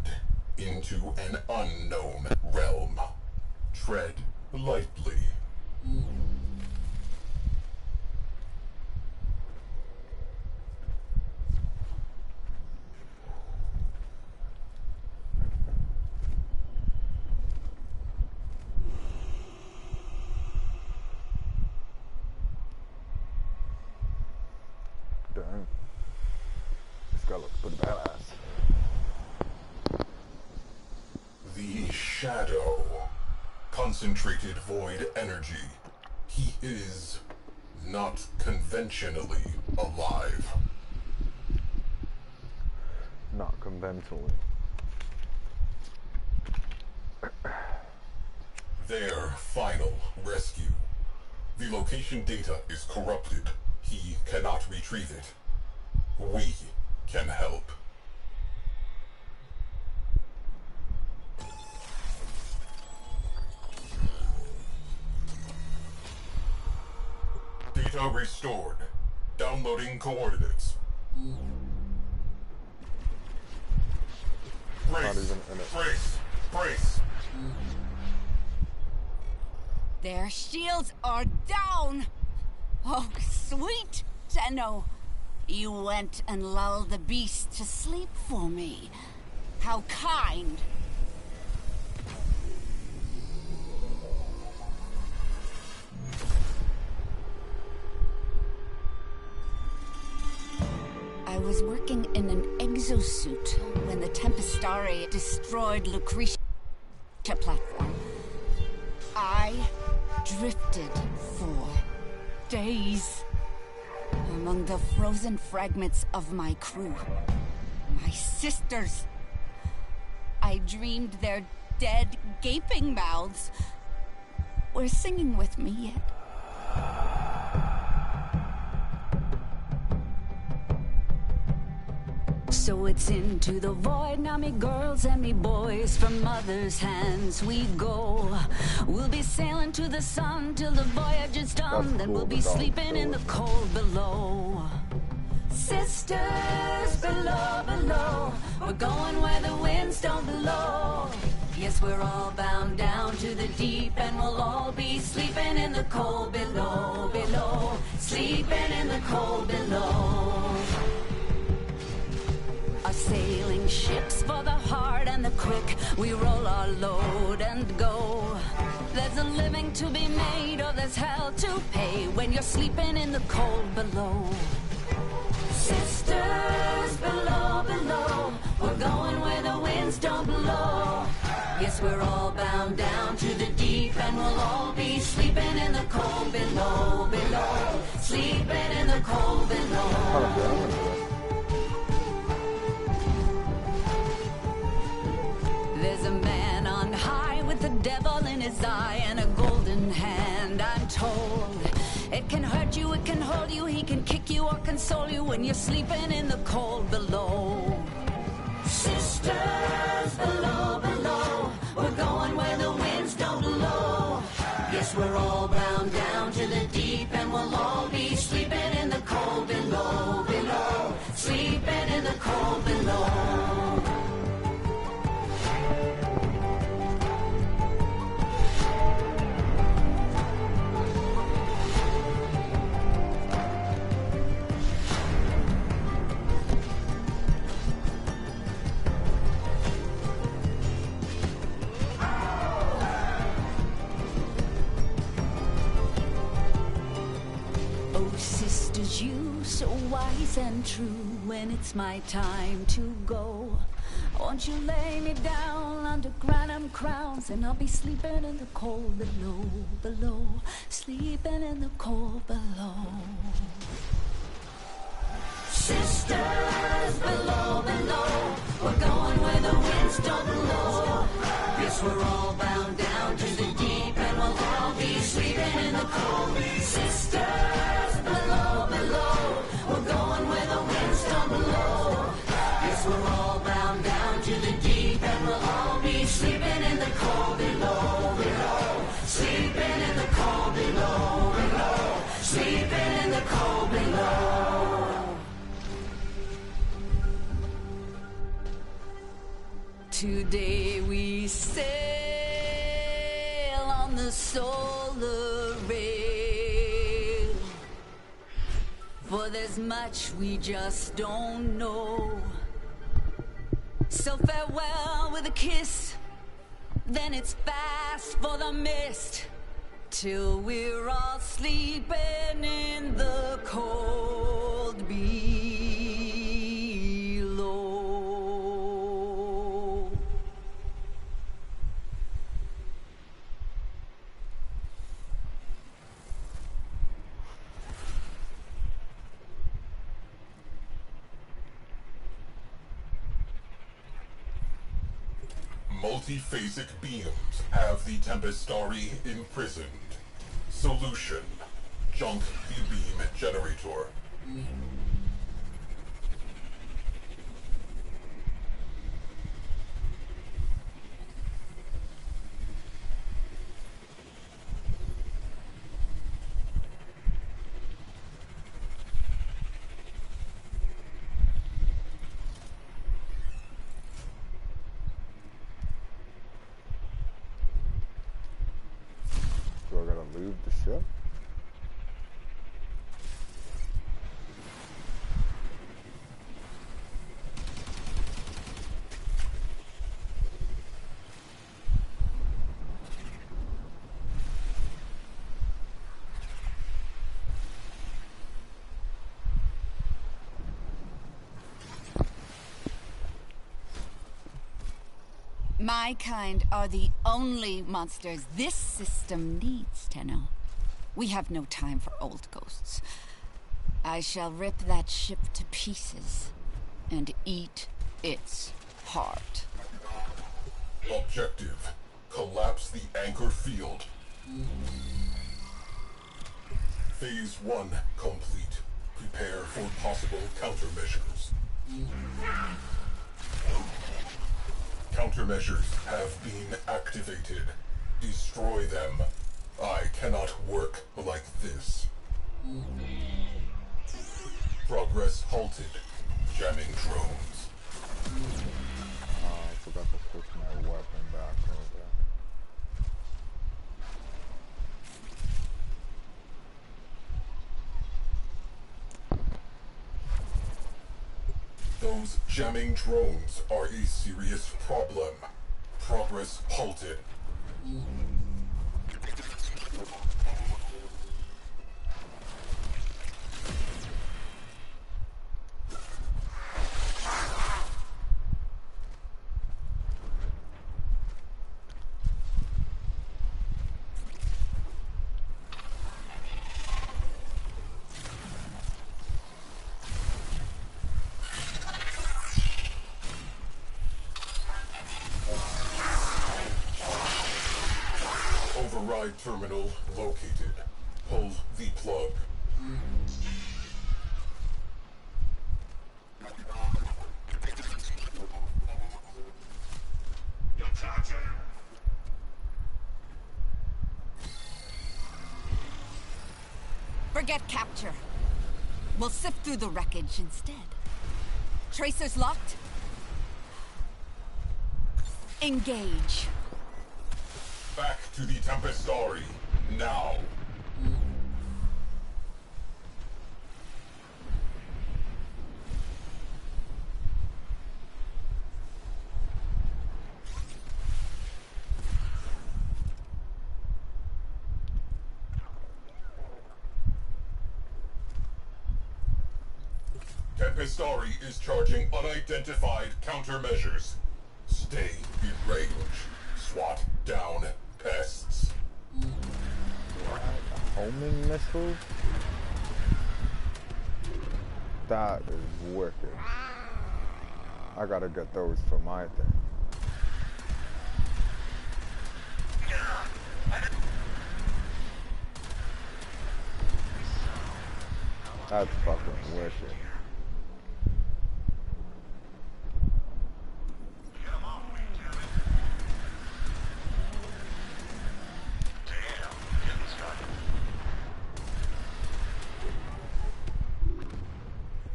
into an unknown realm. Tread lightly. Dang. This guy looks pretty badass. The Shadow. Concentrated void energy. He is not conventionally alive. Not conventionally. Their final rescue. The location data is corrupted. He cannot retrieve it. We can help. Data restored. Downloading coordinates. Brace! Brace! Brace! Their shields are down! Oh, sweet Tenno. You went and lulled the beast to sleep for me. How kind. I was working in an exosuit when the Tempestari destroyed Lucretia platform. I drifted for days among the frozen fragments of my crew. My sisters. I dreamed their dead, gaping mouths were singing with me yet. So it's into the void, now me girls and me boys, from mother's hands we go. We'll be sailing to the sun till the voyage is done, then we'll be sleeping in the cold below. Sisters below, below, we're going where the winds don't blow. Yes, we're all bound down to the deep, and we'll all be sleeping in the cold below, below, sleeping in the cold below. Our sailing ships for the hard and the quick, we roll our load and go. There's a living to be made, or there's hell to pay when you're sleeping in the cold below. Sisters below, below, we're going where the winds don't blow. Yes, we're all bound down to the deep, and we'll all be sleeping in the cold below, below, sleeping in the cold below. devil in his eye and a golden hand, I'm told. It can hurt you, it can hold you, he can kick you or console you when you're sleeping in the cold below. Sisters below, below, we're going where the winds don't blow. Yes, we're all bound down to the deep, and we'll all be sleeping in the cold below, below, sleeping in the cold below. Sisters, you so wise and true, when it's my time to go, won't you lay me down under granum crowns, and I'll be sleeping in the cold below, below, sleeping in the cold below. Sisters below, below, we're going where the winds don't blow. Yes, we're all bound down to the deep, and we'll all be sleeping in the cold. Sisters below, below, we're going where the winds don't blow. Yes, we're all bound down to the deep, and we'll all be sleeping in the cold below, below, sleeping in the cold below, below, sleeping in the cold below. Today we sail on the solar rail, for there's much we just don't know. So farewell with a kiss, then it's fast for the mist, till we're all sleeping in the cold below. Multiphasic beams have the Tempestari imprisoned. Solution: junk beam generator. Do I gotta leave the ship? My kind are the only monsters this system needs, Tenno. We have no time for old ghosts. I shall rip that ship to pieces and eat its heart. Objective: collapse the anchor field. Phase 1 complete. Prepare for possible countermeasures. Countermeasures have been activated. Destroy them. I cannot work like this. Progress halted. Jamming drones. I forgot to push my weapon back over. Those jamming drones are a serious problem. Progress halted. Override terminal located. Pull the plug. Forget capture. We'll sift through the wreckage instead. Tracers locked? Engage. Back to the Tempestari, now. Tempestari is charging unidentified countermeasures. Stay in range. SWAT down pests. Homing missiles? That is wicked. I gotta get those for my thing. That's fucking wicked.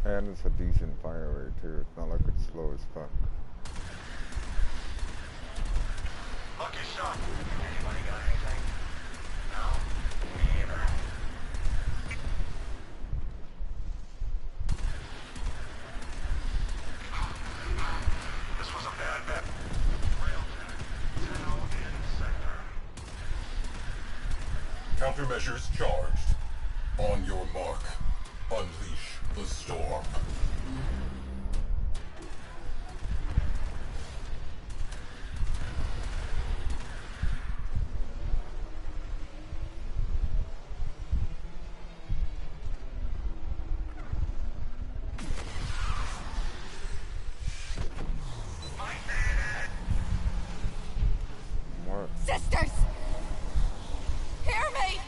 And it's a decent fire rate too. It's not like it's slow as fuck. Lucky shot. Anybody got anything? No? Me either. This was a bad bet. Rail in sector. Countermeasures charged. On your mark. Unleash the storm. Sisters! Hear me!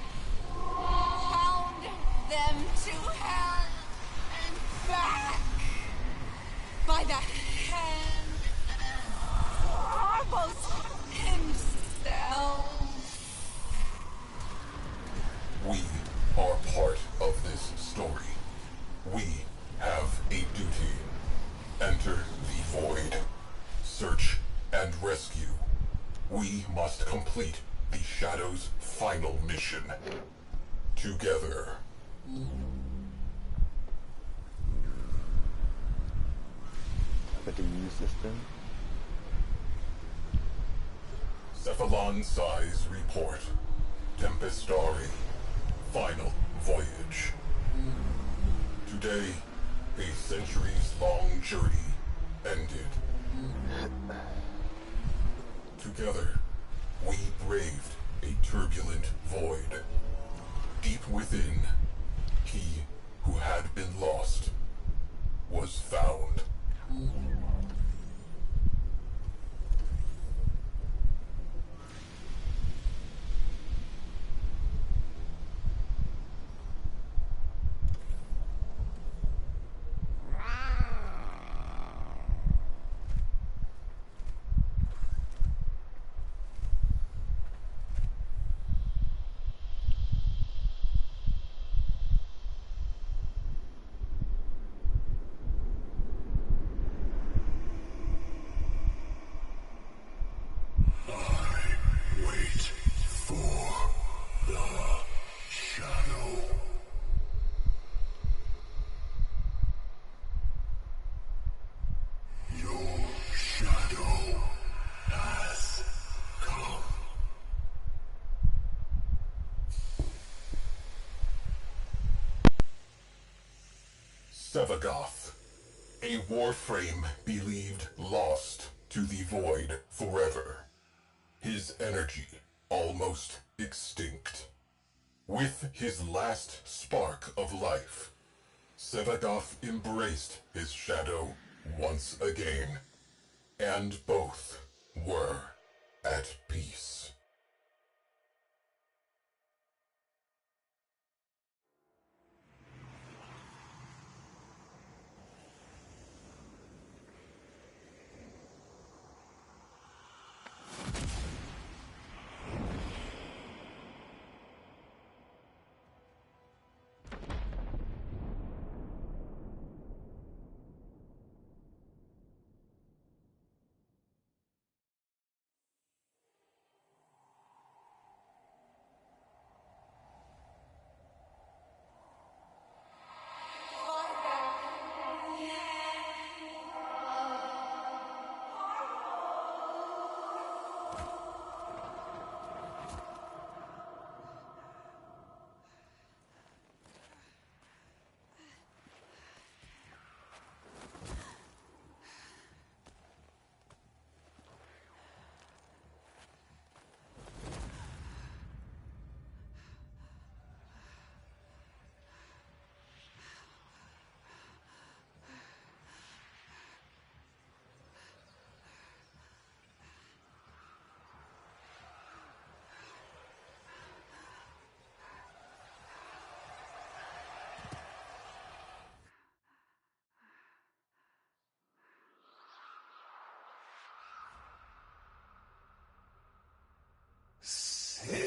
Pound them to hell and back! By the hand Arbos himself! We are part of this story. We have a duty. Enter the void. Search and rescue. We must complete the Shadow's final mission. Together. The DU system. Cephalon size report. Tempestari. Final voyage. Today, a centuries-long journey ended. Together, we braved a turbulent void. Deep within, he who had been lost was found. Sevagoth, a Warframe believed lost to the void forever. His energy almost extinct. With his last spark of life, Sevagoth embraced his shadow once again, and both were at peace.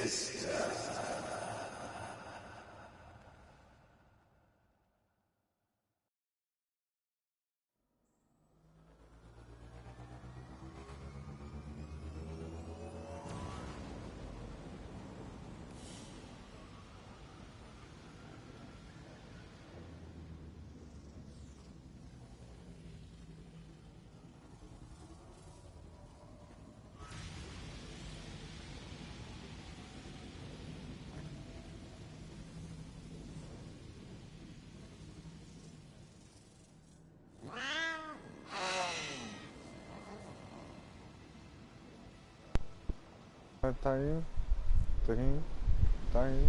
sister. Tayo, tayo, tayo.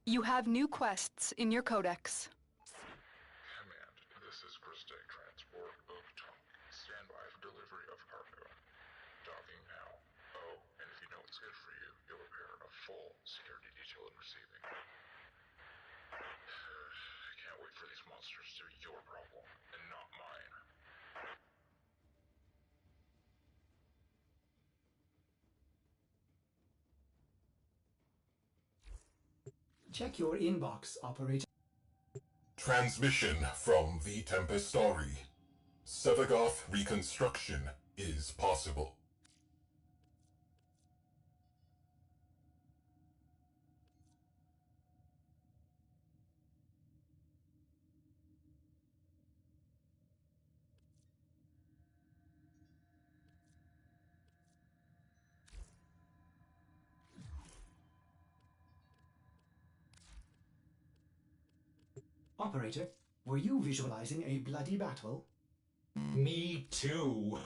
You have new quests in your codex. Command, this is Christie Transport of Tongue. Stand by for delivery of cargo. Docking now. Oh, and if you know what's good for you, you'll repair a full security detail and receiving. I can't wait for these monsters to be your problem, and not mine. Check your inbox, operator. Transmission from the Tempestari. Sevagoth reconstruction is possible. Operator, were you visualizing a bloody battle? Me too.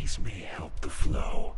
These may help the flow.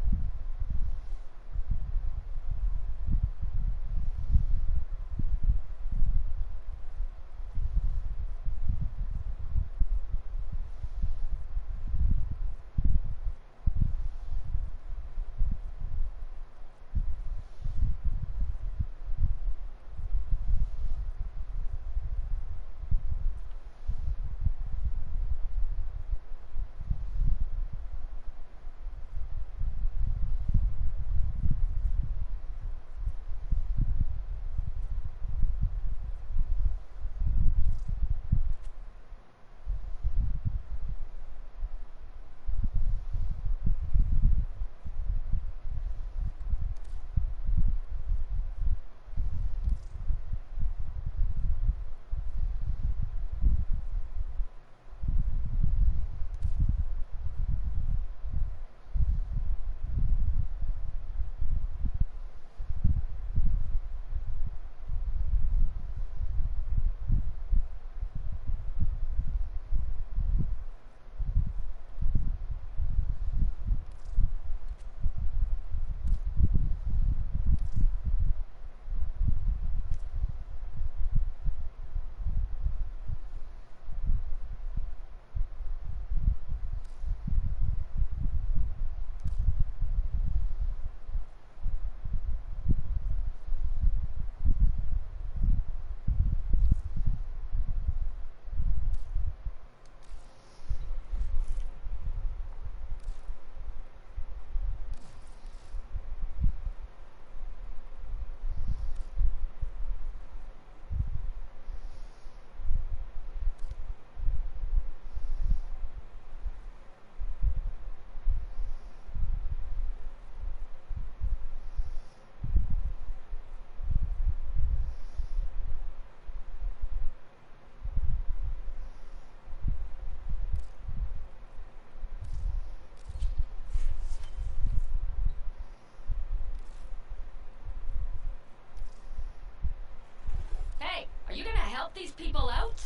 Hey, are you gonna help these people out?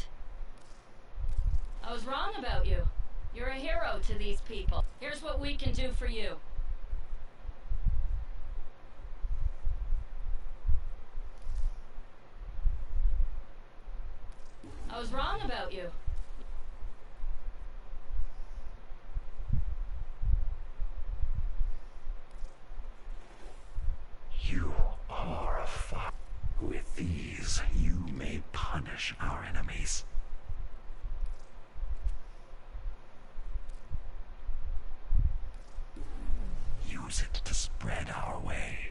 I was wrong about you. You're a hero to these people. Here's what we can do for you. I was wrong about you. You are a fox. With these, you may punish our enemies. Use it to spread our way.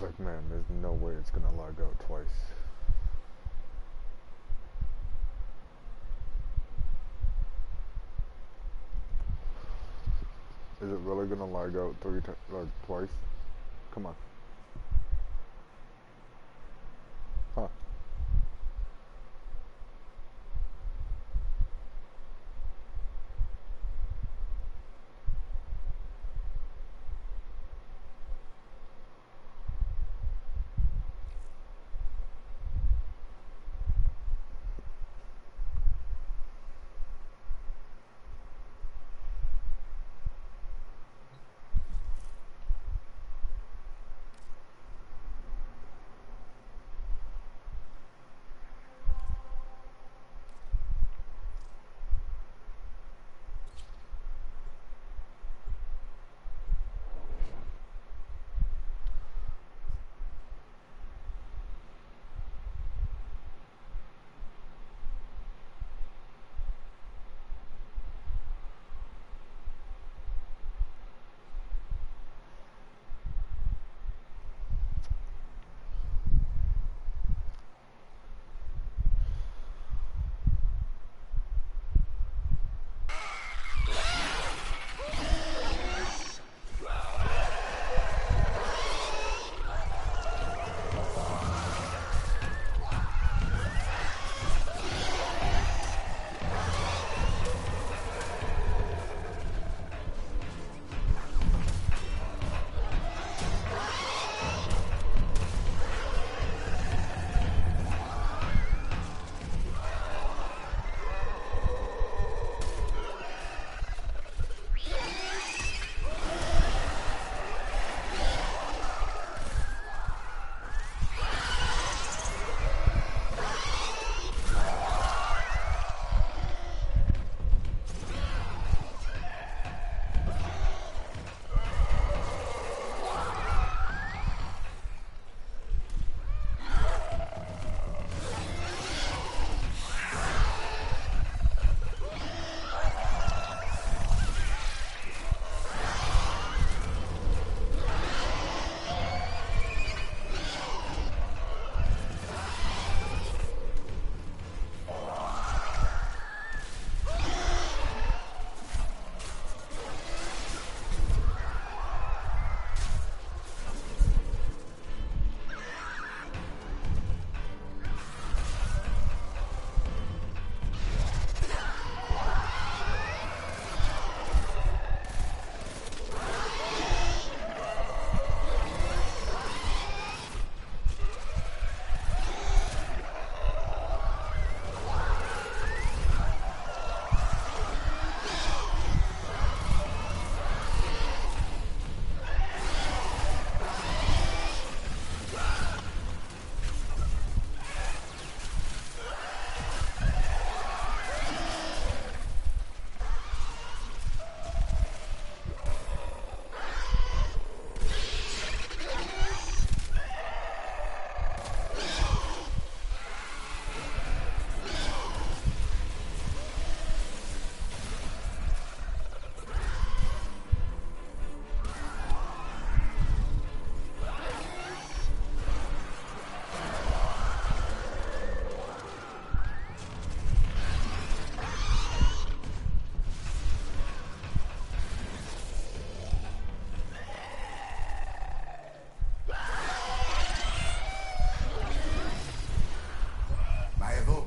was like, man, there's no way it's gonna lag out twice. Is it really gonna lag out twice? Come on. Huh.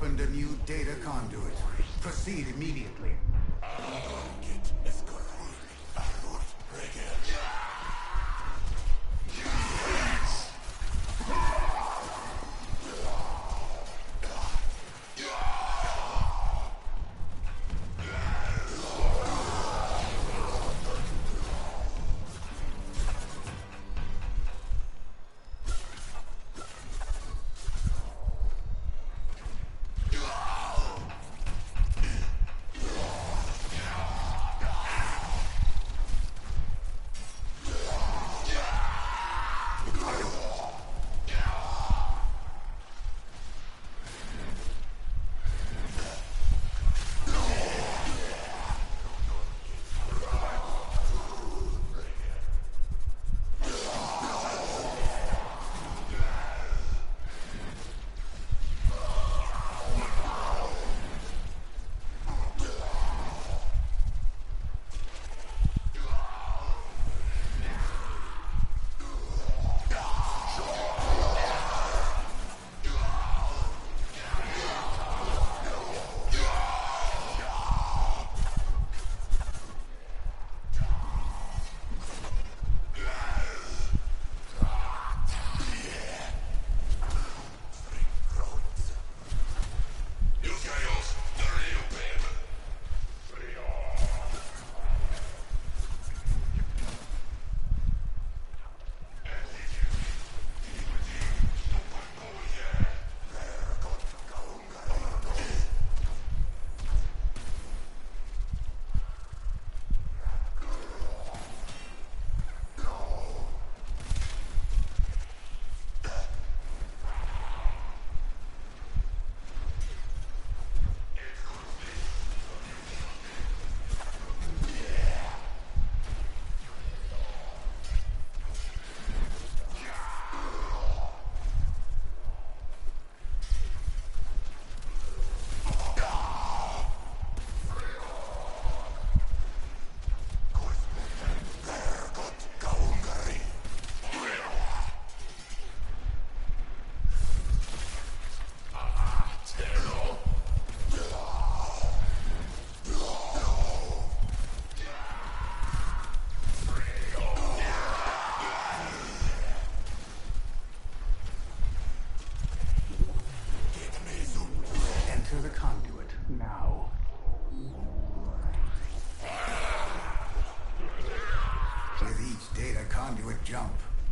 opened a new data conduit. Proceed immediately.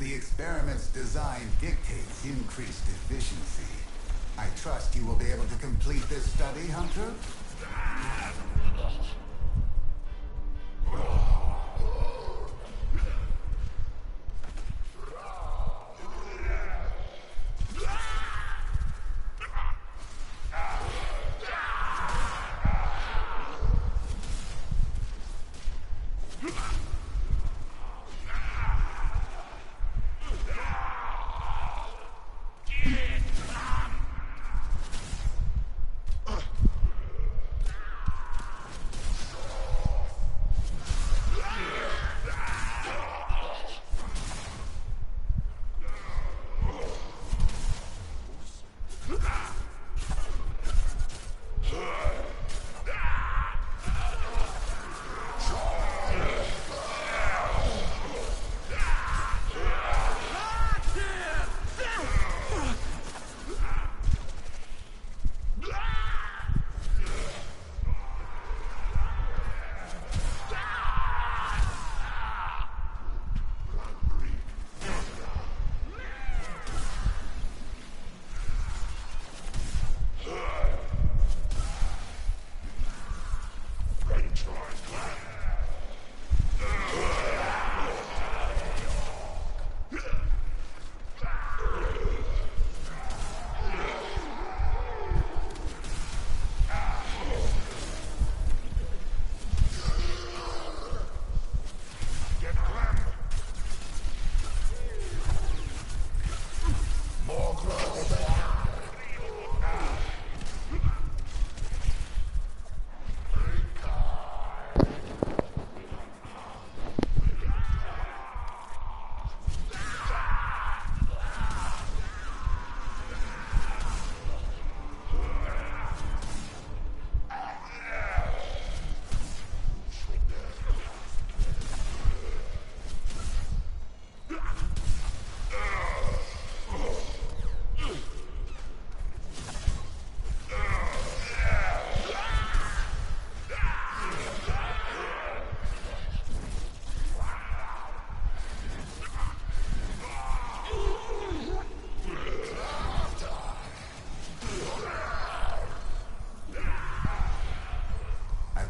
The experiment's design dictates increased efficiency. I trust you will be able to complete this study, Hunter?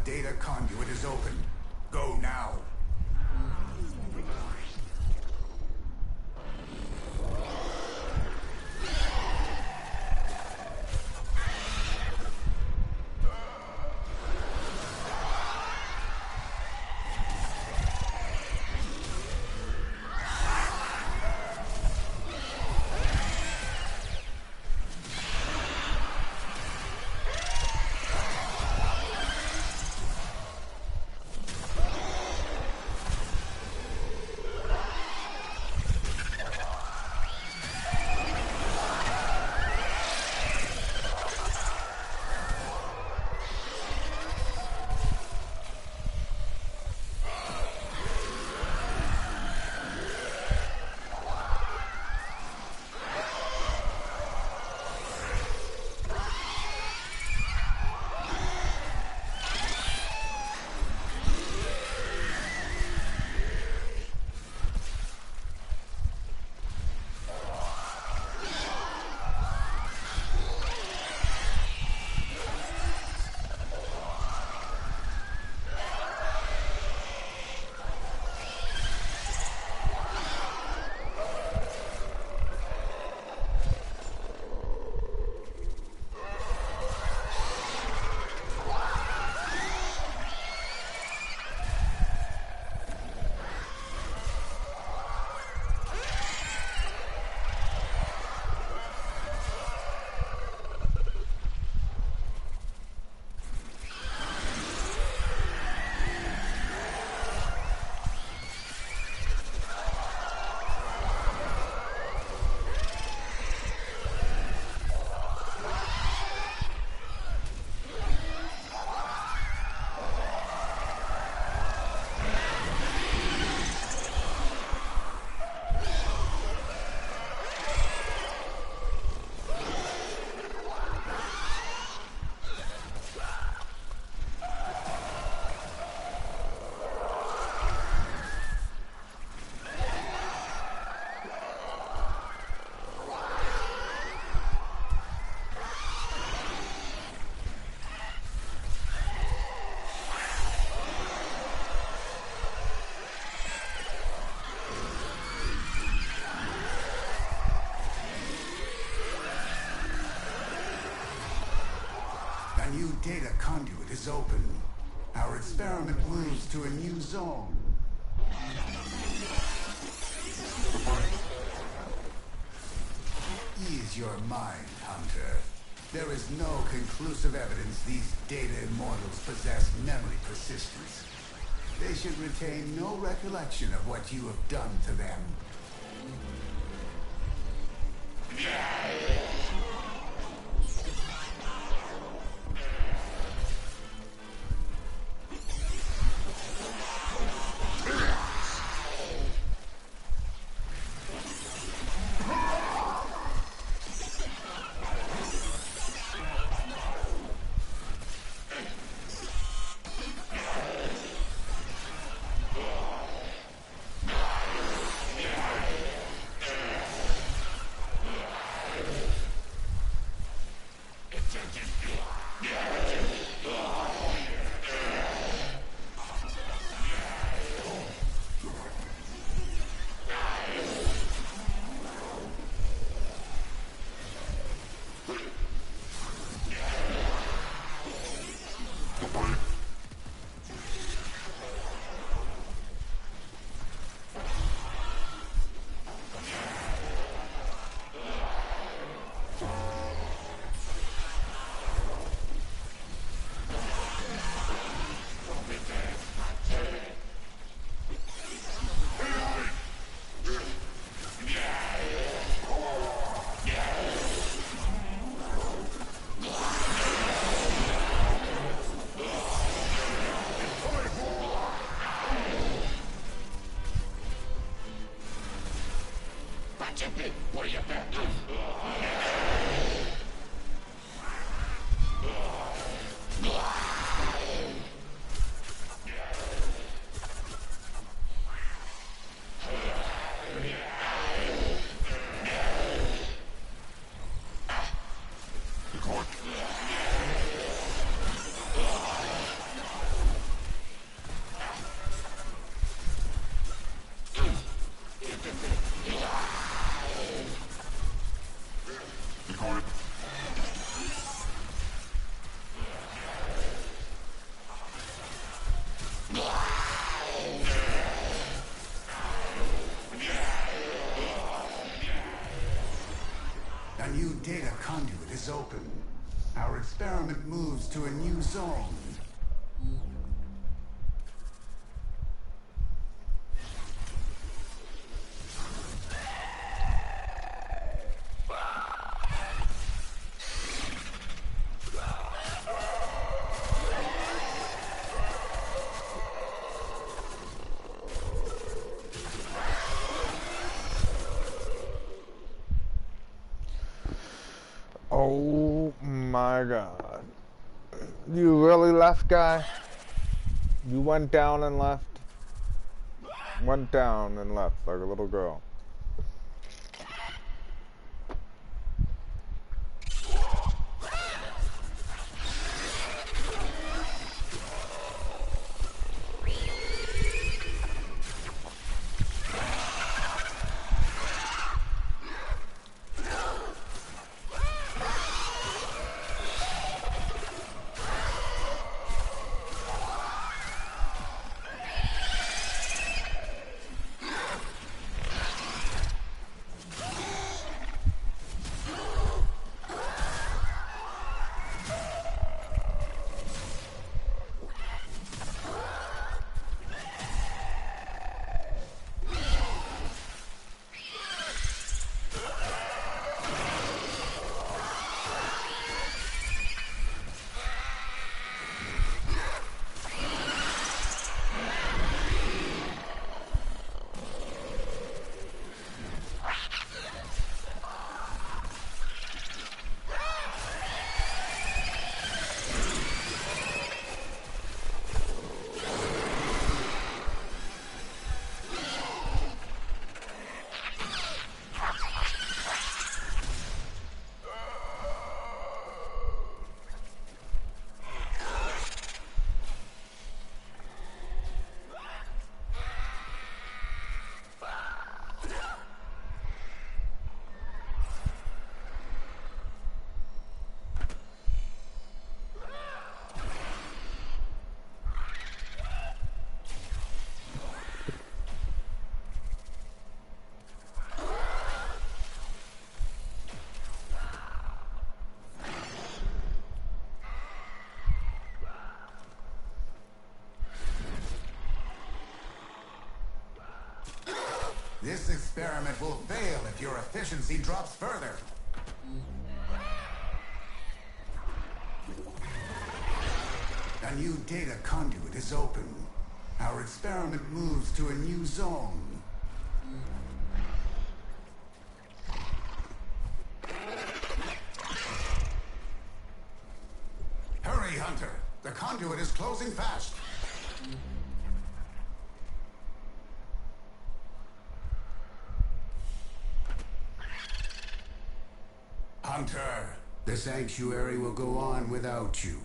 Data conduit is open. Go now. A new data conduit is open. Our experiment moves to a new zone. Ease your mind, Hunter. There is no conclusive evidence these data immortals possess memory persistence. They should retain no recollection of what you have done to them. A new data conduit is open. Our experiment moves to a new zone. Oh my god. You really left, guy? You went down and left? Went down and left like a little girl. experiment will fail if your efficiency drops further. A new data conduit is open. Our experiment moves to a new zone. Hurry, Hunter! The conduit is closing fast. Hunter, the sanctuary will go on without you.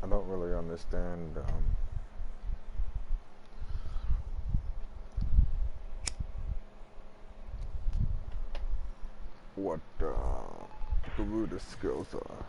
I don't really understand what Garuda's skills are.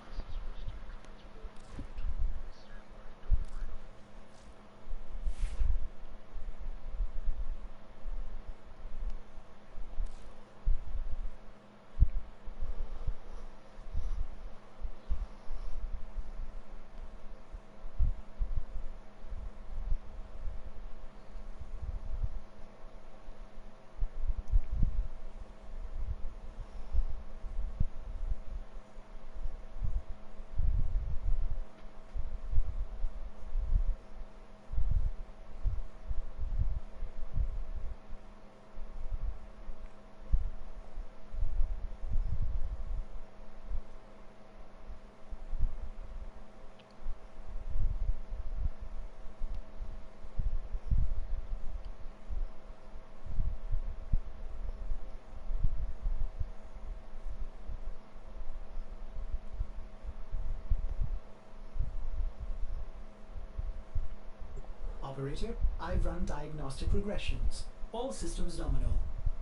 Operator, I've run diagnostic regressions. All systems nominal.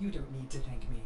You don't need to thank me.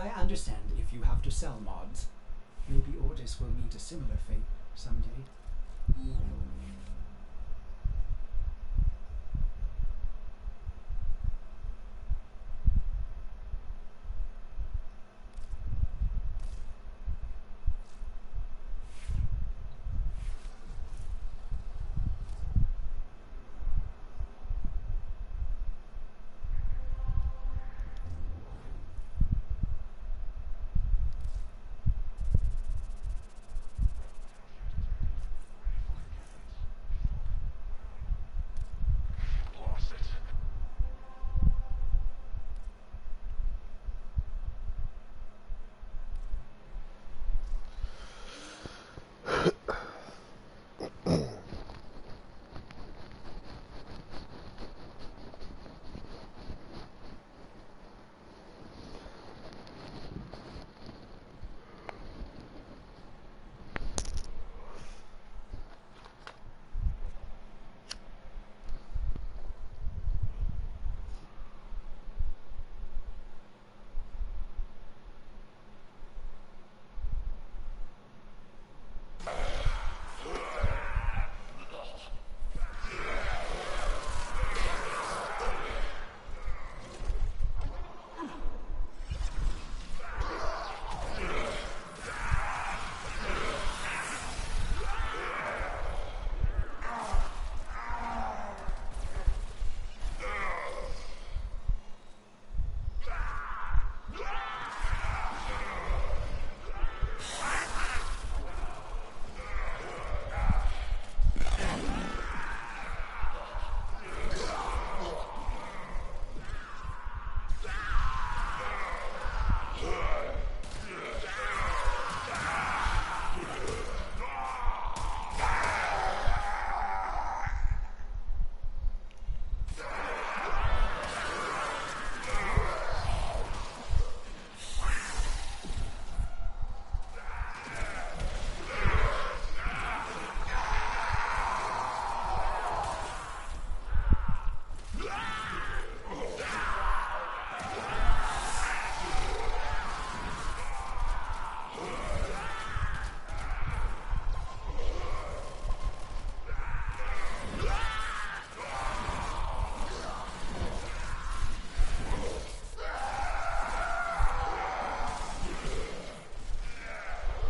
I understand if you have to sell mods. Maybe Otis will meet a similar fate someday.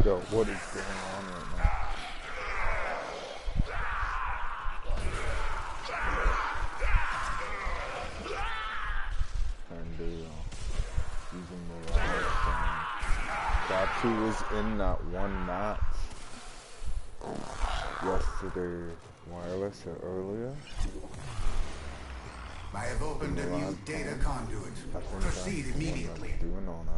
Yo, what is going on right now? And using the wireless Datu was in that one match yesterday, wireless or earlier. I have opened a new data conduit. Proceed immediately. Doing all that.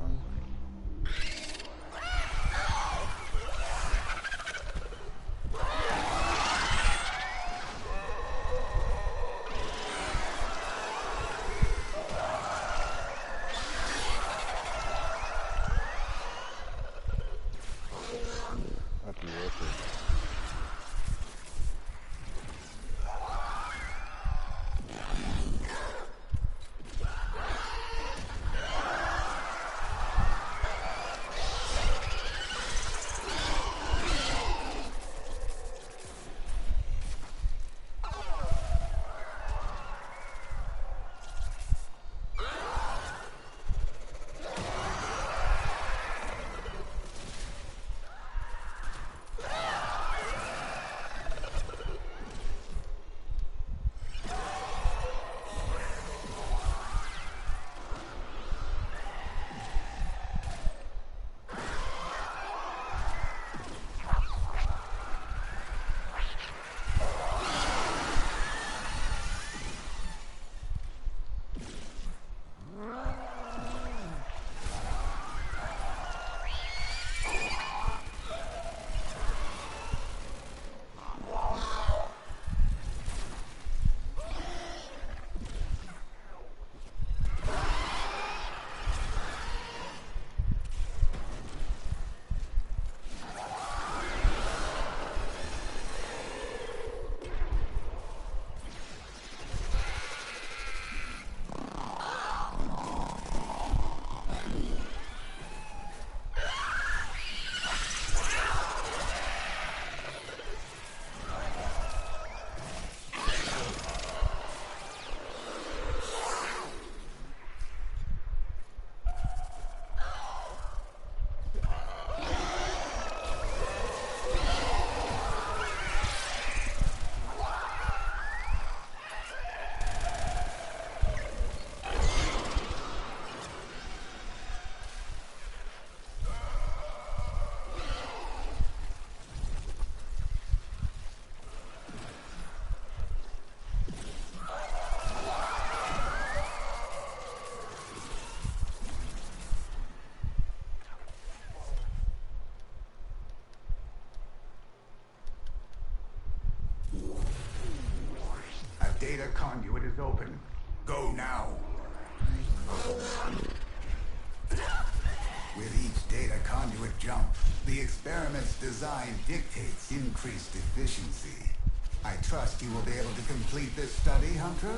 data conduit is open. Go now. With each data conduit jump, the experiment's design dictates increased efficiency. I trust you will be able to complete this study, Hunter?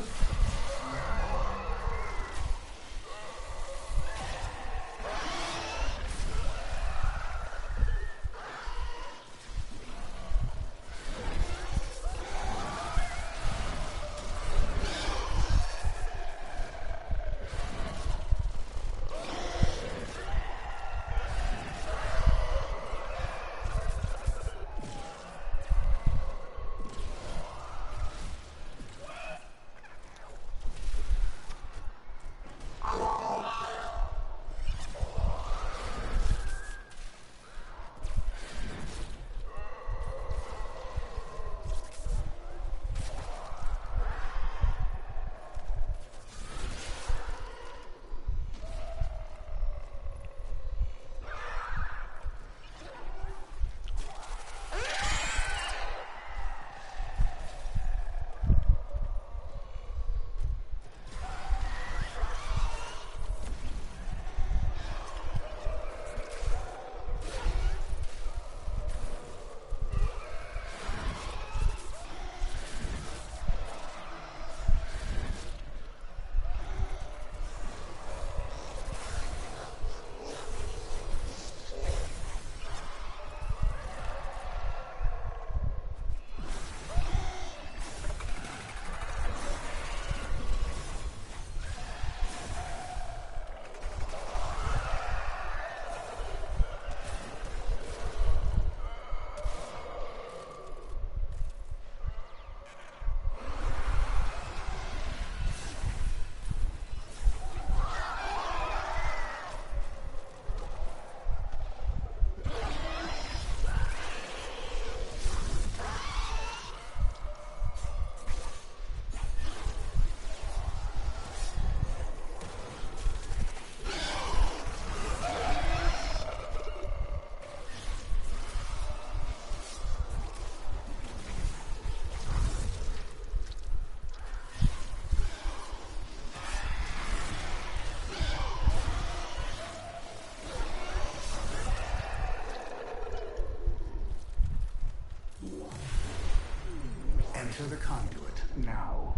Enter the conduit now.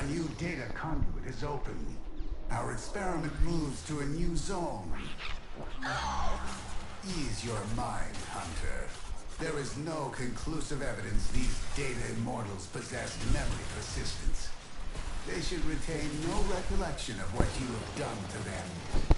A new data conduit is open. Our experiment moves to a new zone. Ease your mind, Hunter. There is no conclusive evidence these data immortals possess memory persistence. They should retain no recollection of what you have done to them.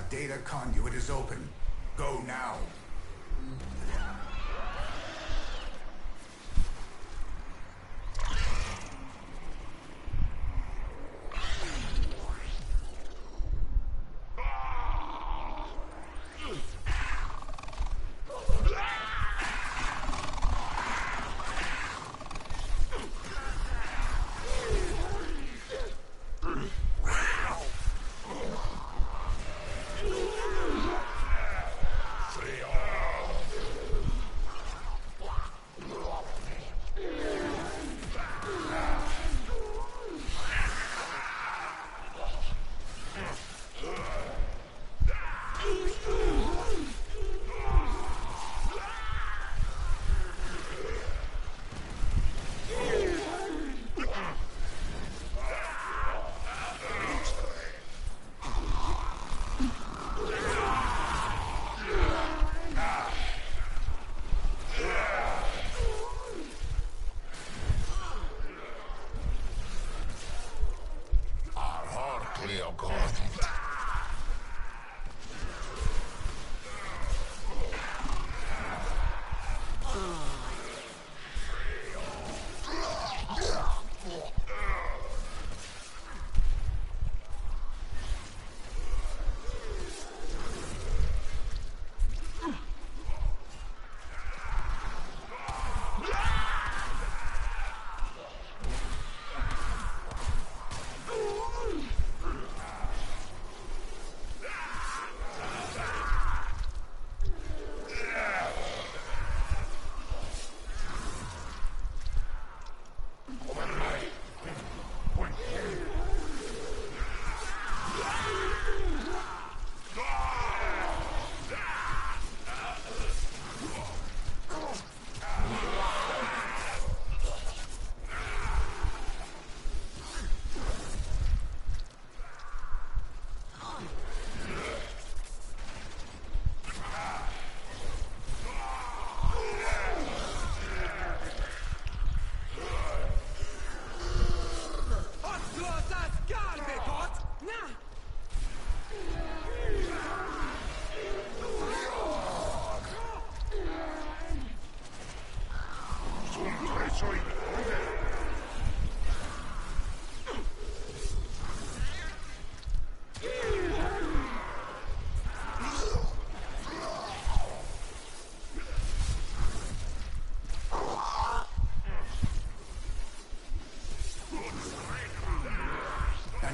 Data conduit is open. Go now.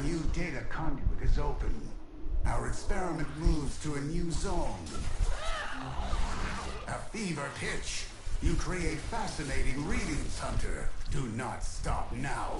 A new data conduit is open. Our experiment moves to a new zone. A fever pitch. You create fascinating readings, Hunter. Do not stop now.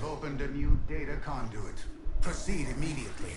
Opened a new data conduit. Proceed immediately.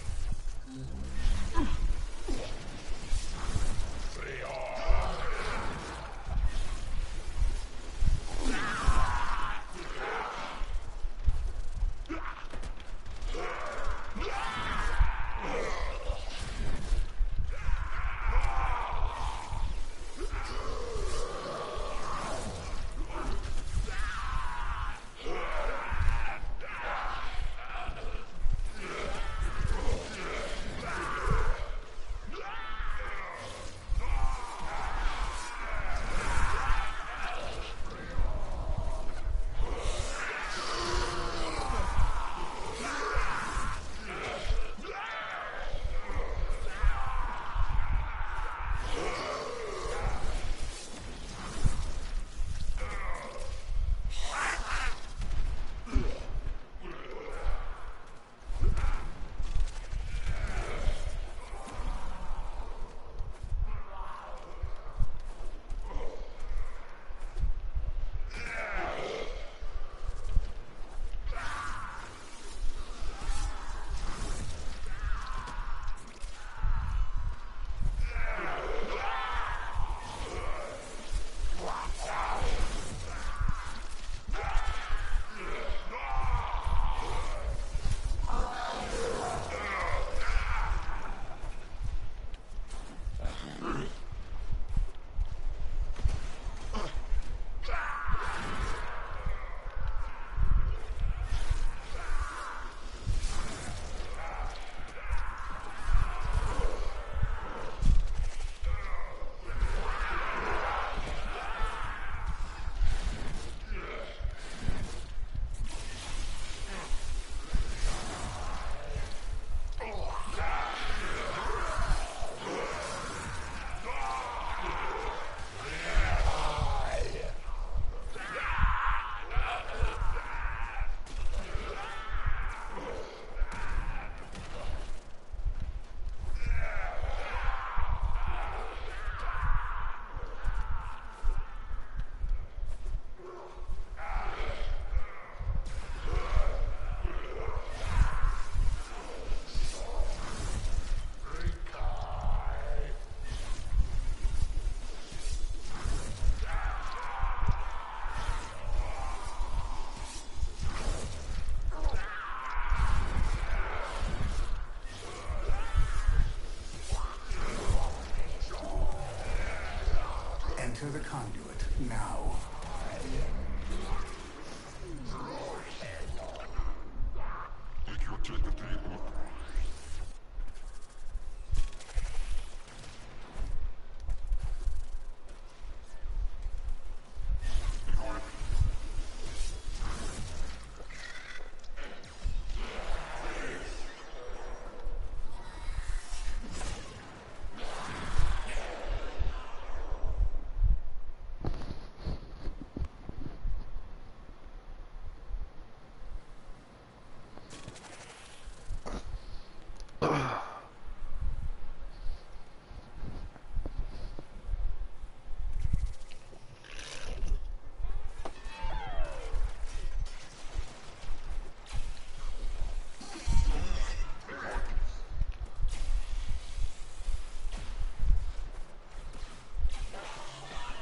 enter the conduit now.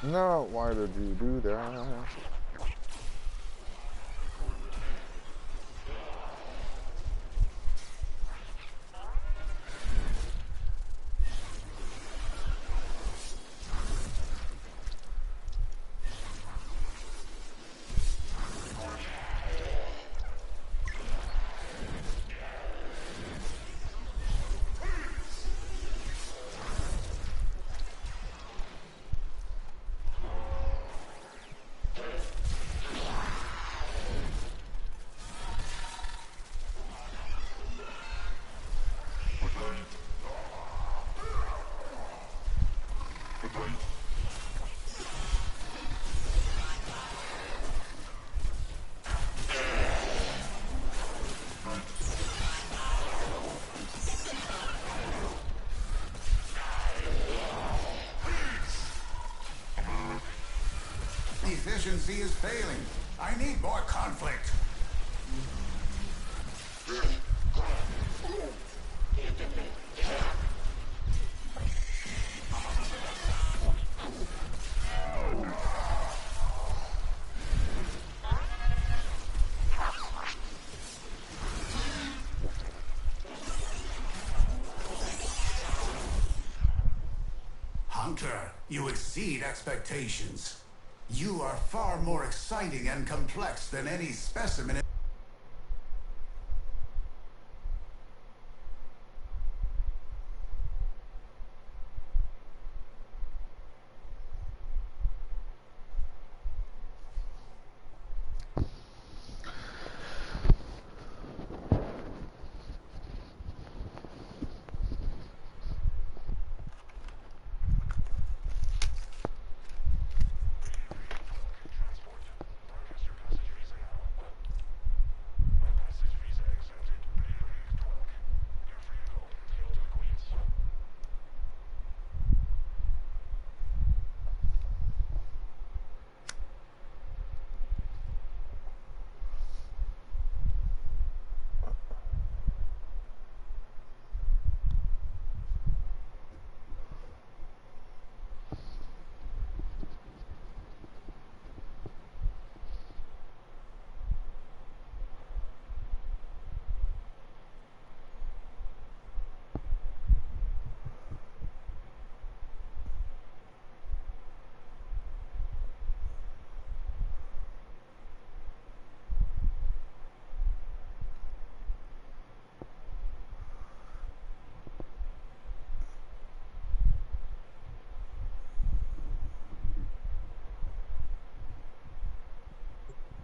No, why did you do that? Efficiency is failing. I need more conflict. Hunter, you exceed expectations. You are far more exciting and complex than any specimen.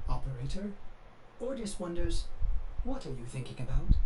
Operator? Ordis wonders, what are you thinking about?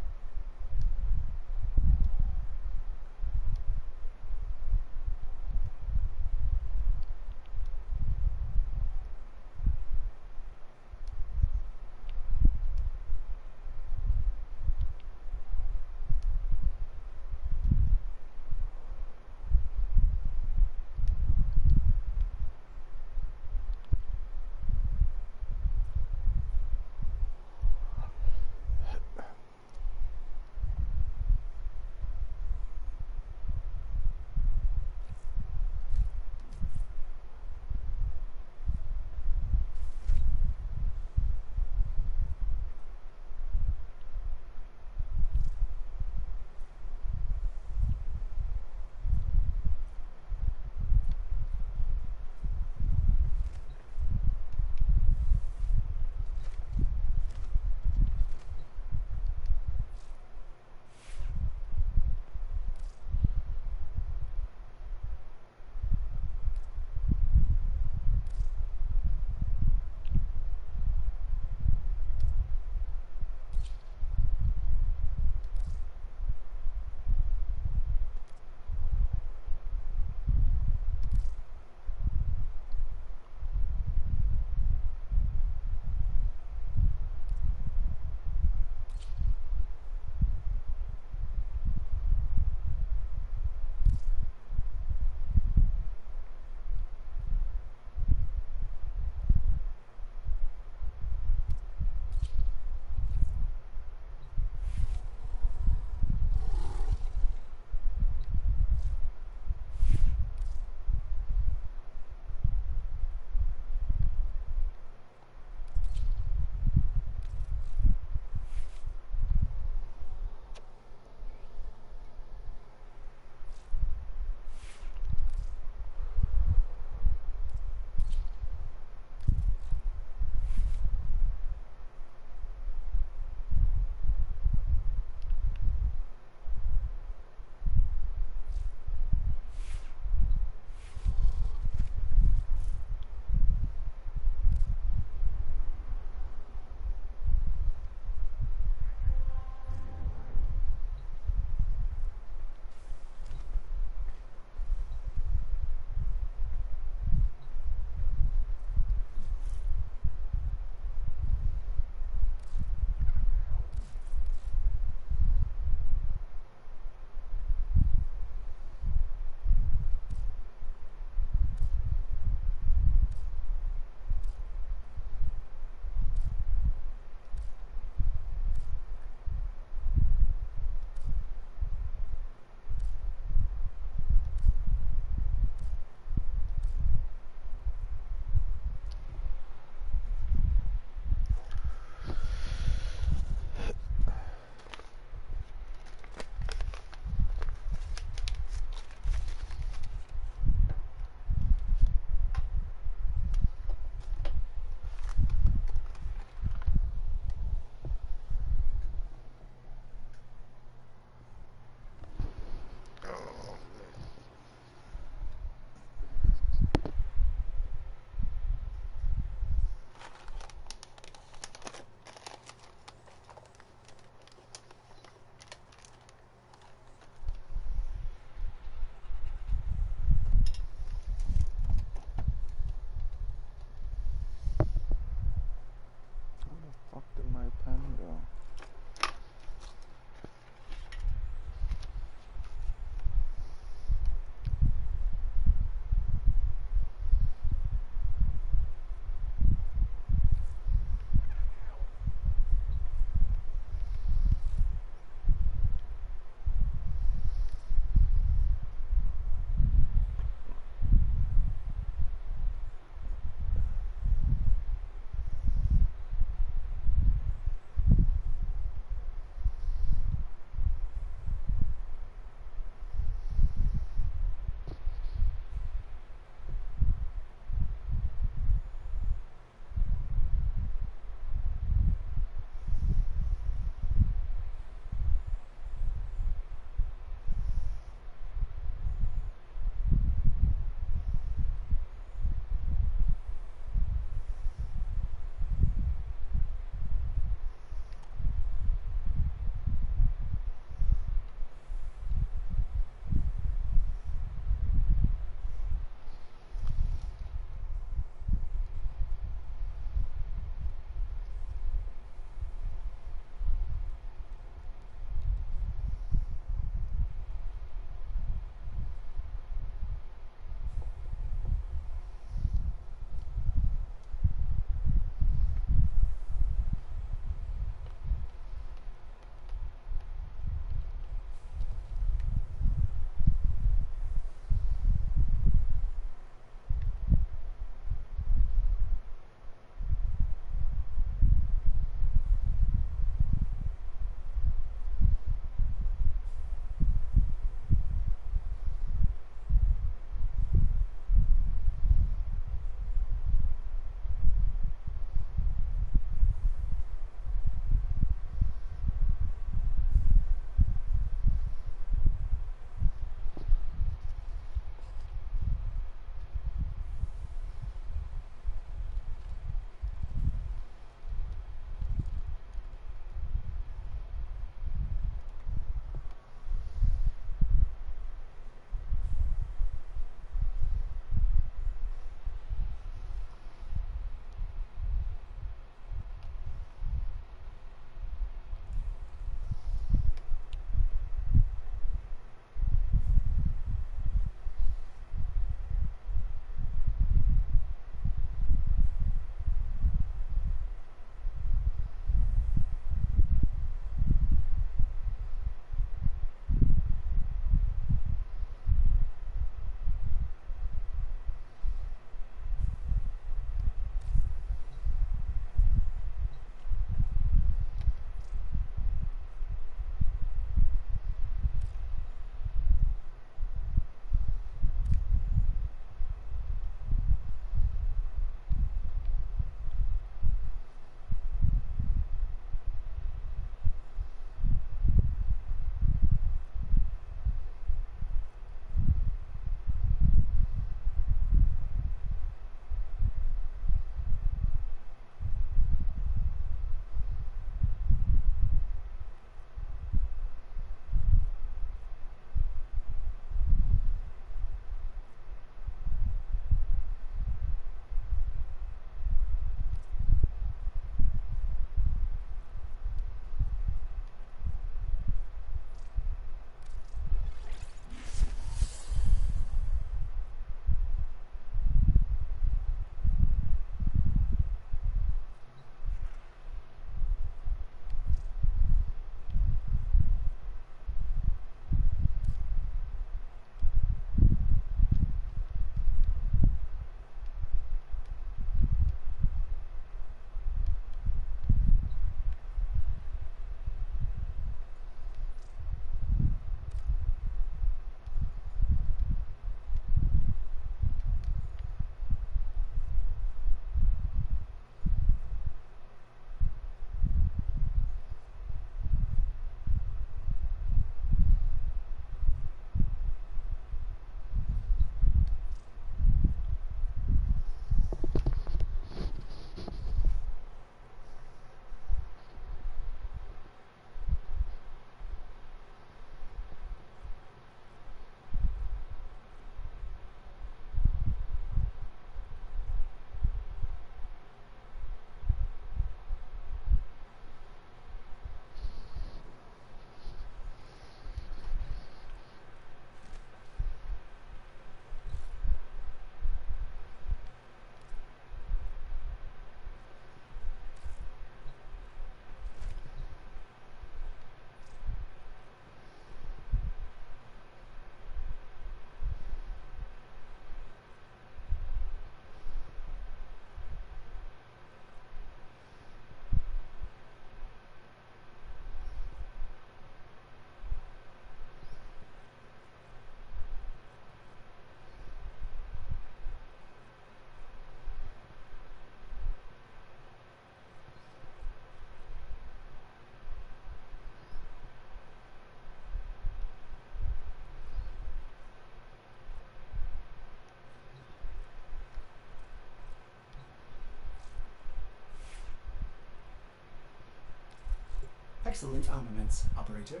Excellent armaments, operator.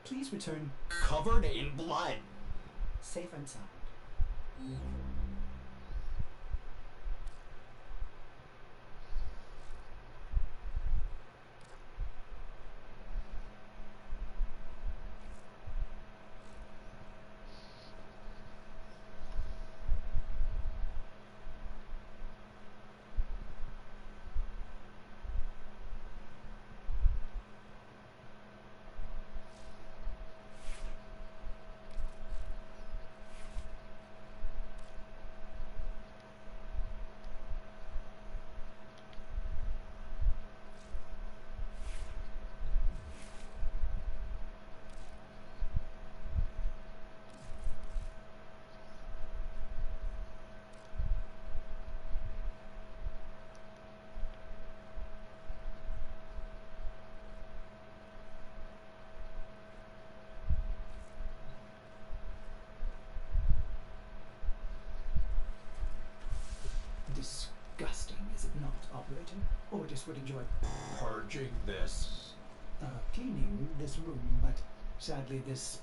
Please return covered in blood. Safe and sound. Disgusting, is it not, operator? Ordis would enjoy purging this. Cleaning this room, but sadly this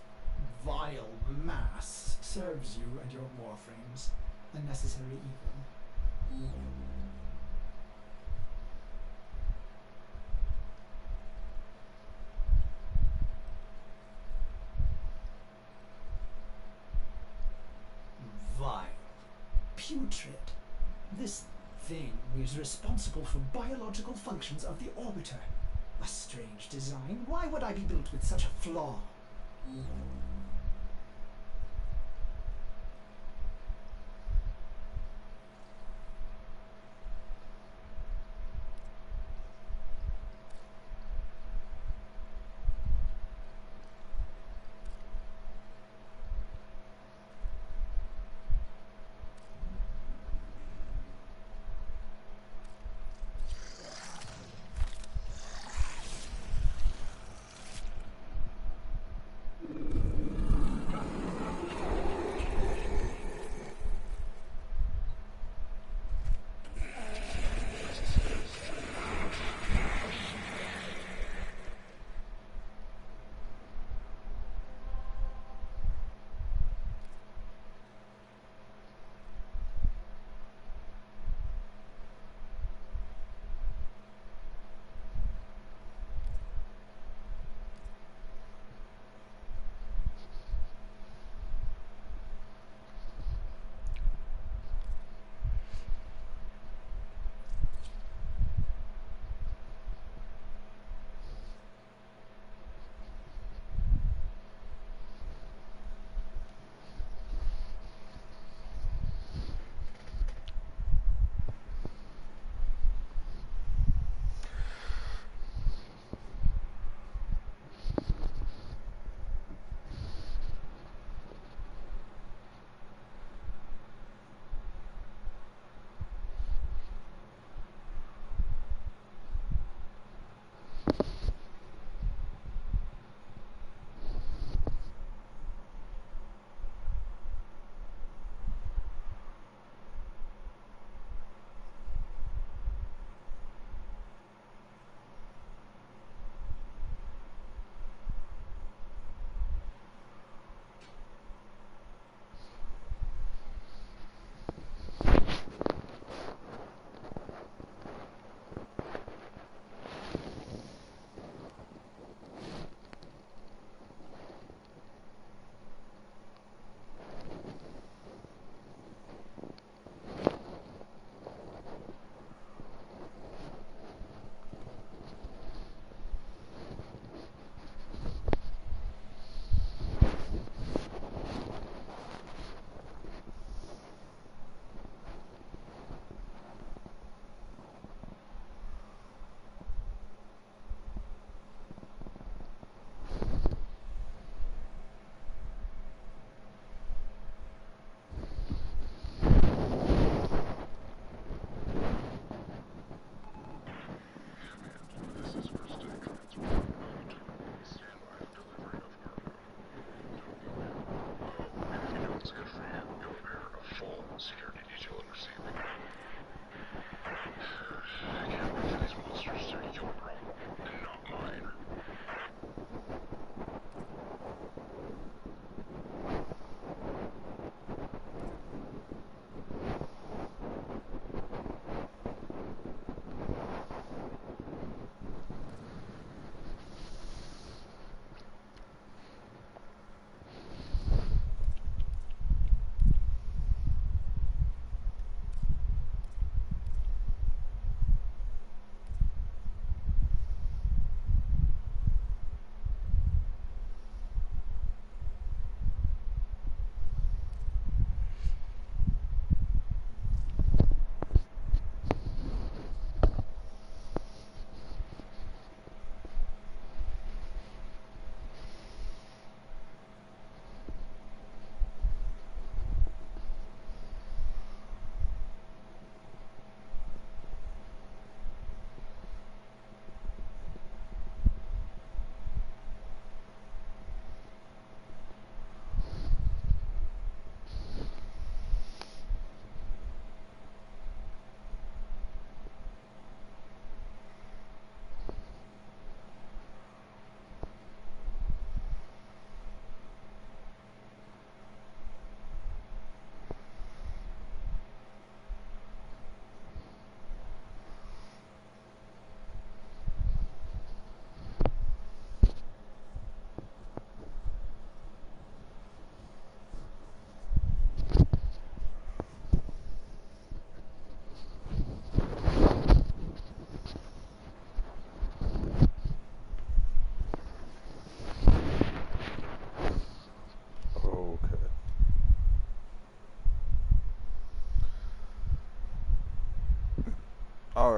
vile mass serves you and your warframes. A necessary evil. Vile. Putrid. This thing is responsible for biological functions of the orbiter. A strange design. Why would I be built with such a flaw?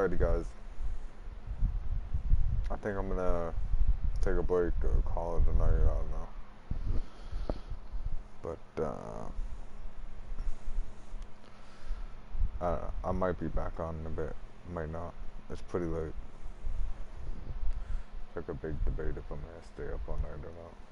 Alrighty, guys. I think I'm gonna take a break or call it a night. I don't know. But I don't know. I might be back on in a bit. Might not. It's pretty late. It's like a big debate if I'm gonna stay up all night or not.